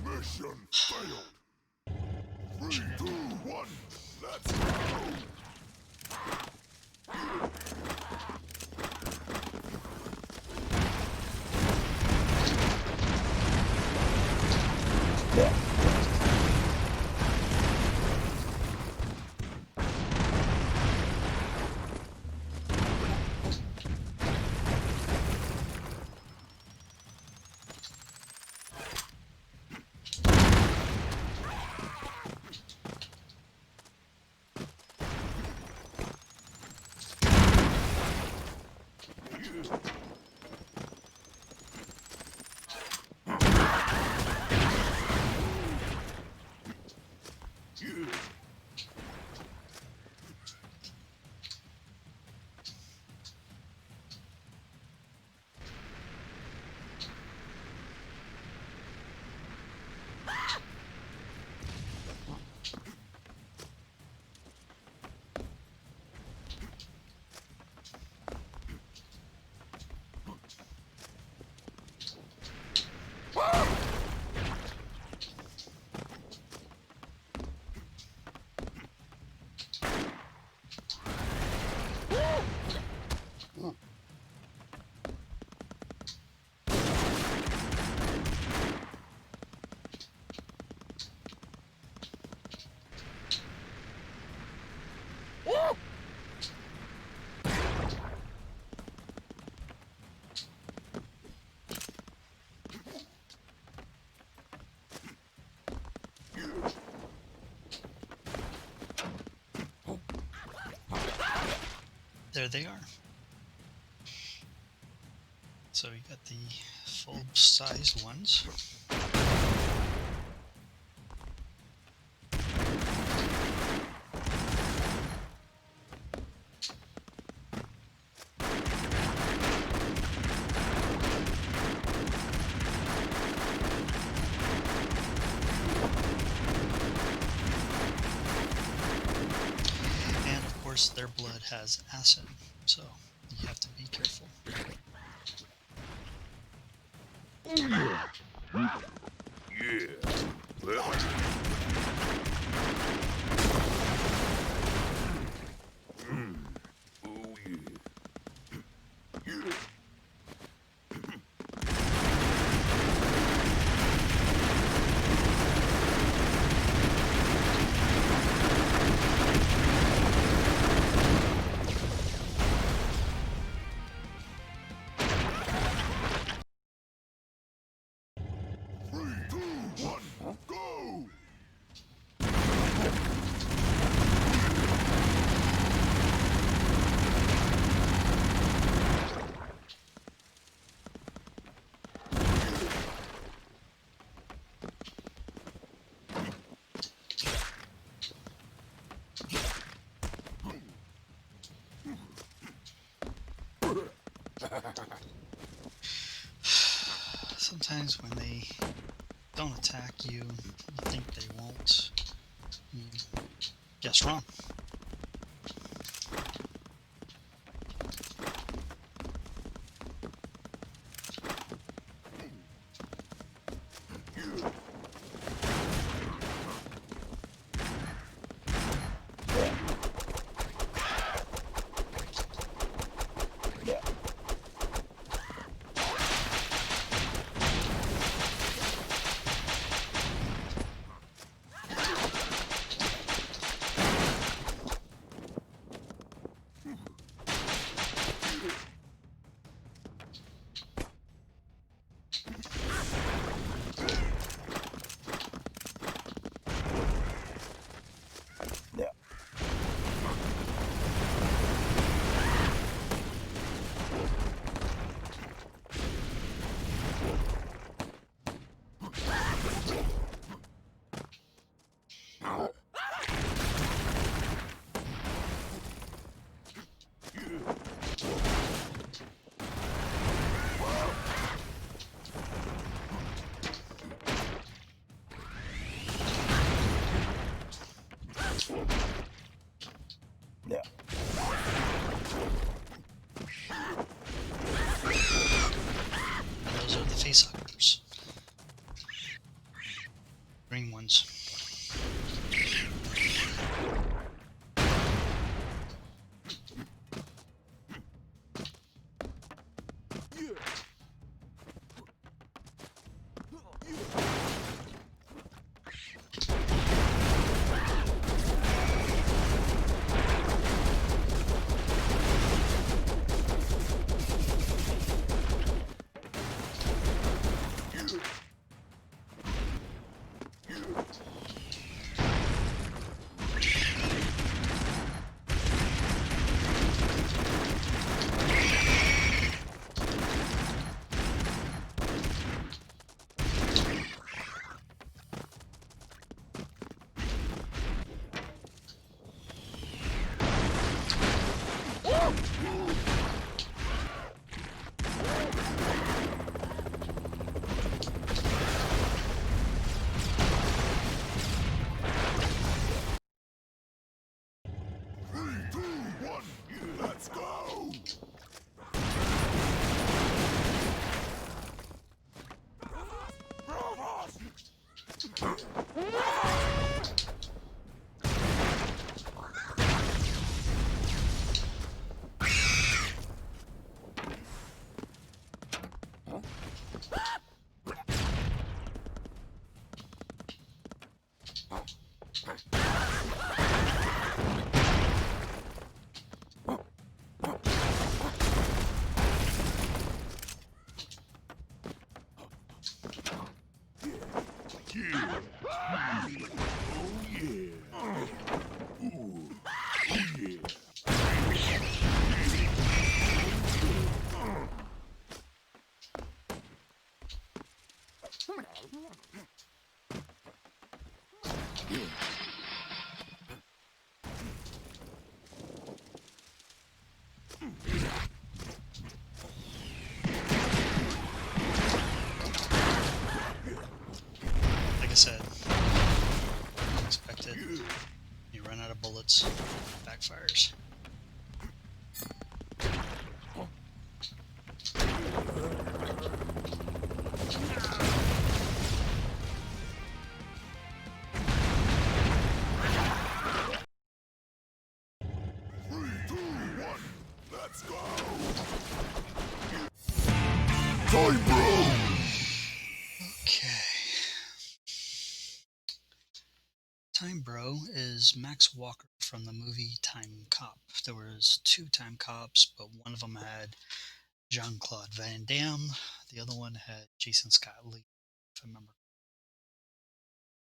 Mission failed. 3, 2, 1, let's go! There they are. So we got the full-sized ones. And of course their blood has acid, so you have to be careful. Go! Sometimes when they don't attack you, you think they won't. You guess wrong. Those are the facehuggers. Green ones. Let's go! Like I said, unexpected. You run out of bullets, it backfires. Let's go! Time Bro! Okay. Time Bro is Max Walker from the movie Time Cop. There was 2 Time Cops, but one of them had Jean-Claude Van Damme. The other one had Jason Scott Lee, if I remember.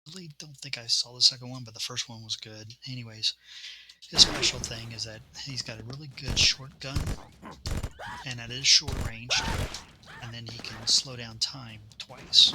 I really don't think I saw the second one, but the first one was good. Anyways, his special thing is that he's got a really good short gun, and that is short range, and then he can slow down time twice.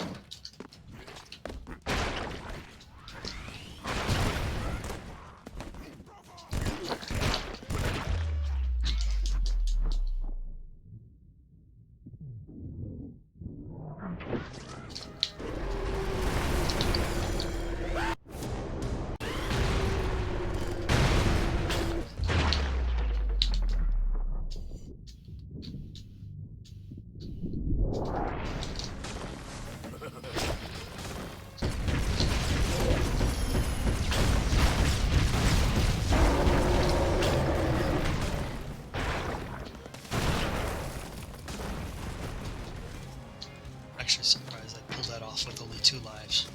Actually surprised I pulled that off with only 2 lives.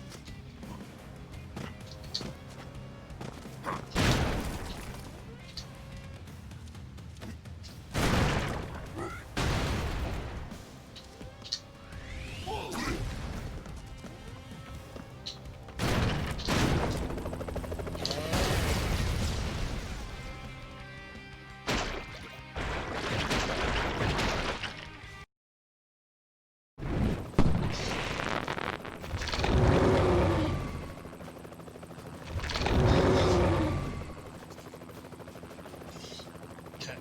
Okay.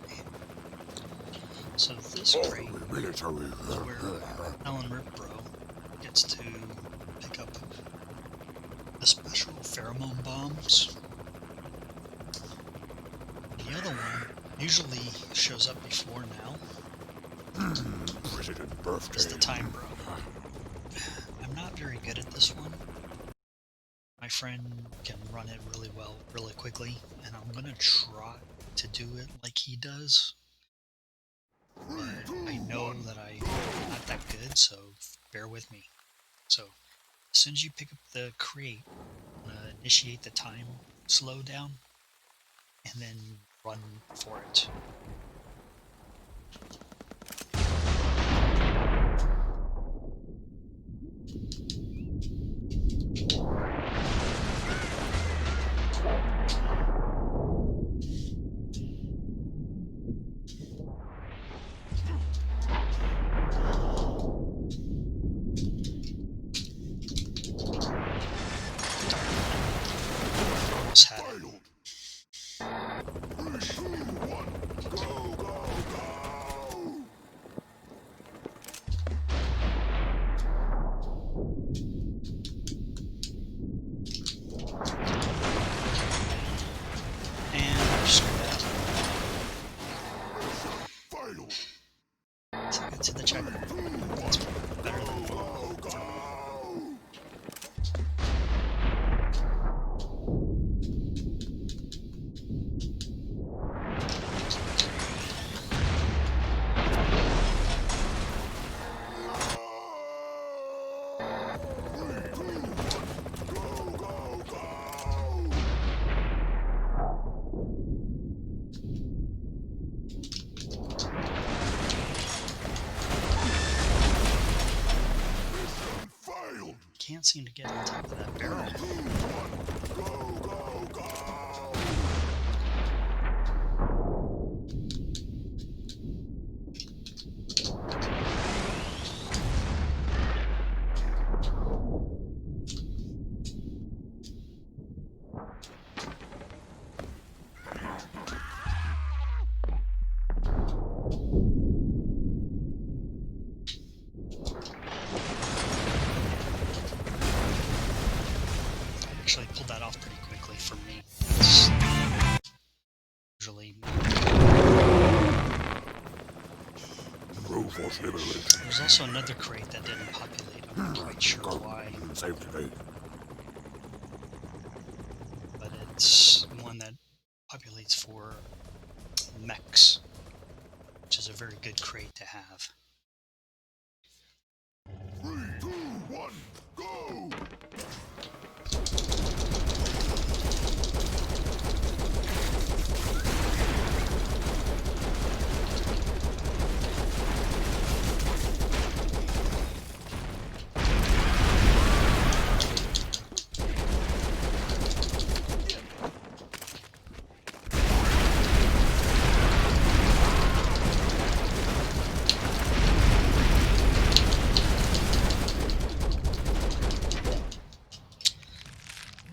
So this crate is where Alan Ripbro gets to pick up the special pheromone bombs. The other one usually shows up before now. President Birthday. It's the Time Bro. I'm not very good at this one. My friend can run it really well, really quickly, and I'm gonna try to do it like he does. But I know that I'm not that good, so bear with me. So, as soon as you pick up the crate, initiate the time slowdown, and then run for it. Almost had it. And we're screwed out. So get to the checkpoint. That's better than can't seem to get on top of that barrel. pulled that off pretty quickly for me. It's usually Broforce Gaming. there's also another crate that didn't populate. I'm not quite sure why, Save today. but it's one that populates for mechs, which is a very good crate to have. 3, 2, 1, go!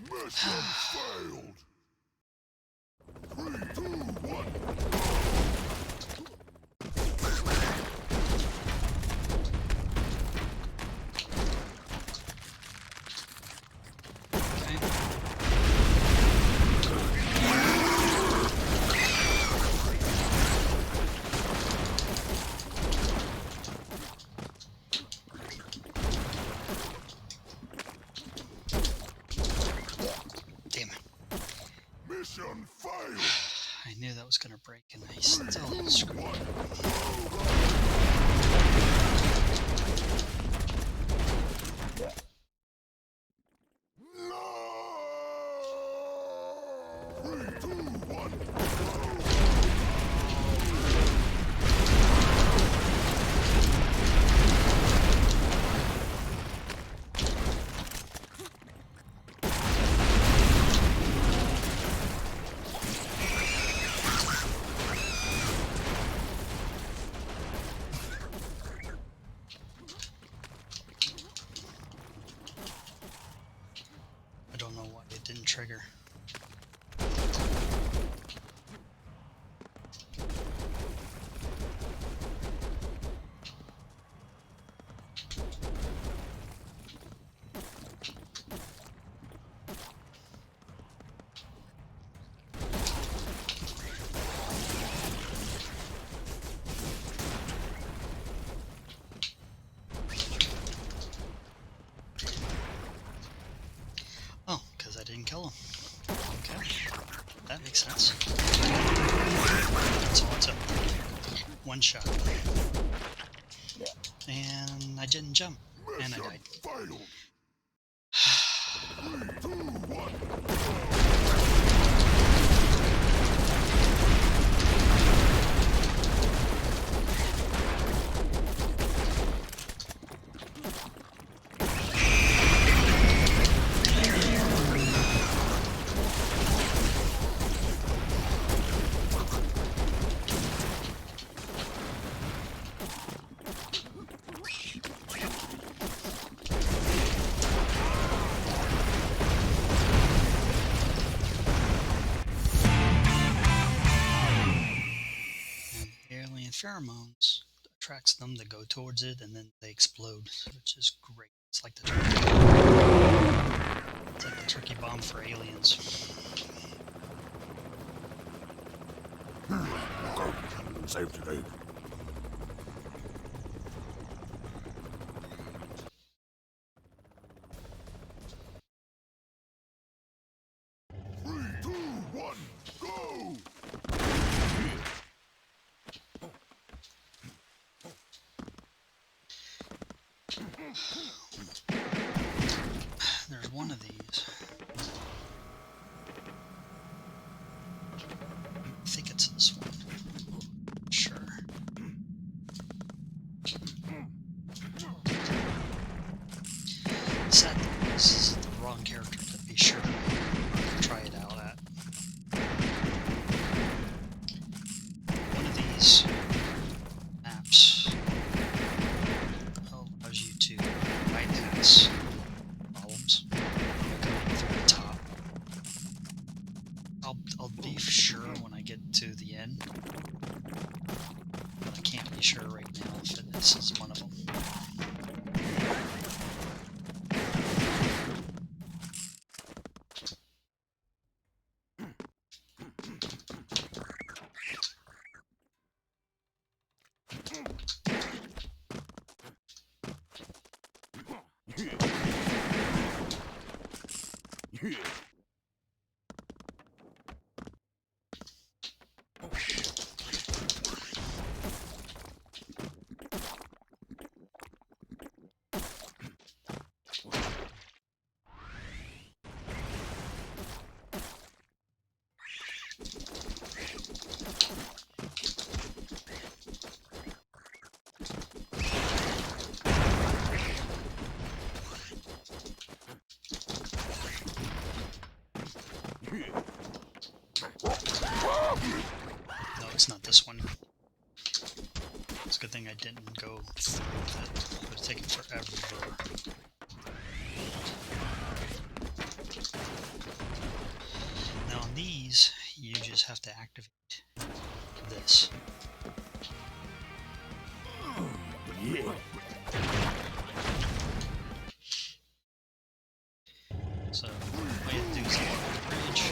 Mission failed. 3, 2, 1. Okay. Damn it. Mission failed. I knew that was gonna break, and I still screwed it up. No! 3, 2, 1, I don't know why it didn't trigger. Oh, because I didn't kill him. Okay, that makes sense. That's all it took. One shot. And I didn't jump. And I died. failed. 3, 2, 1. And the alien pheromones attracts them to go towards it, and then they explode, which is great. It's like the turkey bomb for aliens. Go. Save today. 3, 2, 1, go! There's one of these. I think it's this one. Sure. Sad thing is, this is the wrong character to be sure to try it out at. One of these maps allows you to bypass problems going through the top. I'll be sure when I get to the end, but I can't be sure right now if this is one of them. No, it's not this one. It's a good thing I didn't go through with it. It would have taken forever. Now on these, you just have to activate this. Yeah. So all you have to do is walk the bridge.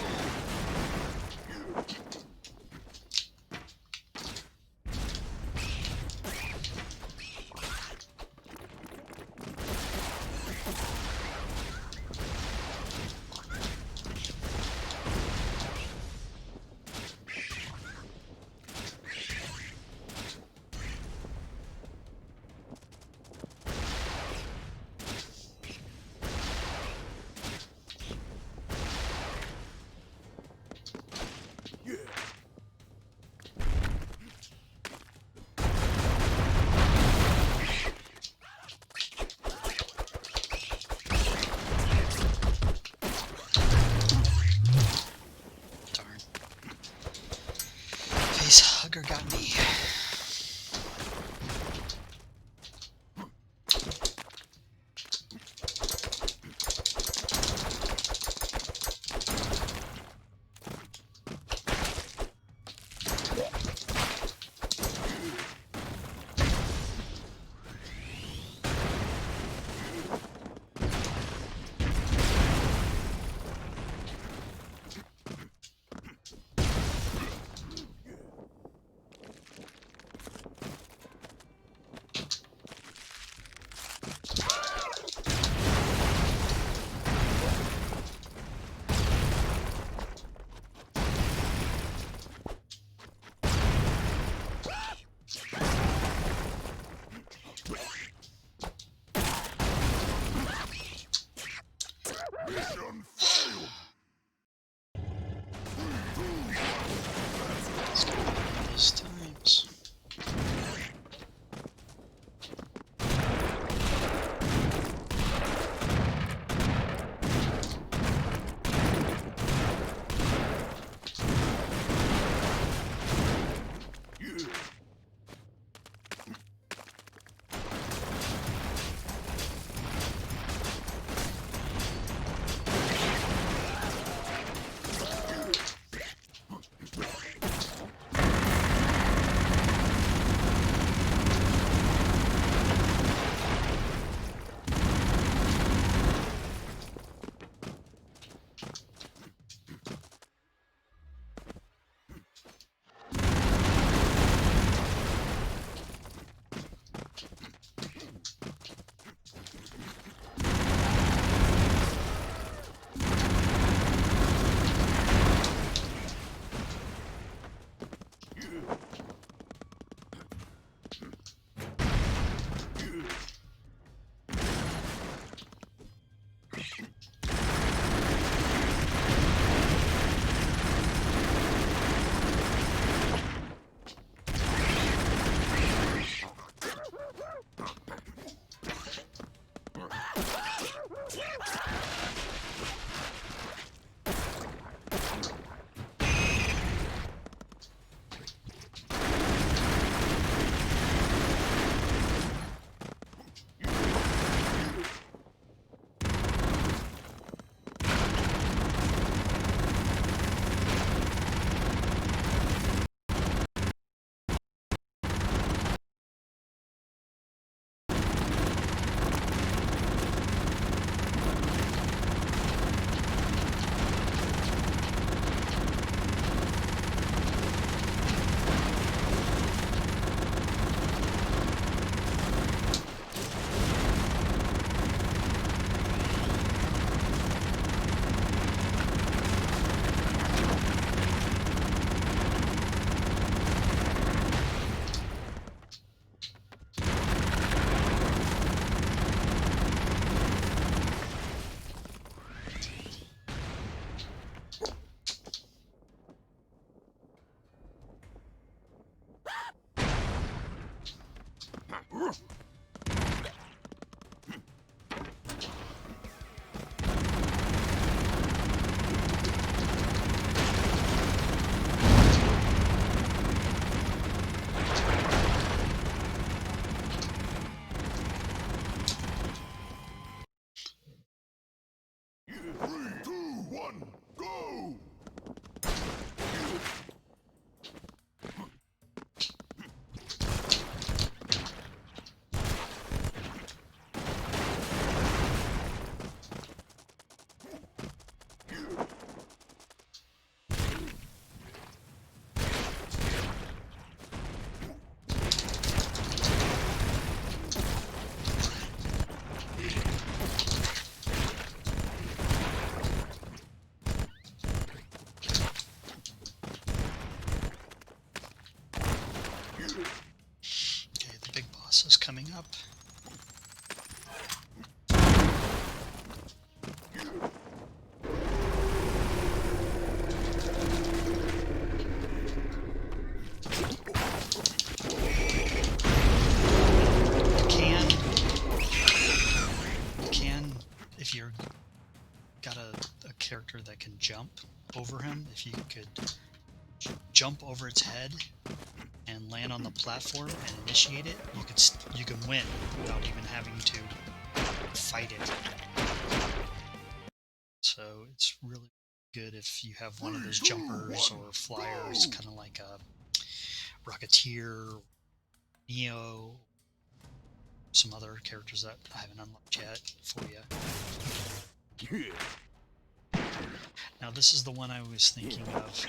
Okay, the big boss is coming up. You can, if you're got a character that can jump over him, if you could jump over its head and land on the platform and initiate it, you can win without even having to fight it. So it's really good if you have one of those jumpers or flyers, kind of like a Rocketeer, Neo, some other characters that I haven't unlocked yet for you. Now this is the one I was thinking of.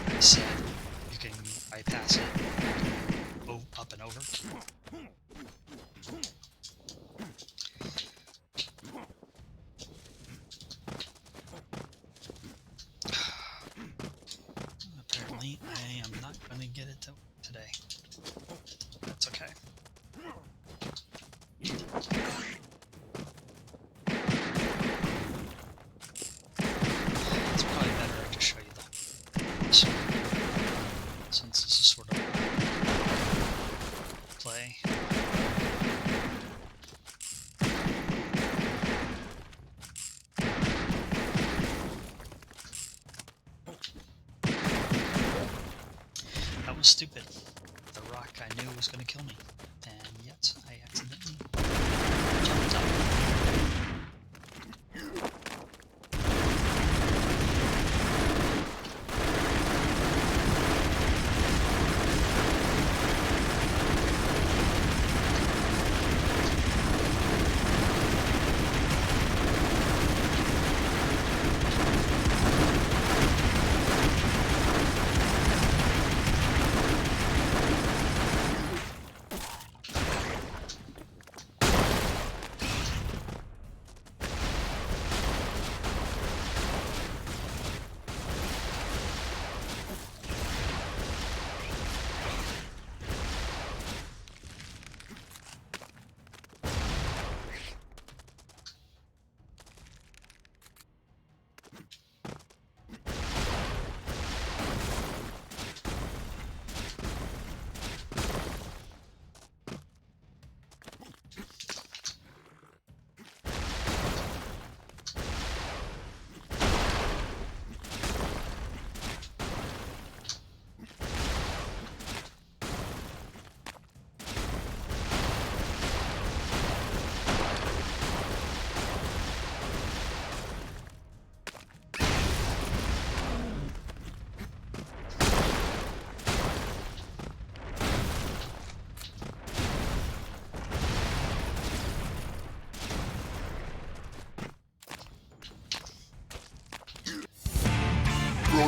I said you can bypass it, go up and over. Apparently, I am not going to get it today. That's okay. It's probably better I just show you the since this is sort of play. That was stupid. The rock I knew was going to kill me, and yet I accidentally jumped up.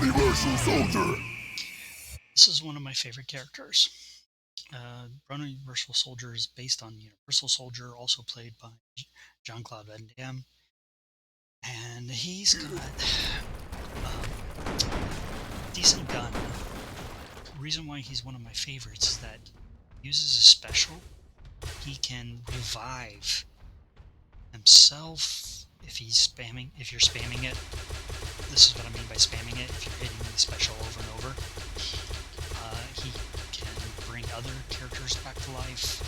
Universal Soldier. This is one of my favorite characters. Universal Soldier is based on Universal Soldier, also played by Jean-Claude Van Damme, and he's got decent gun. The reason why he's one of my favorites is that he uses a special. He can revive himself if you're spamming it. This is what I mean by spamming it. If you're hitting the special over and over, he can bring other characters back to life.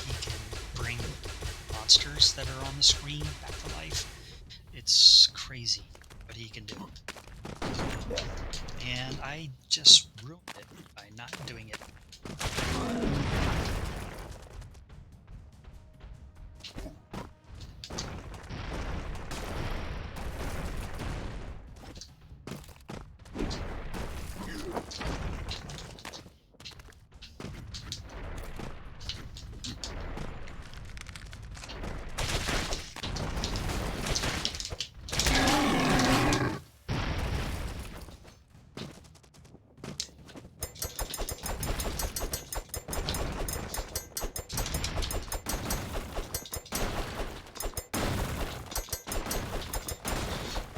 He can bring monsters that are on the screen back to life. It's crazy what he can do. And I just ruined it by not doing it.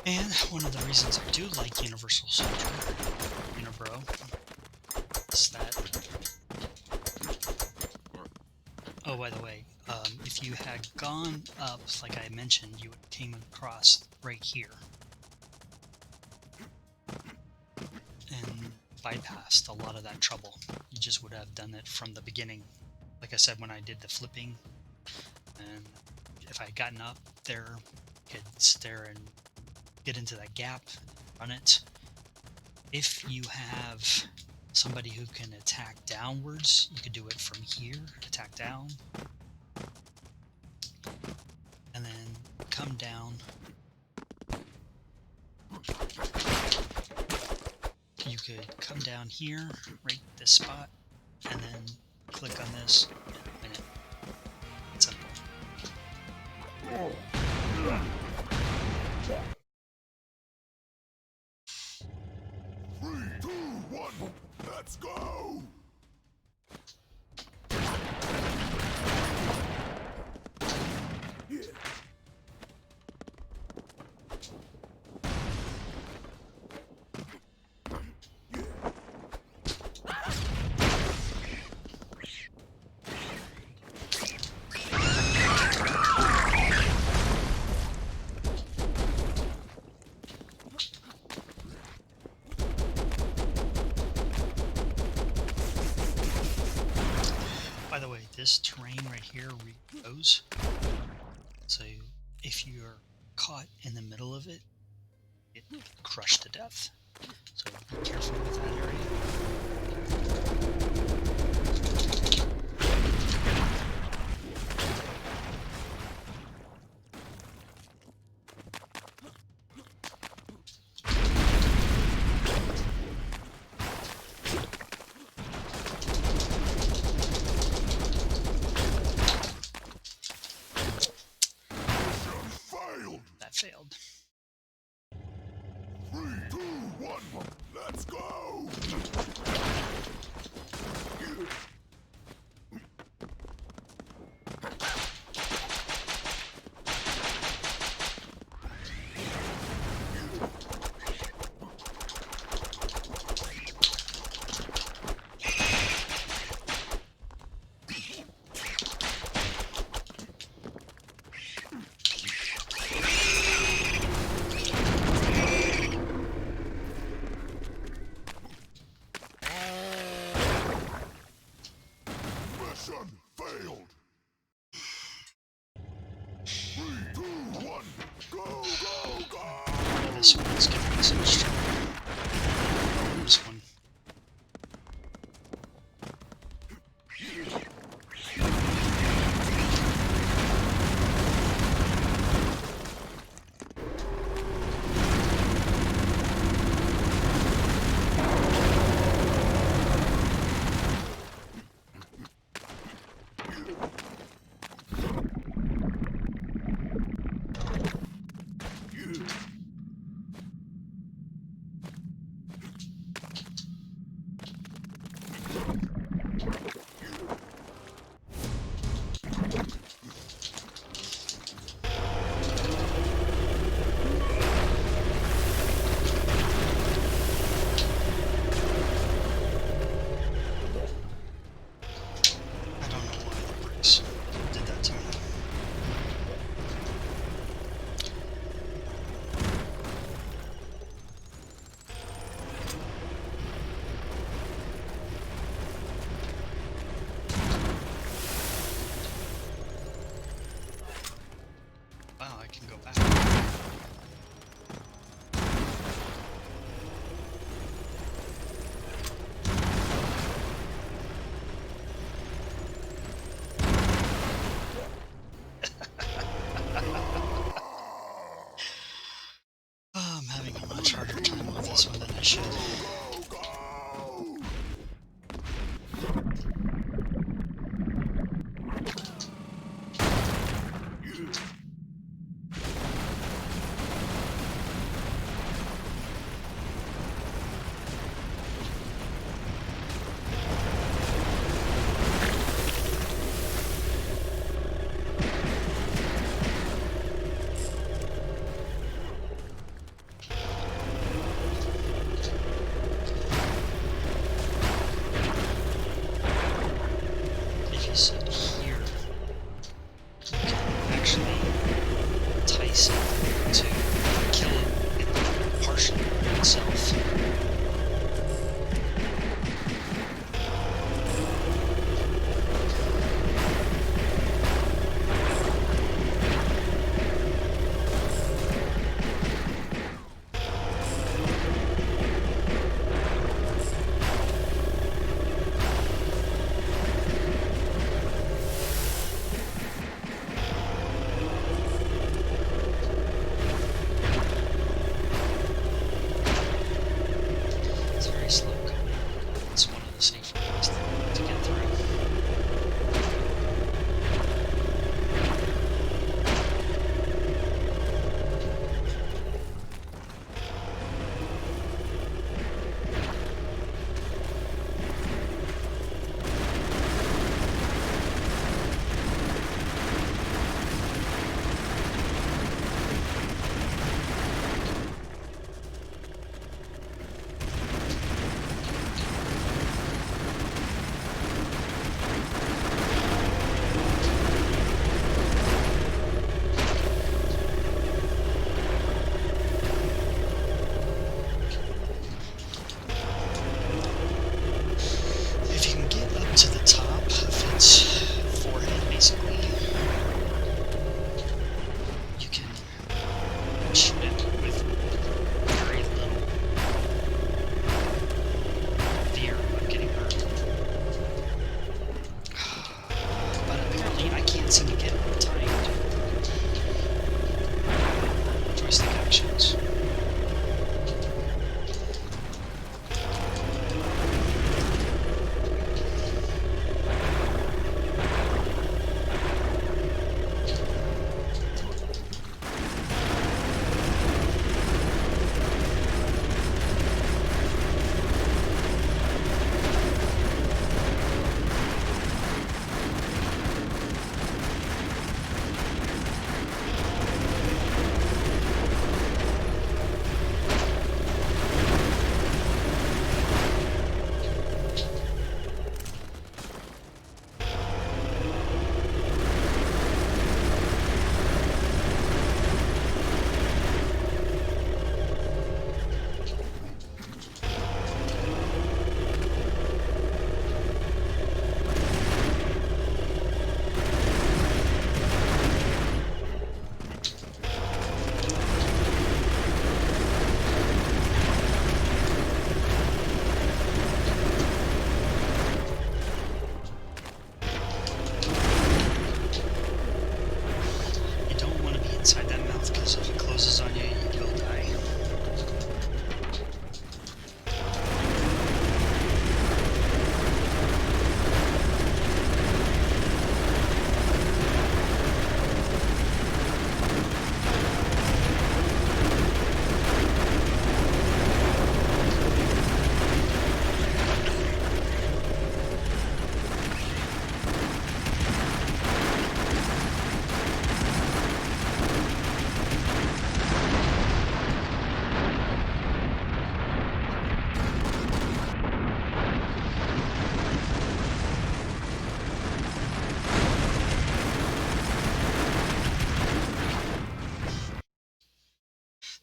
And one of the reasons I do like Universal Soldier, Unibro, Is that. Oh, by the way, if you had gone up, like I mentioned, you would have came across right here and bypassed a lot of that trouble. You just would have done it from the beginning. Like I said, when I did the flipping, and if I had gotten up there, I could sit there and get into that gap, run it. If you have somebody who can attack downwards, you could do it from here, attack down, and then come down. You could come down here, right this spot, and then click on this and win it. It's simple. 3, 2, 1, let's go! By the way, this terrain right here regrows. So if you're caught in the middle of it, get crushed to death. So be careful with that area. Failed! That failed. 3, 2, 1, let's go! Mission failed! 3, 2, 1, go, go, go! This one's giving us so much trouble. This one. I don't know why the bricks did that to me. Wow, I can go back. Oh, I'm having a much harder time with this one than I should. Go, go!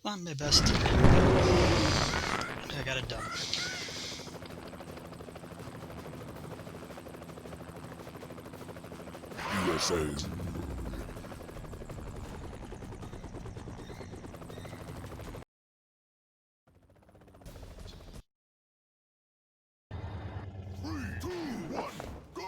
On my best. I got it done. USA. 3, 2, 1, go!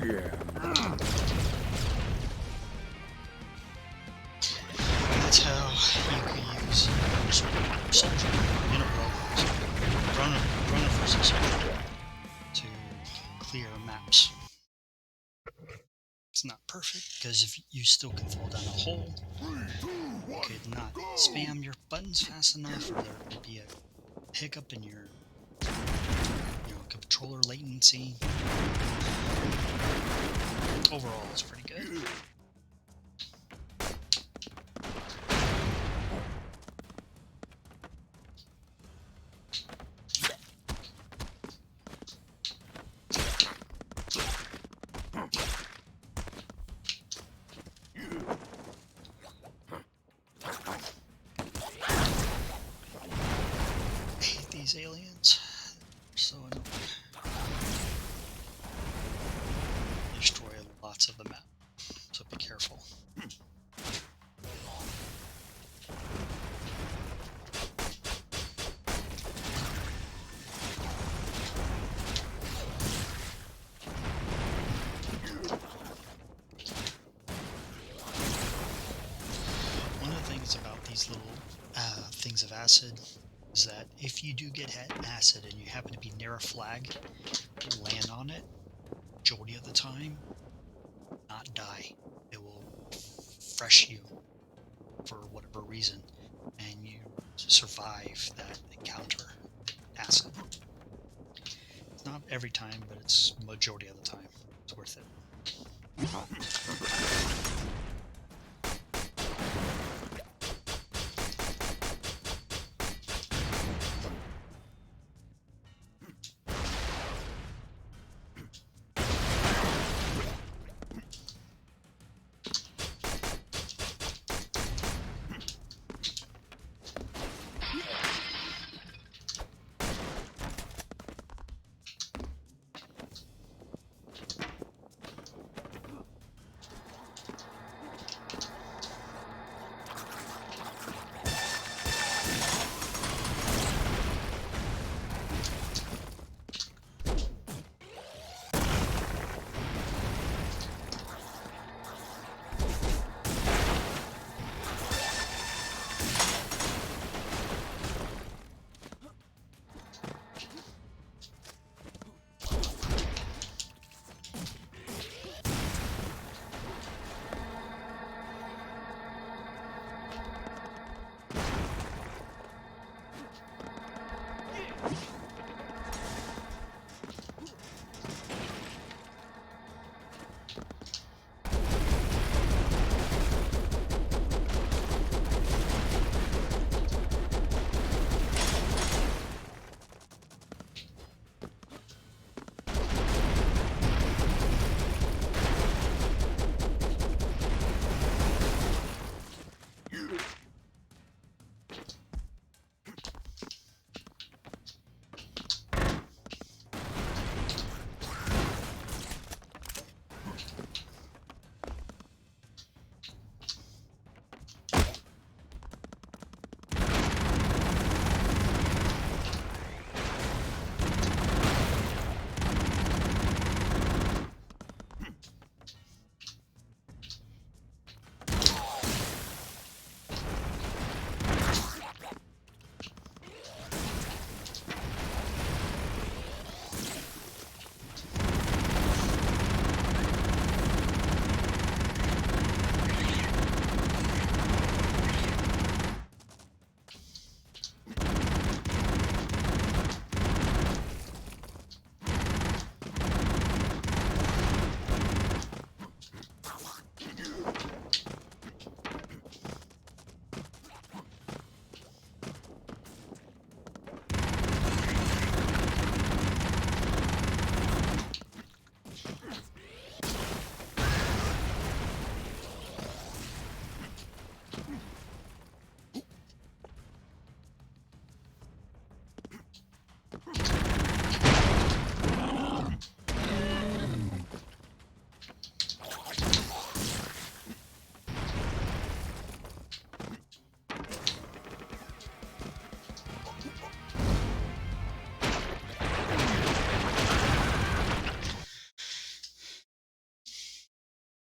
Yeah. That's how you can use soldier in a runner versus soldier to clear maps. It's not perfect because if you still can fall down a hole, 3, 2, you 1, could not go! spam your buttons fast enough, or there could be a hiccup in your controller latency. Overall, it's pretty good. I hate these aliens. They're so annoying. Destroy lots of the map, so be careful. One of the things about these little things of acid is that if you do get hit acid and you happen to be near a flag, land on it, majority of the time, not die. It will fresh you for whatever reason, and you survive that encounter. Acid. Not every time, but it's majority of the time. It's worth it.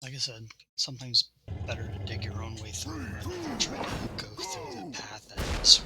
Like I said, sometimes better to dig your own way through rather than try to go through the path that is.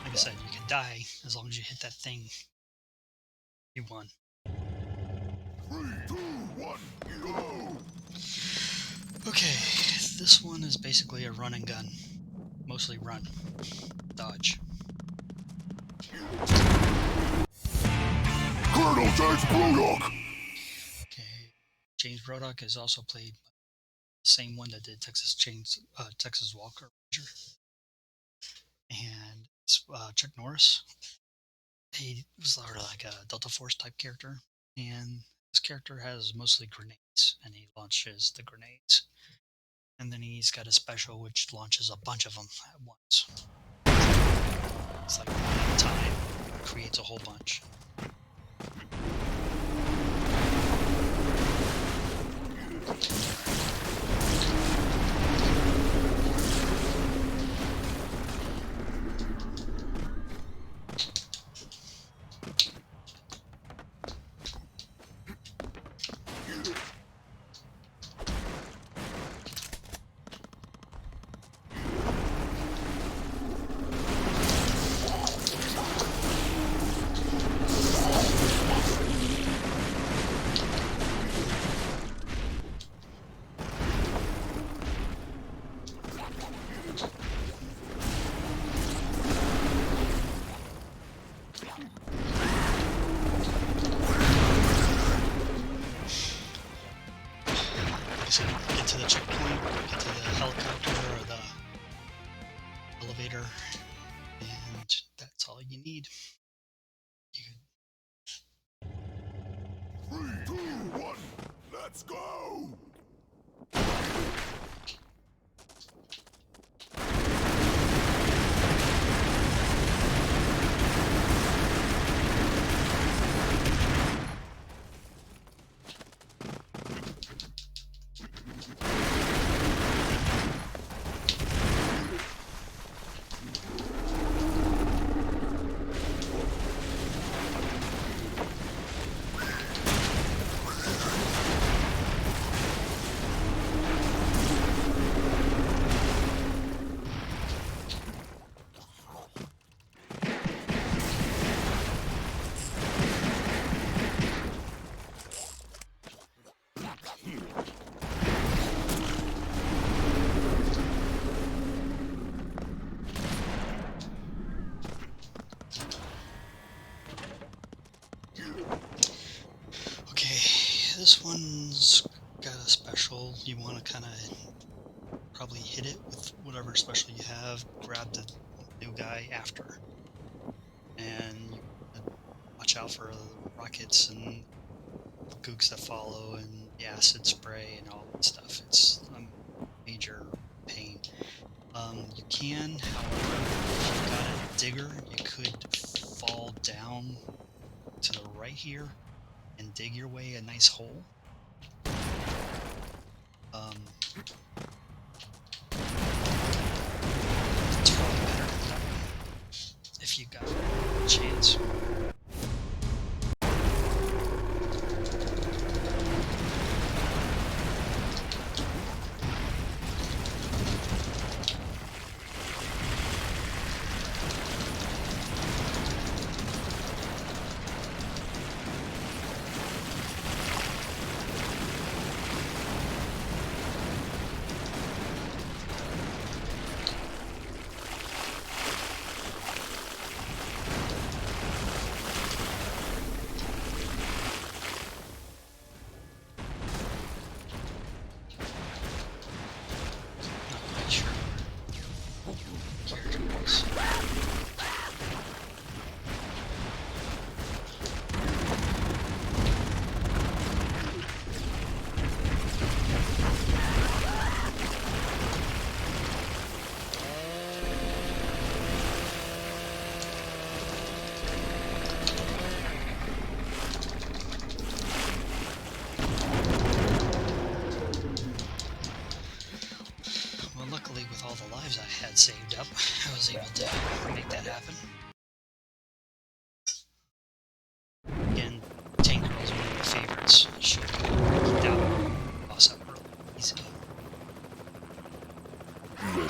Like I said, you can die as long as you hit that thing. You won. 3, 2, 1, go! Okay, this one is basically a run and gun. Mostly run. Dodge. Colonel James Broddock! Okay. James Broddock is also played by the same one that did Texas Walker Ranger. And it's Chuck Norris. He was sort of like a Delta Force type character. And this character has mostly grenades, and he launches the grenades. And then he's got a special which launches a bunch of them at once. It's like one at a time. Creates a whole bunch. Get to the checkpoint, get to the helicopter or the elevator, and that's all you need. You can 3, 2, 1, let's go! this one's got a special. You want to kind of probably hit it with whatever special you have. Grab the new guy after, and you watch out for the rockets and gooks that follow, and the acid spray and all that stuff. It's a major pain. You can, however, if you've got a digger, you could fall down to the right here and dig your way a nice hole. It's probably better that way if you got a chance.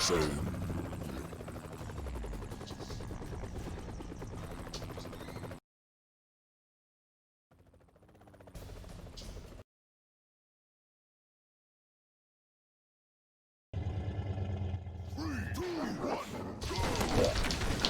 same. Three, two, one, go!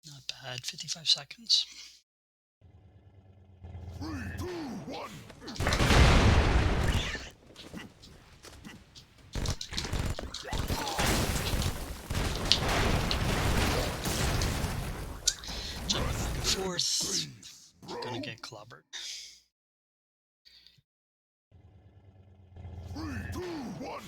Not bad. 55 seconds. Three, two, one. Jumping back and forth. Gonna get clobbered. Three, two, one.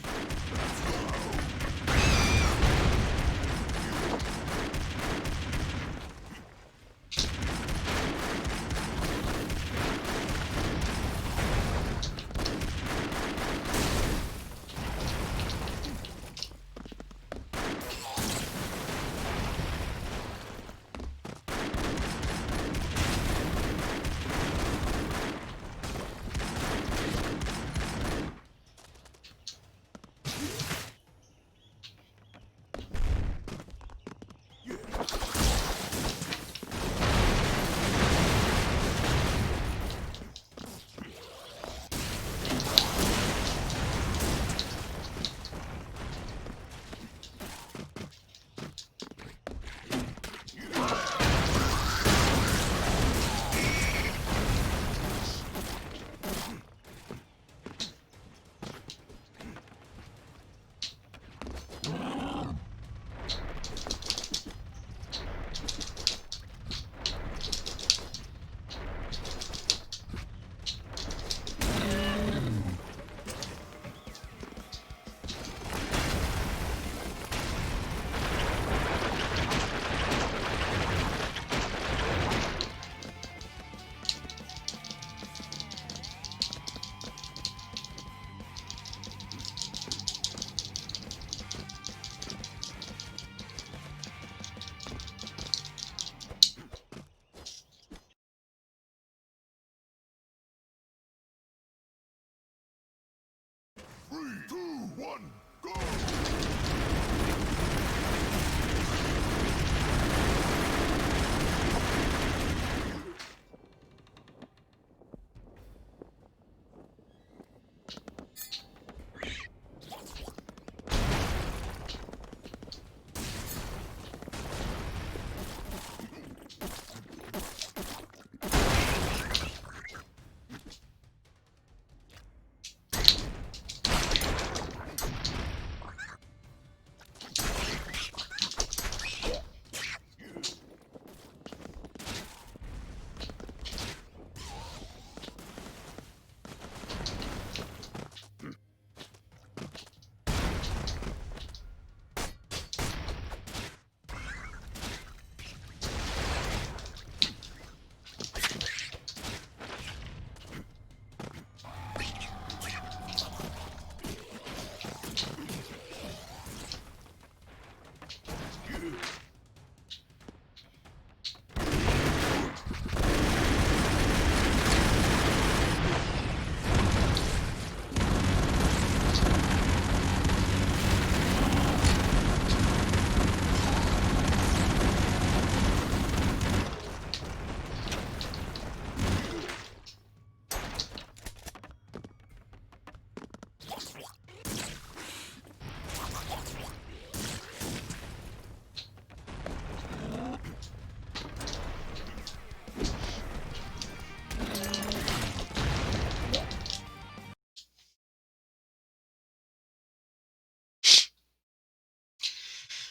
Three, two, one, go!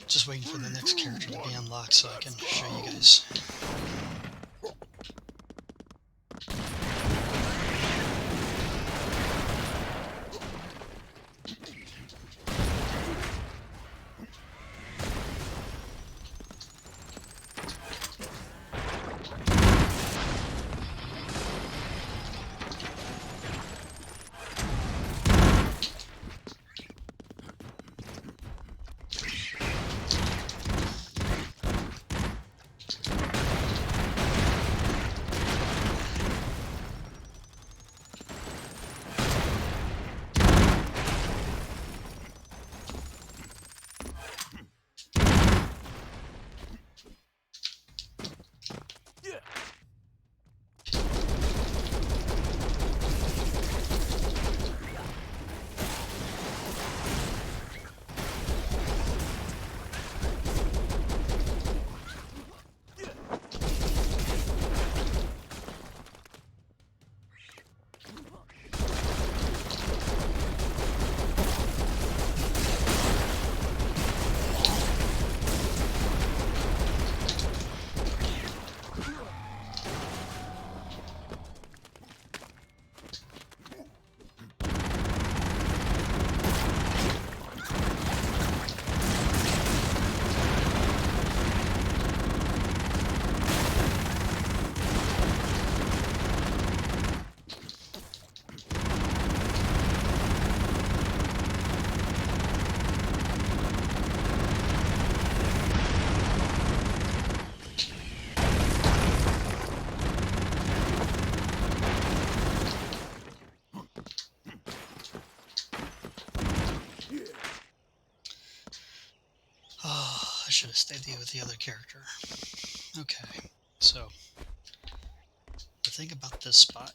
Just waiting for the 3, next 2, character to be 1, unlocked so I can let's show you go! guys. Oh, I should have stayed with the other character. Okay, so the thing about this spot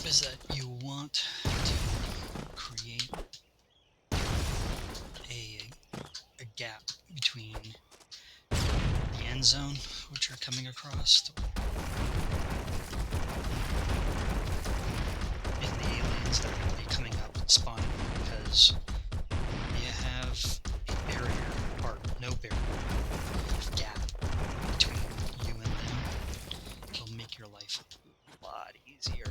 is that you want to create a gap between the end zone, which are coming across, and the aliens that are going to be coming up and spawning, because you have a barrier, or no barrier, gap between you and them. It'll make your life a lot easier.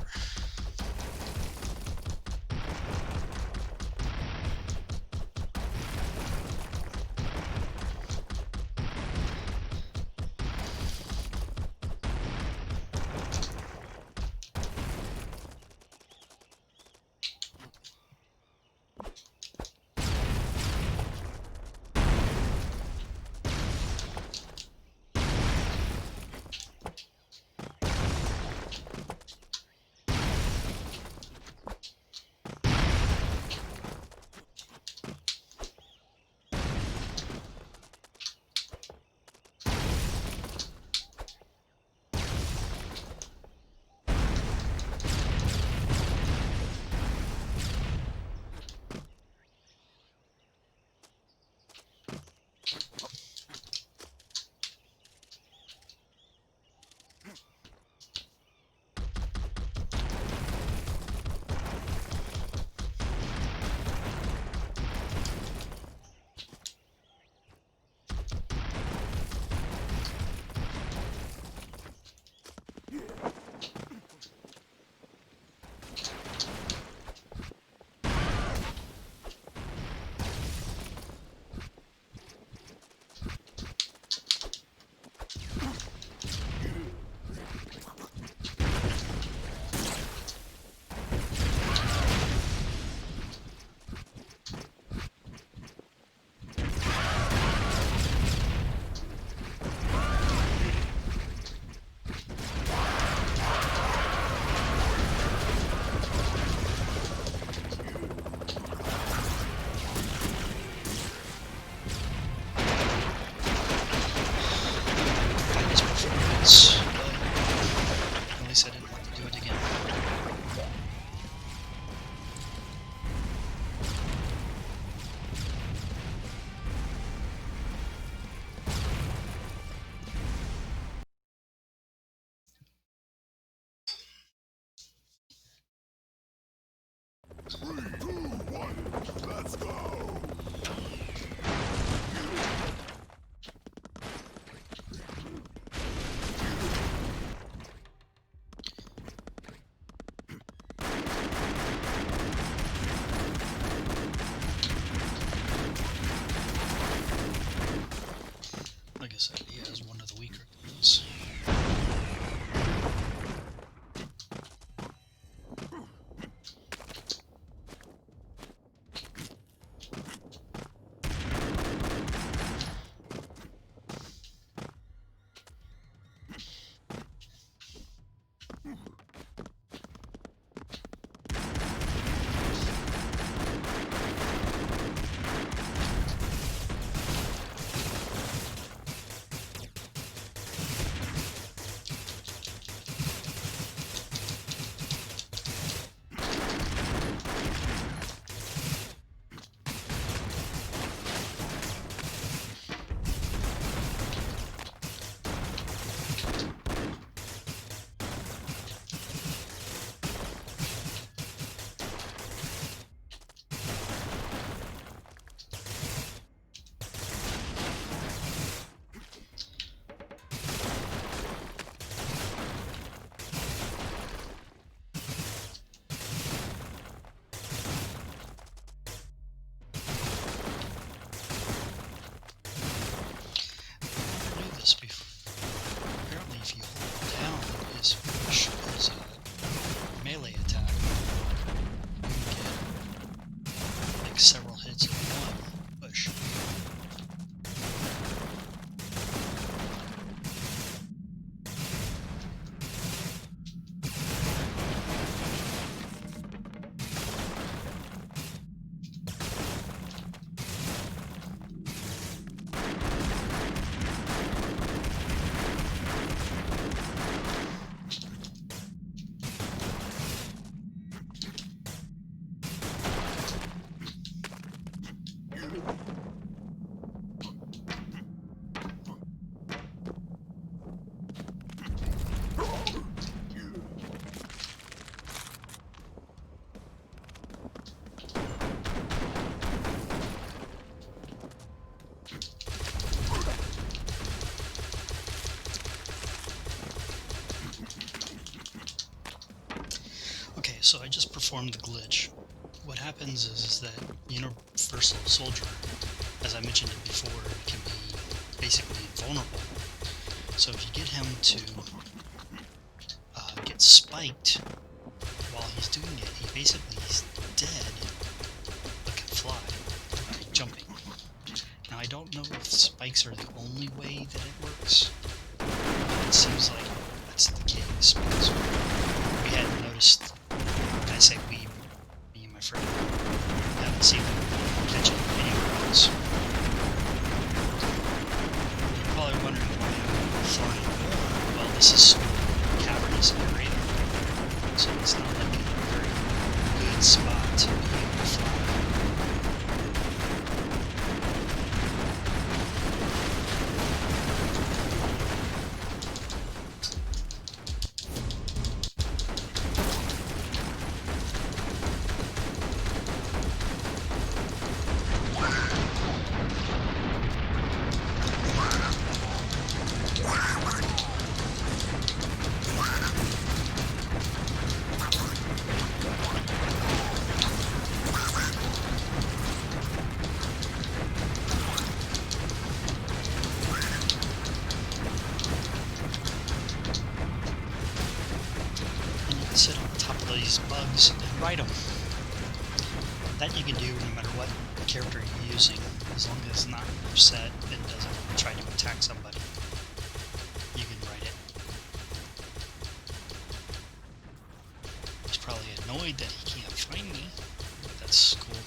3, 2, 1, let's go! Like I said, he has one of the weaker guns. Apparently, if you hold down his push, his melee attack, you can get like several hits in one push. Okay, so I just performed the glitch. What happens is that Universal Soldier, as I mentioned it before, can be basically invulnerable. So if you get him to get spiked while he's doing it, he's dead but can fly by jumping. Now I don't know if spikes are the only way that it works, but it seems like that's the case because we hadn't noticed. I say we, me and my friend, haven't seen them catch it anywhere else. You're probably wondering why I'm flying more. Well, this is a cavernous area, so it's not like a very good spot to be able to fly. Sit on top of these bugs and ride them. That you can do no matter what character you're using, as long as it's not upset and doesn't try to attack somebody. You can ride it. He's probably annoyed that he can't find me, but that's cool.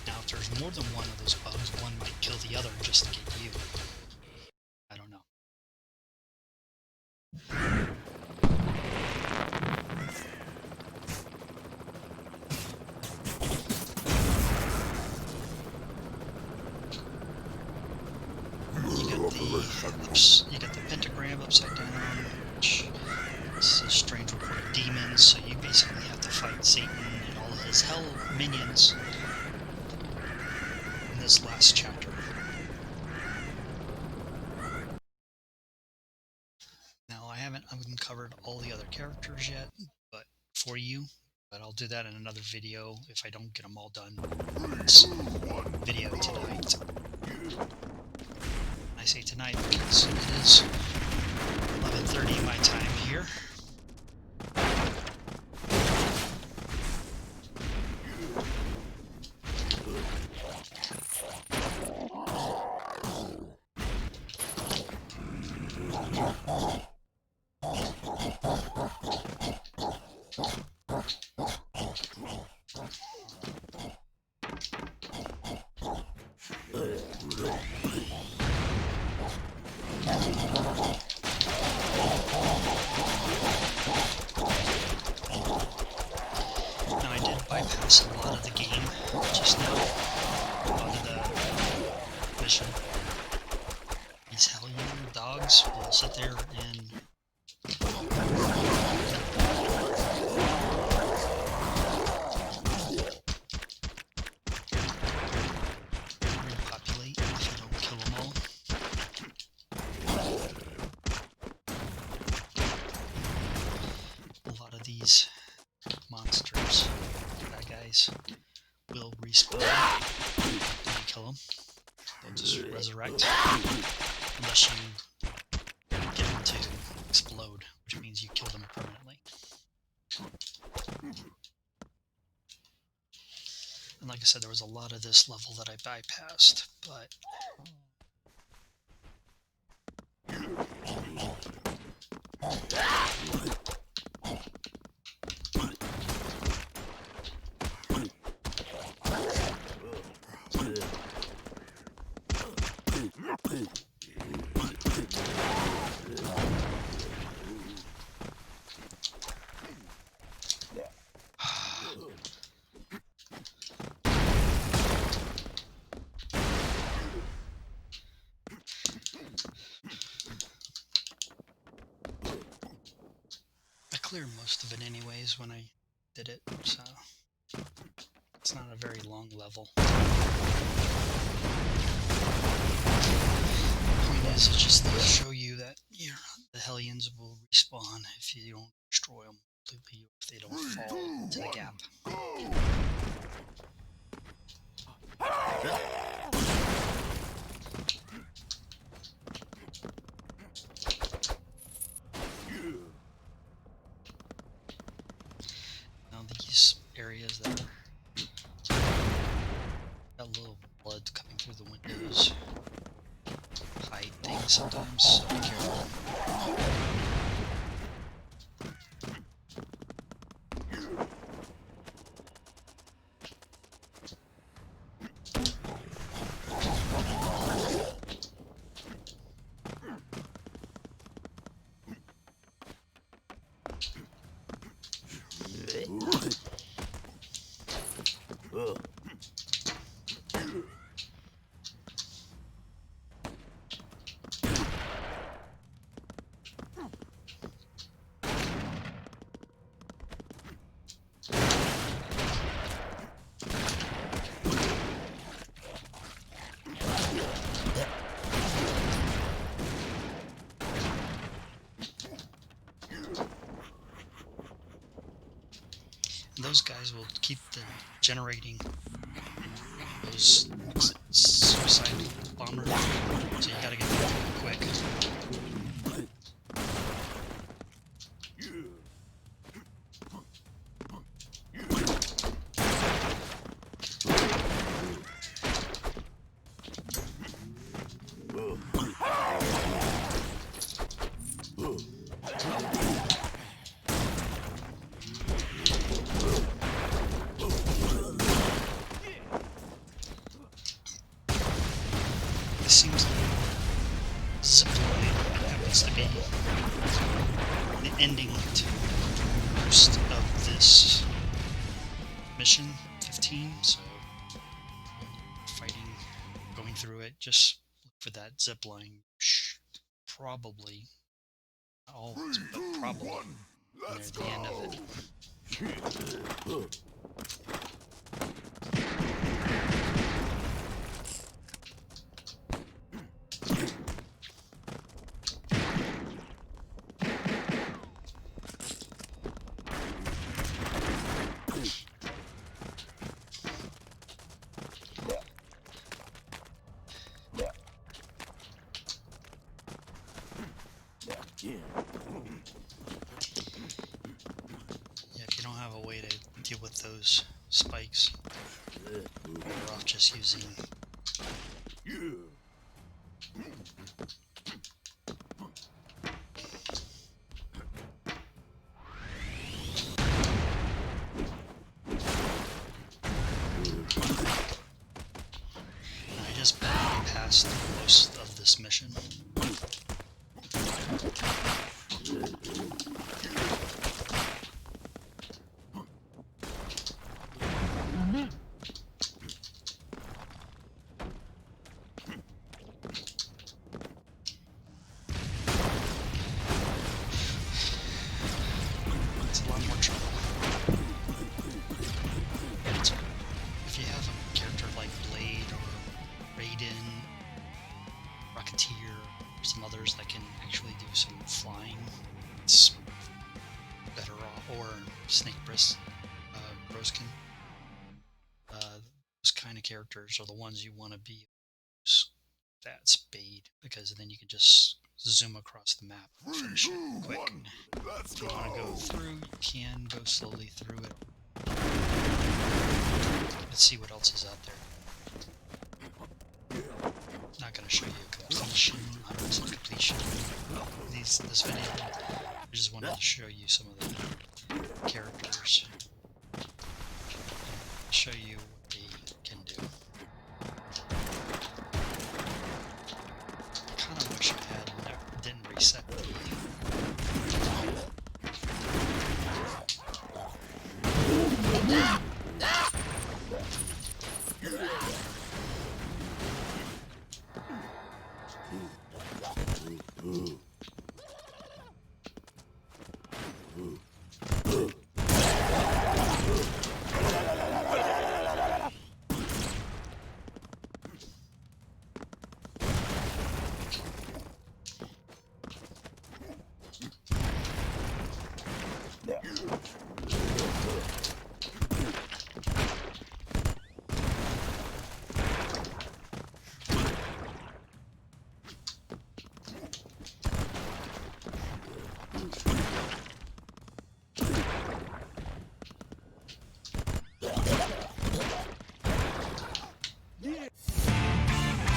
Now, if there's more than one of those bugs, one might kill the other just to get you. I don't know. You got the pentagram upside down, which is a strange report of demons, so you basically have to fight Satan and all of his as hell minions in this last chapter. Now, I haven't uncovered all the other characters yet, but for you, but I'll do that in another video if I don't get them all done in this video tonight. I say tonight because it is 11:30 my time here. Now, I did bypass a lot of the game just now, a lot of the mission. These hellion dogs will sit there and repopulate if you don't kill them all. A lot of these monsters, bad guys, will respawn when you kill them. They'll just resurrect unless you get them to explode, which means you kill them permanently. And like I said, there was a lot of this level that I bypassed, but I cleared most of it anyways when I did it, so it's not a very long level. The point is, it's just to show you that the Hellions will respawn if you don't destroy them completely, if they don't fall into the gap. Now these areas that got a little blood coming through the windows hide things sometimes, so be careful. And those guys will keep generating those suicide bomber, so you gotta get them quick. This seems like zipline happens to be the ending to most of this mission 15, so when you're fighting, going through it, just look for that zip line. Probably, not always, but probably near the end of it. Yeah, if you don't have a way to deal with those spikes, you're off just using. I just barely passed most of this mission. It's a lot more trouble. If you have a character like Blade or Raiden, Rocketeer, or some others that can actually do some flying, it's better off. Or Snake Broskin. Those kind of characters are the ones you want to be that speed, because then you can just zoom across the map and finish it quick. If you want to go through, you can go slowly through it. Let's see what else is out there. Not going to show you completion, 100% completion. This video, I just wanted to show you some of the characters. Show you what they can do. I kind of wish I didn't reset the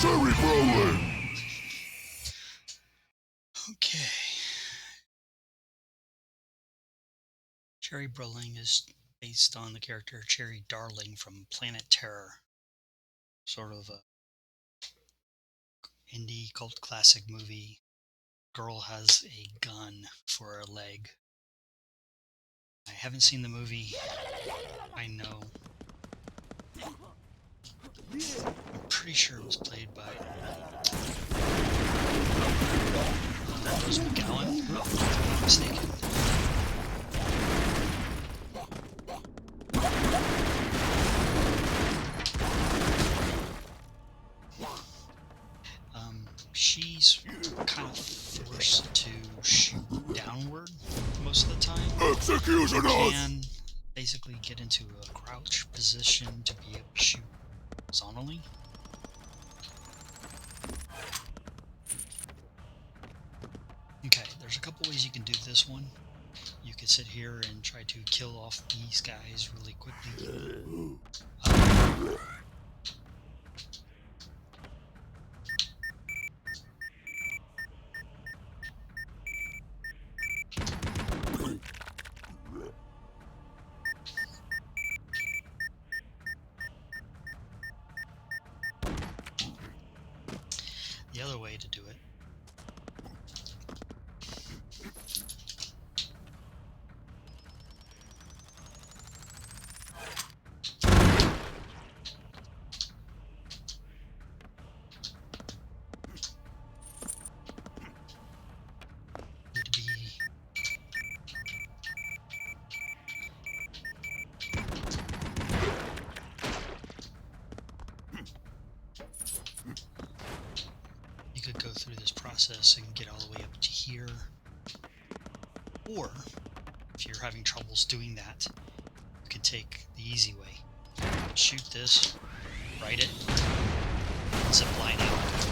Cherry rolling! Okay. Cherry Brolin is based on the character Cherry Darling from Planet Terror. Sort of a indie cult classic movie. Girl has a gun for a leg. I haven't seen the movie. I know. I'm pretty sure it was played by Rose McGowan, if I'm not mistaken. She's kind of forced to shoot downward most of the time. Execution us! And basically get into a crouch position to be able to shoot horizontally. Okay, there's a couple ways you can do this one. You could sit here and try to kill off these guys really quickly. The other way to do it would be you could go through this process and get all the way up to here. Or, if you're having troubles doing that, you can take the easy way. Shoot this, write it, zip line out.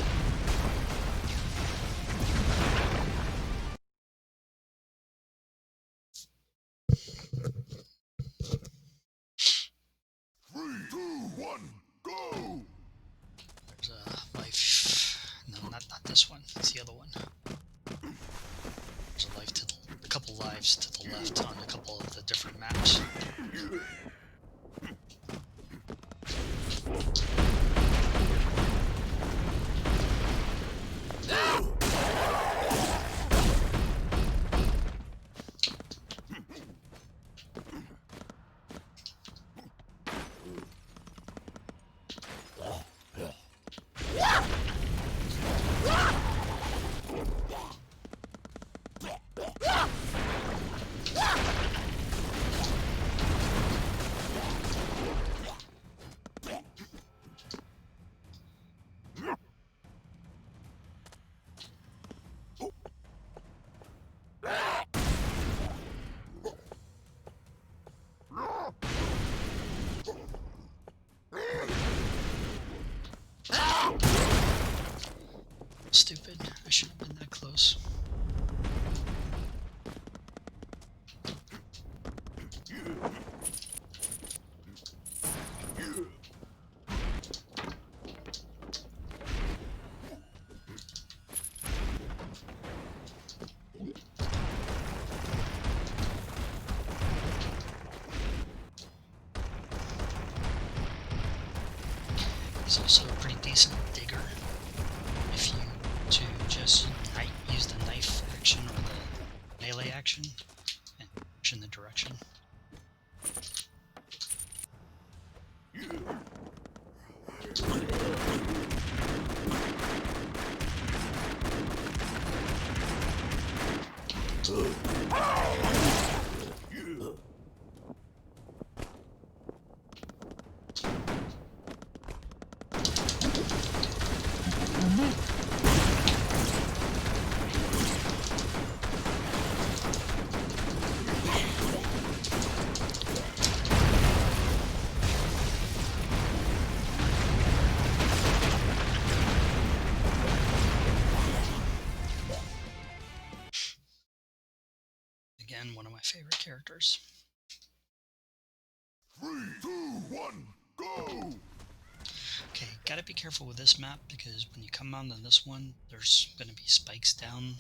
moves to the left on a couple of the different maps. Stupid. I shouldn't have been that close. He's also a pretty decent digger. If you to just use the knife action or the melee action and push in the direction. Again, one of my favorite characters. 3, 2, 1, go! Okay, gotta be careful with this map because when you come on this one, there's gonna be spikes down.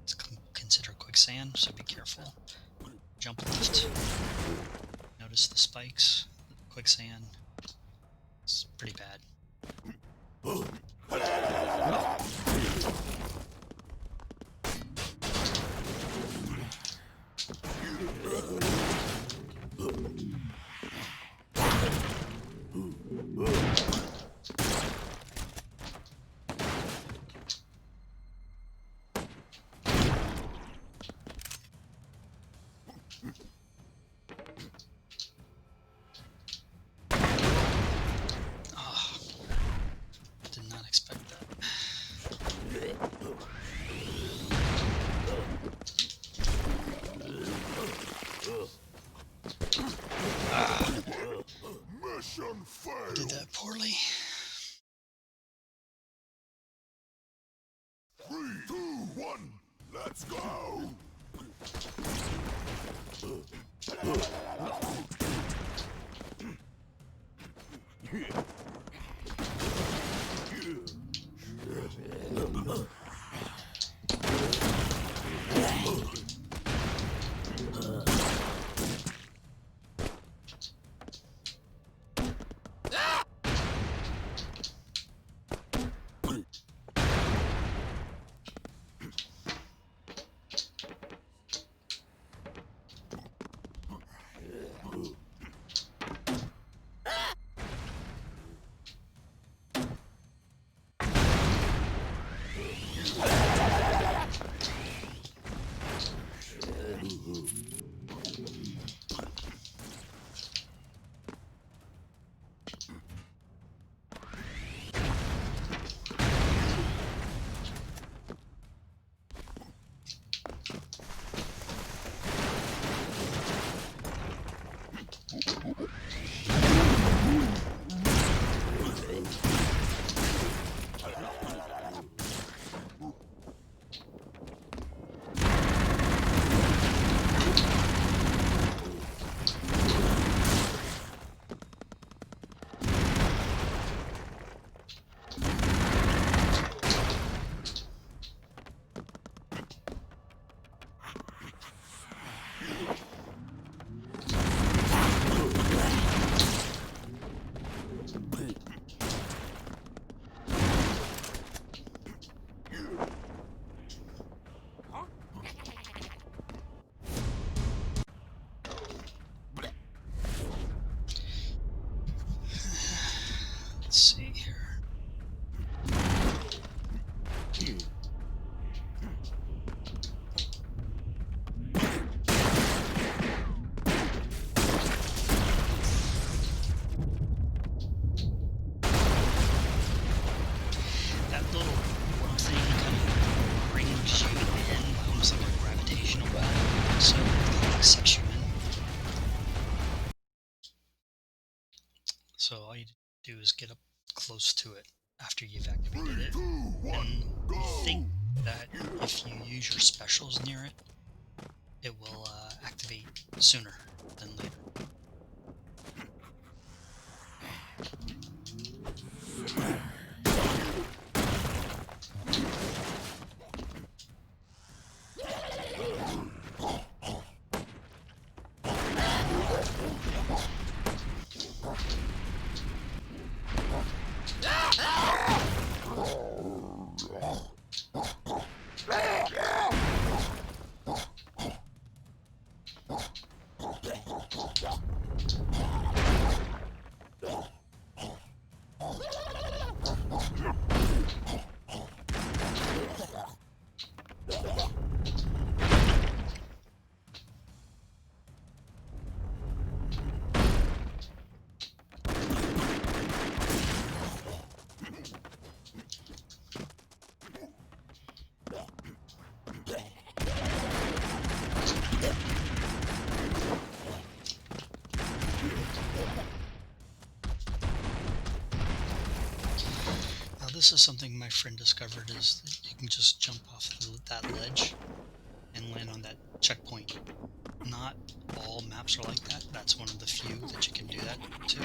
It's considered quicksand, so be careful. Jump left. Notice the spikes, the quicksand. It's pretty bad. Oh, did not expect that. Mission failed! Did that poorly. 3, 2, 1, let's go! accepts you in. So all you do is get up close to it after you've activated it, and we think that if you use your specials near it, it will activate sooner than later. Now this is something my friend discovered, is that you can just jump off that ledge and land on that checkpoint. Not all maps are like that. That's one of the few that you can do that to.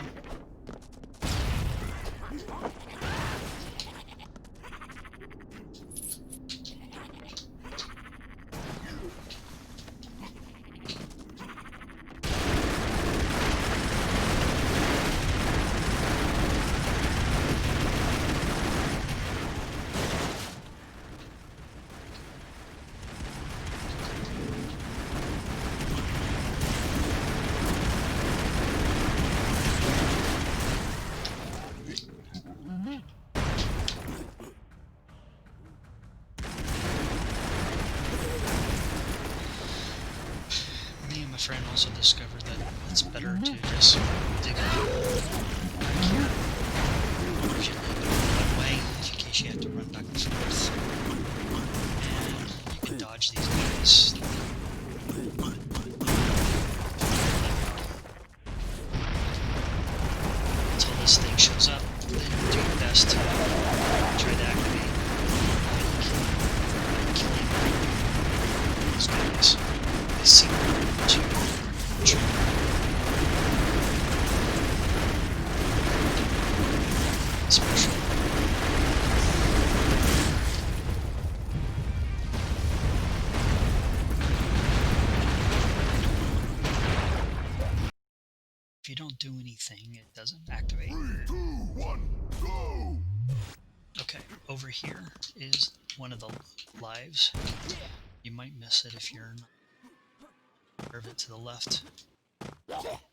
Me and my friend also discovered that it's better to just dig a hole back here. Usually a bit of one way, in case you have to run back and forth. And you can dodge these guys. Until this thing shows up, then do your best to try to activate killing those guys. They seem to trigger special. If you don't do anything, it doesn't activate. 3, 2, 1, go! Okay, over here is one of the lives. You might miss it if you're curve it to the left.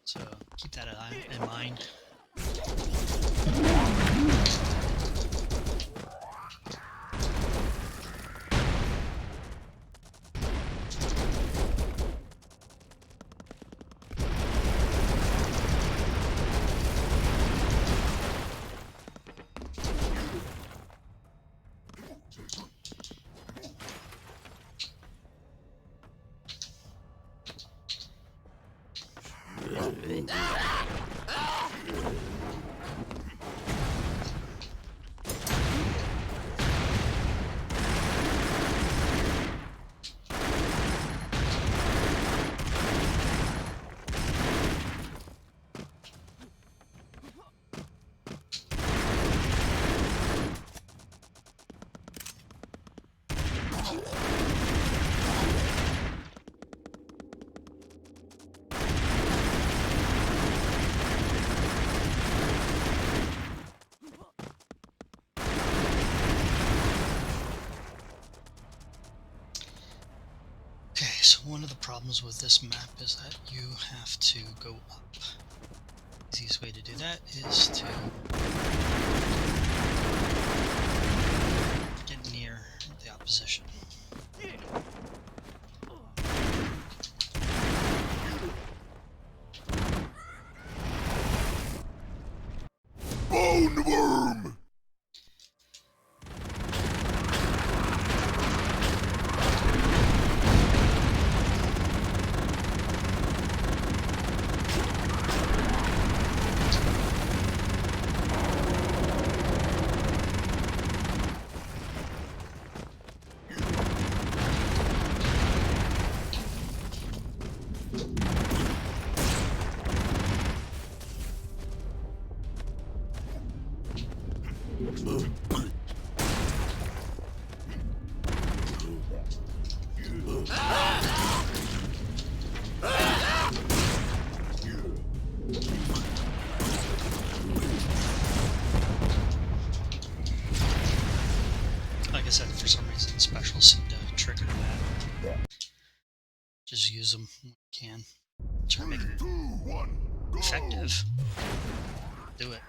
So keep that in mind. So one of the problems with this map is that you have to go up. The easiest way to do that is to get near the opposition. Bone worm! use them when we can. Try to make Three, them two, one, go! effective. Do it.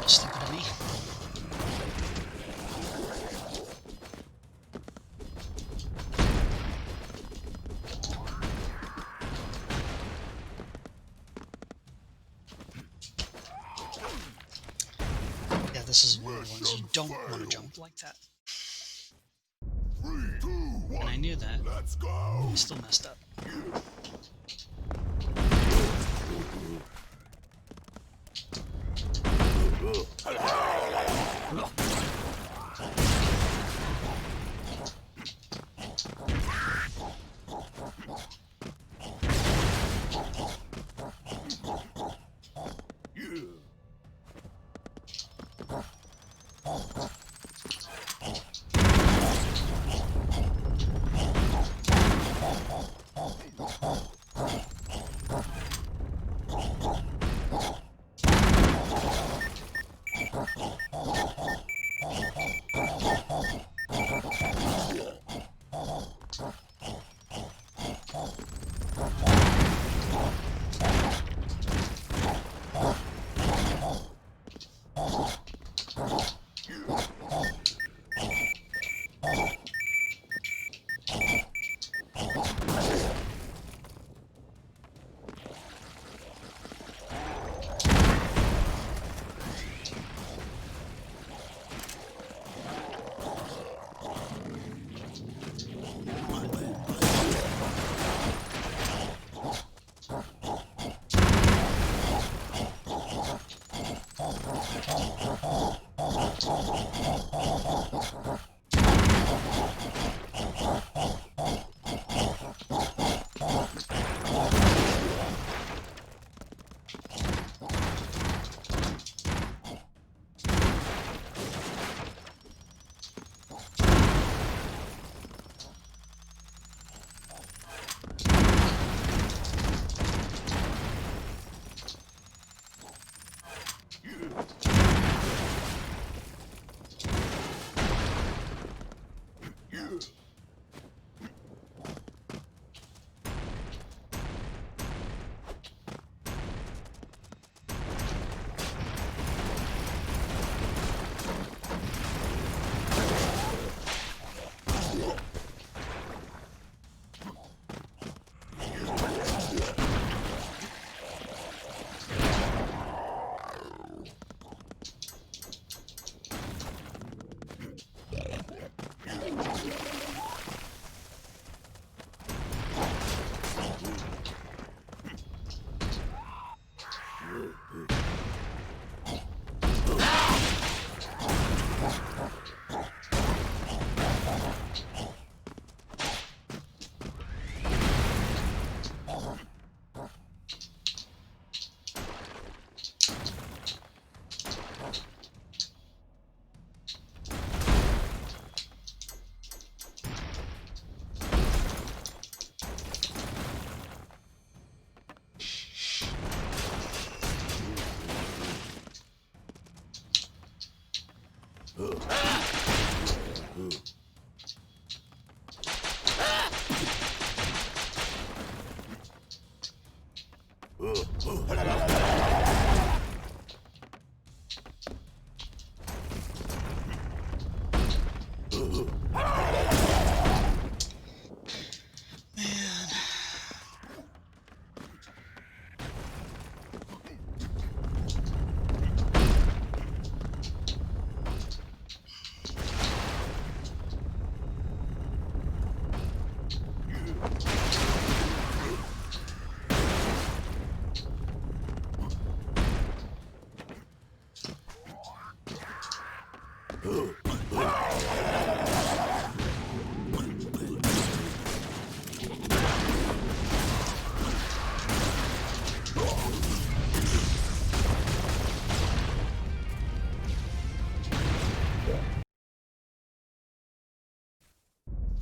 Stupid of me. Yeah, this is one of the ones you don't want to jump like that. Three, two, one, And I knew that. let's go! I still messed up.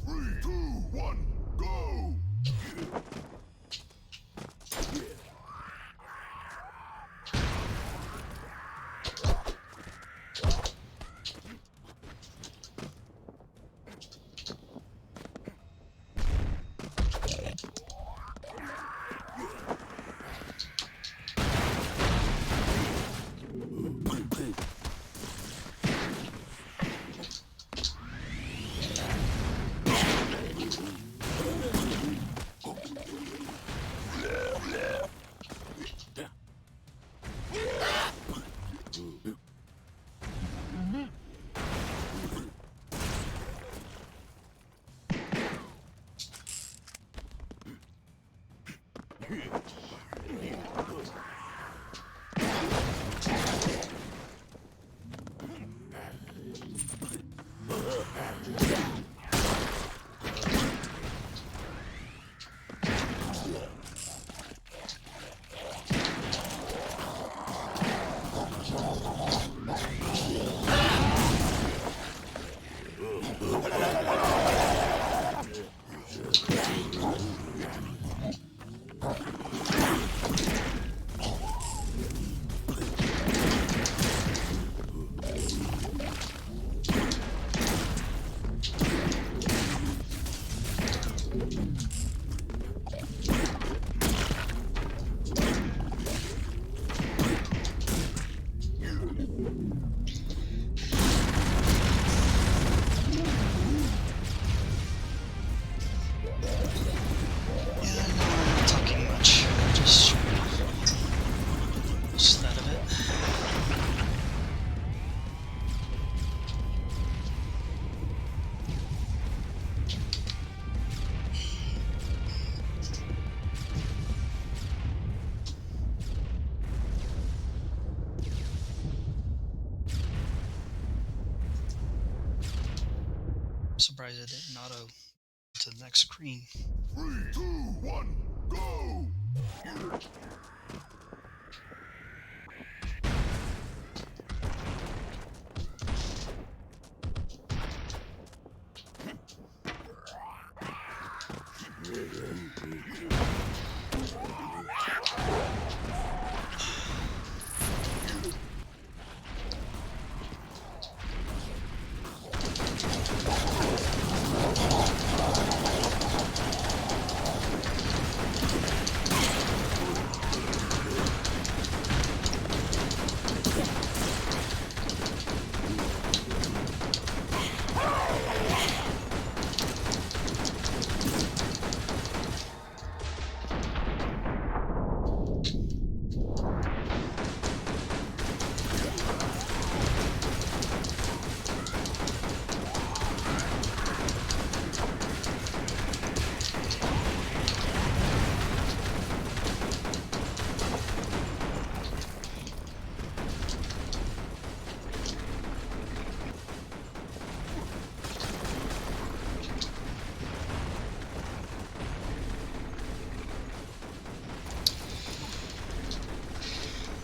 3, 2, 1, go! Yeah, no, I'm not talking much. Just that of it. Surprised it didn't auto to the next screen. 3, 2, 1, go!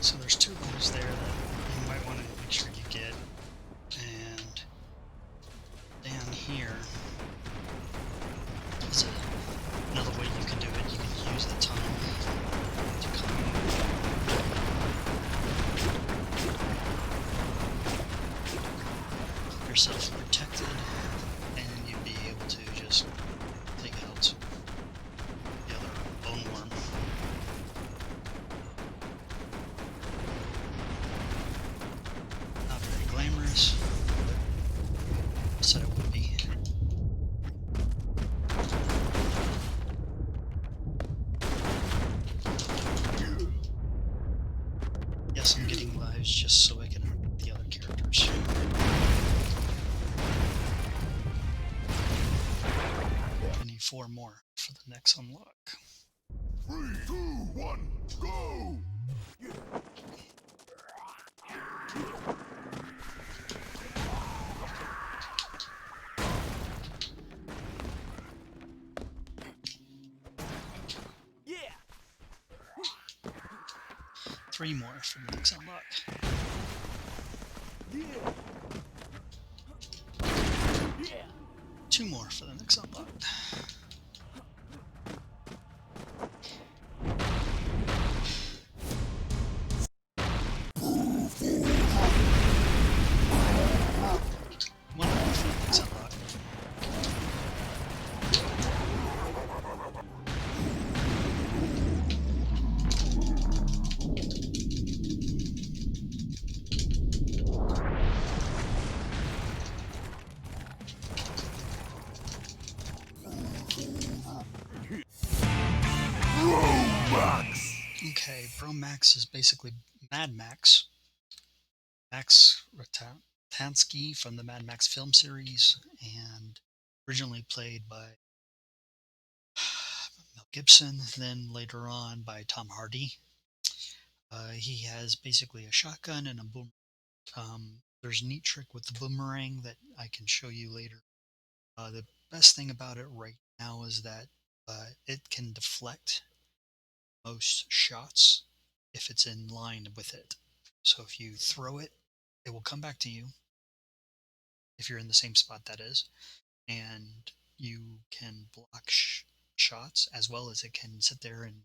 So there's two lives there that you might want to make sure you get. And down here is another way you can do it. You can use the tunnel to come keep yourself protected, and you'd be able to just take out the other bone worm. Not very glamorous, but I said it would be. Yes, I'm getting lives just so I can hurt the other characters. I need 4 more for the next unlock. 3, 2, 1, go! 3 more for the next unlock. 2 more for the next unlock. One more for the next unlock. Max. Okay, Bro Max is basically Mad Max. Max Ratansky from the Mad Max film series, and originally played by Mel Gibson, then later on by Tom Hardy. He has basically a shotgun and a boom. There's a neat trick with the boomerang that I can show you later. The best thing about it right now is that it can deflect most shots if it's in line with it. So if you throw it, it will come back to you if you're in the same spot, that is, and you can block shots as well as it can sit there and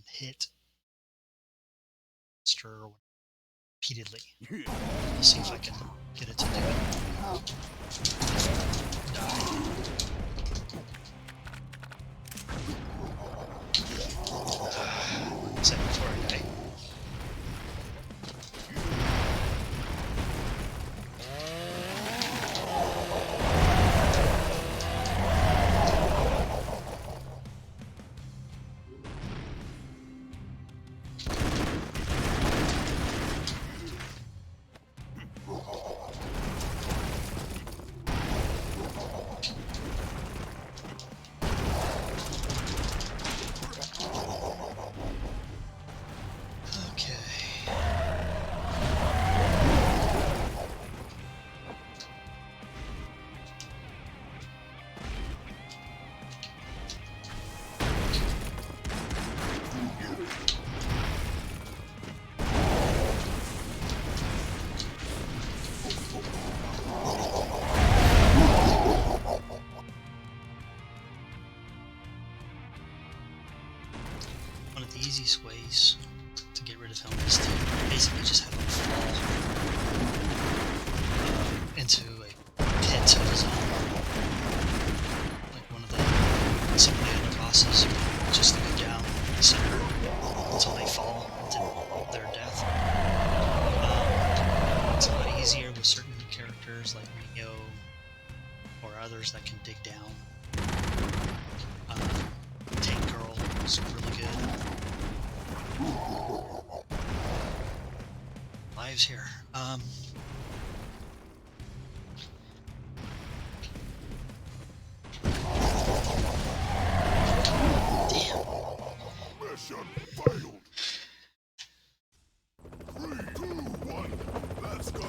hit monster repeatedly. Let's see if I can get it to do it. Die. Said before I die. One of the easiest ways to get rid of him is to basically just have him fall into a pit of his own. Like some of the other bosses, just go down the center until they fall into their death. It's a lot easier with certain characters like Neo or others that can dig down. Tank Girl is really good. Lives here. Damn. Mission failed. 3, 2, 1. Let's go.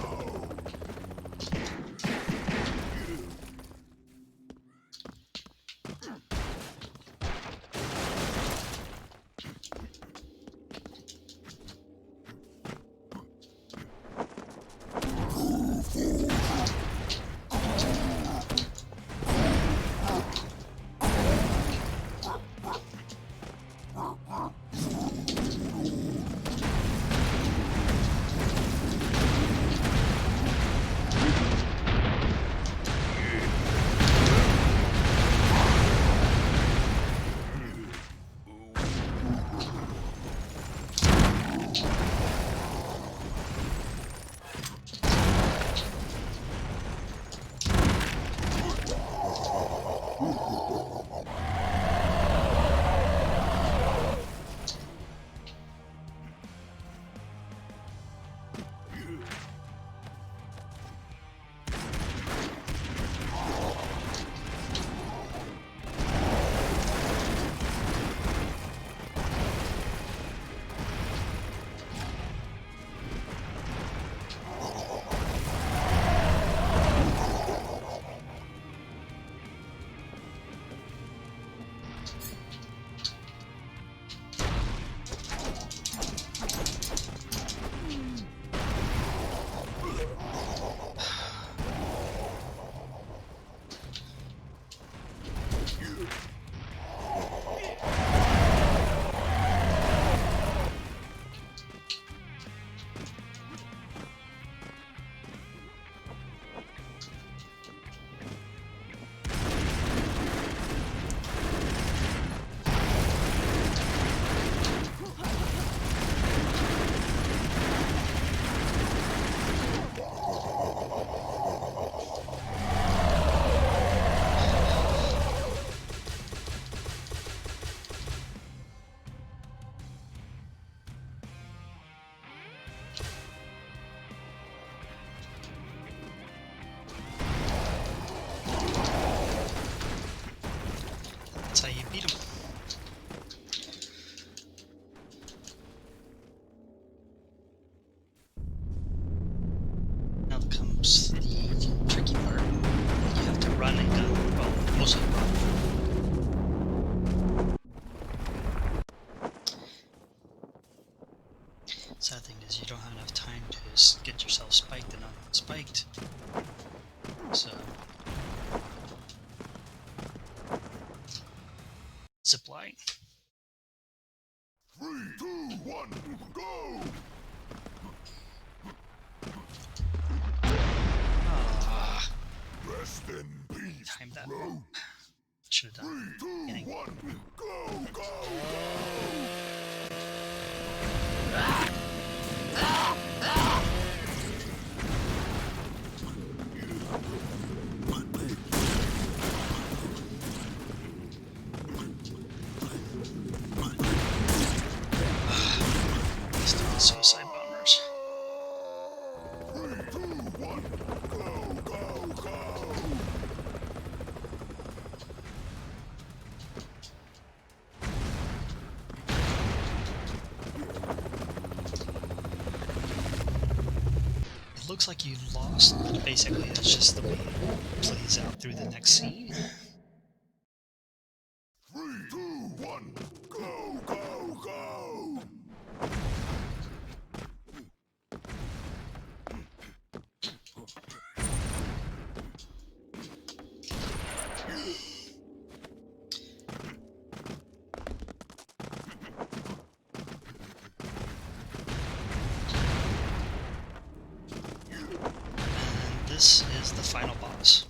because you don't have enough time to get yourself spiked and unspiked. So, zipline. 3, 2, 1, go! Ah, Rest in peace, timed that. bro. Should have done 3, 2, beginning. 1, go, go, go! Stupid suicide bombers. 3, 2, 1, go, go, go! It looks like you lost, but basically that's just the way it plays out through the next scene. 3, 2, 1, go, go, go! And this is the final boss.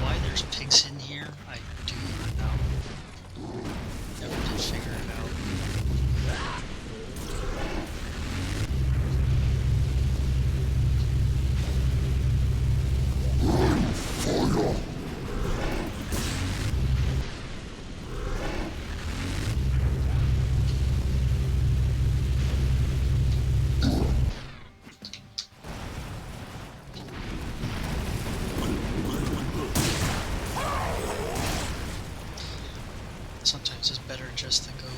Why there's pigs in here, I do not know. Never did figure it out. Sometimes it's better just to go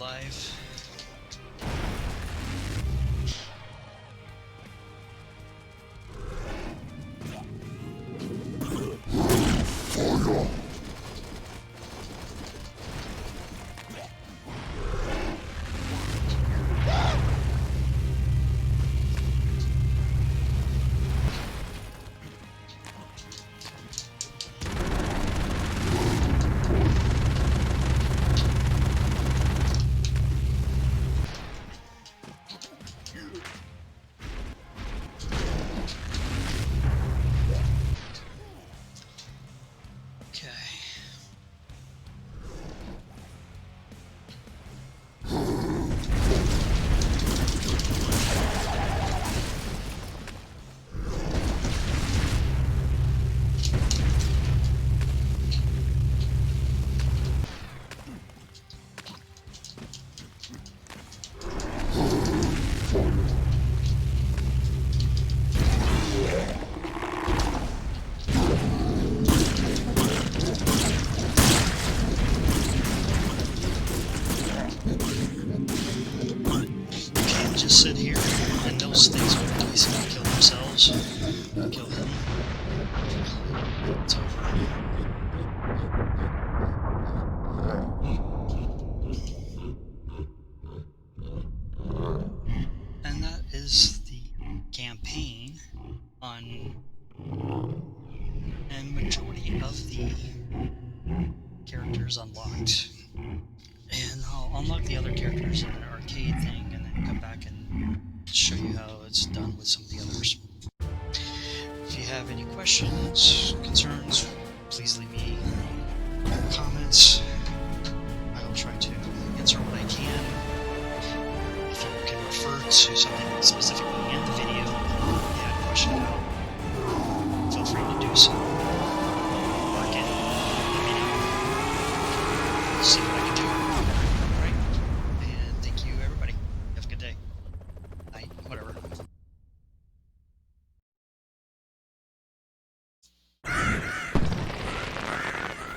live. Okay. Just sit here and those things will basically kill themselves. Kill him. It's over. And that is the campaign on, and majority of the characters unlocked. And I'll unlock the other characters in an arcade thing and then come back and show you how it's done with some of the others. If you have any questions, concerns, please leave me comments. I will try to answer what I can. If you can refer to something specific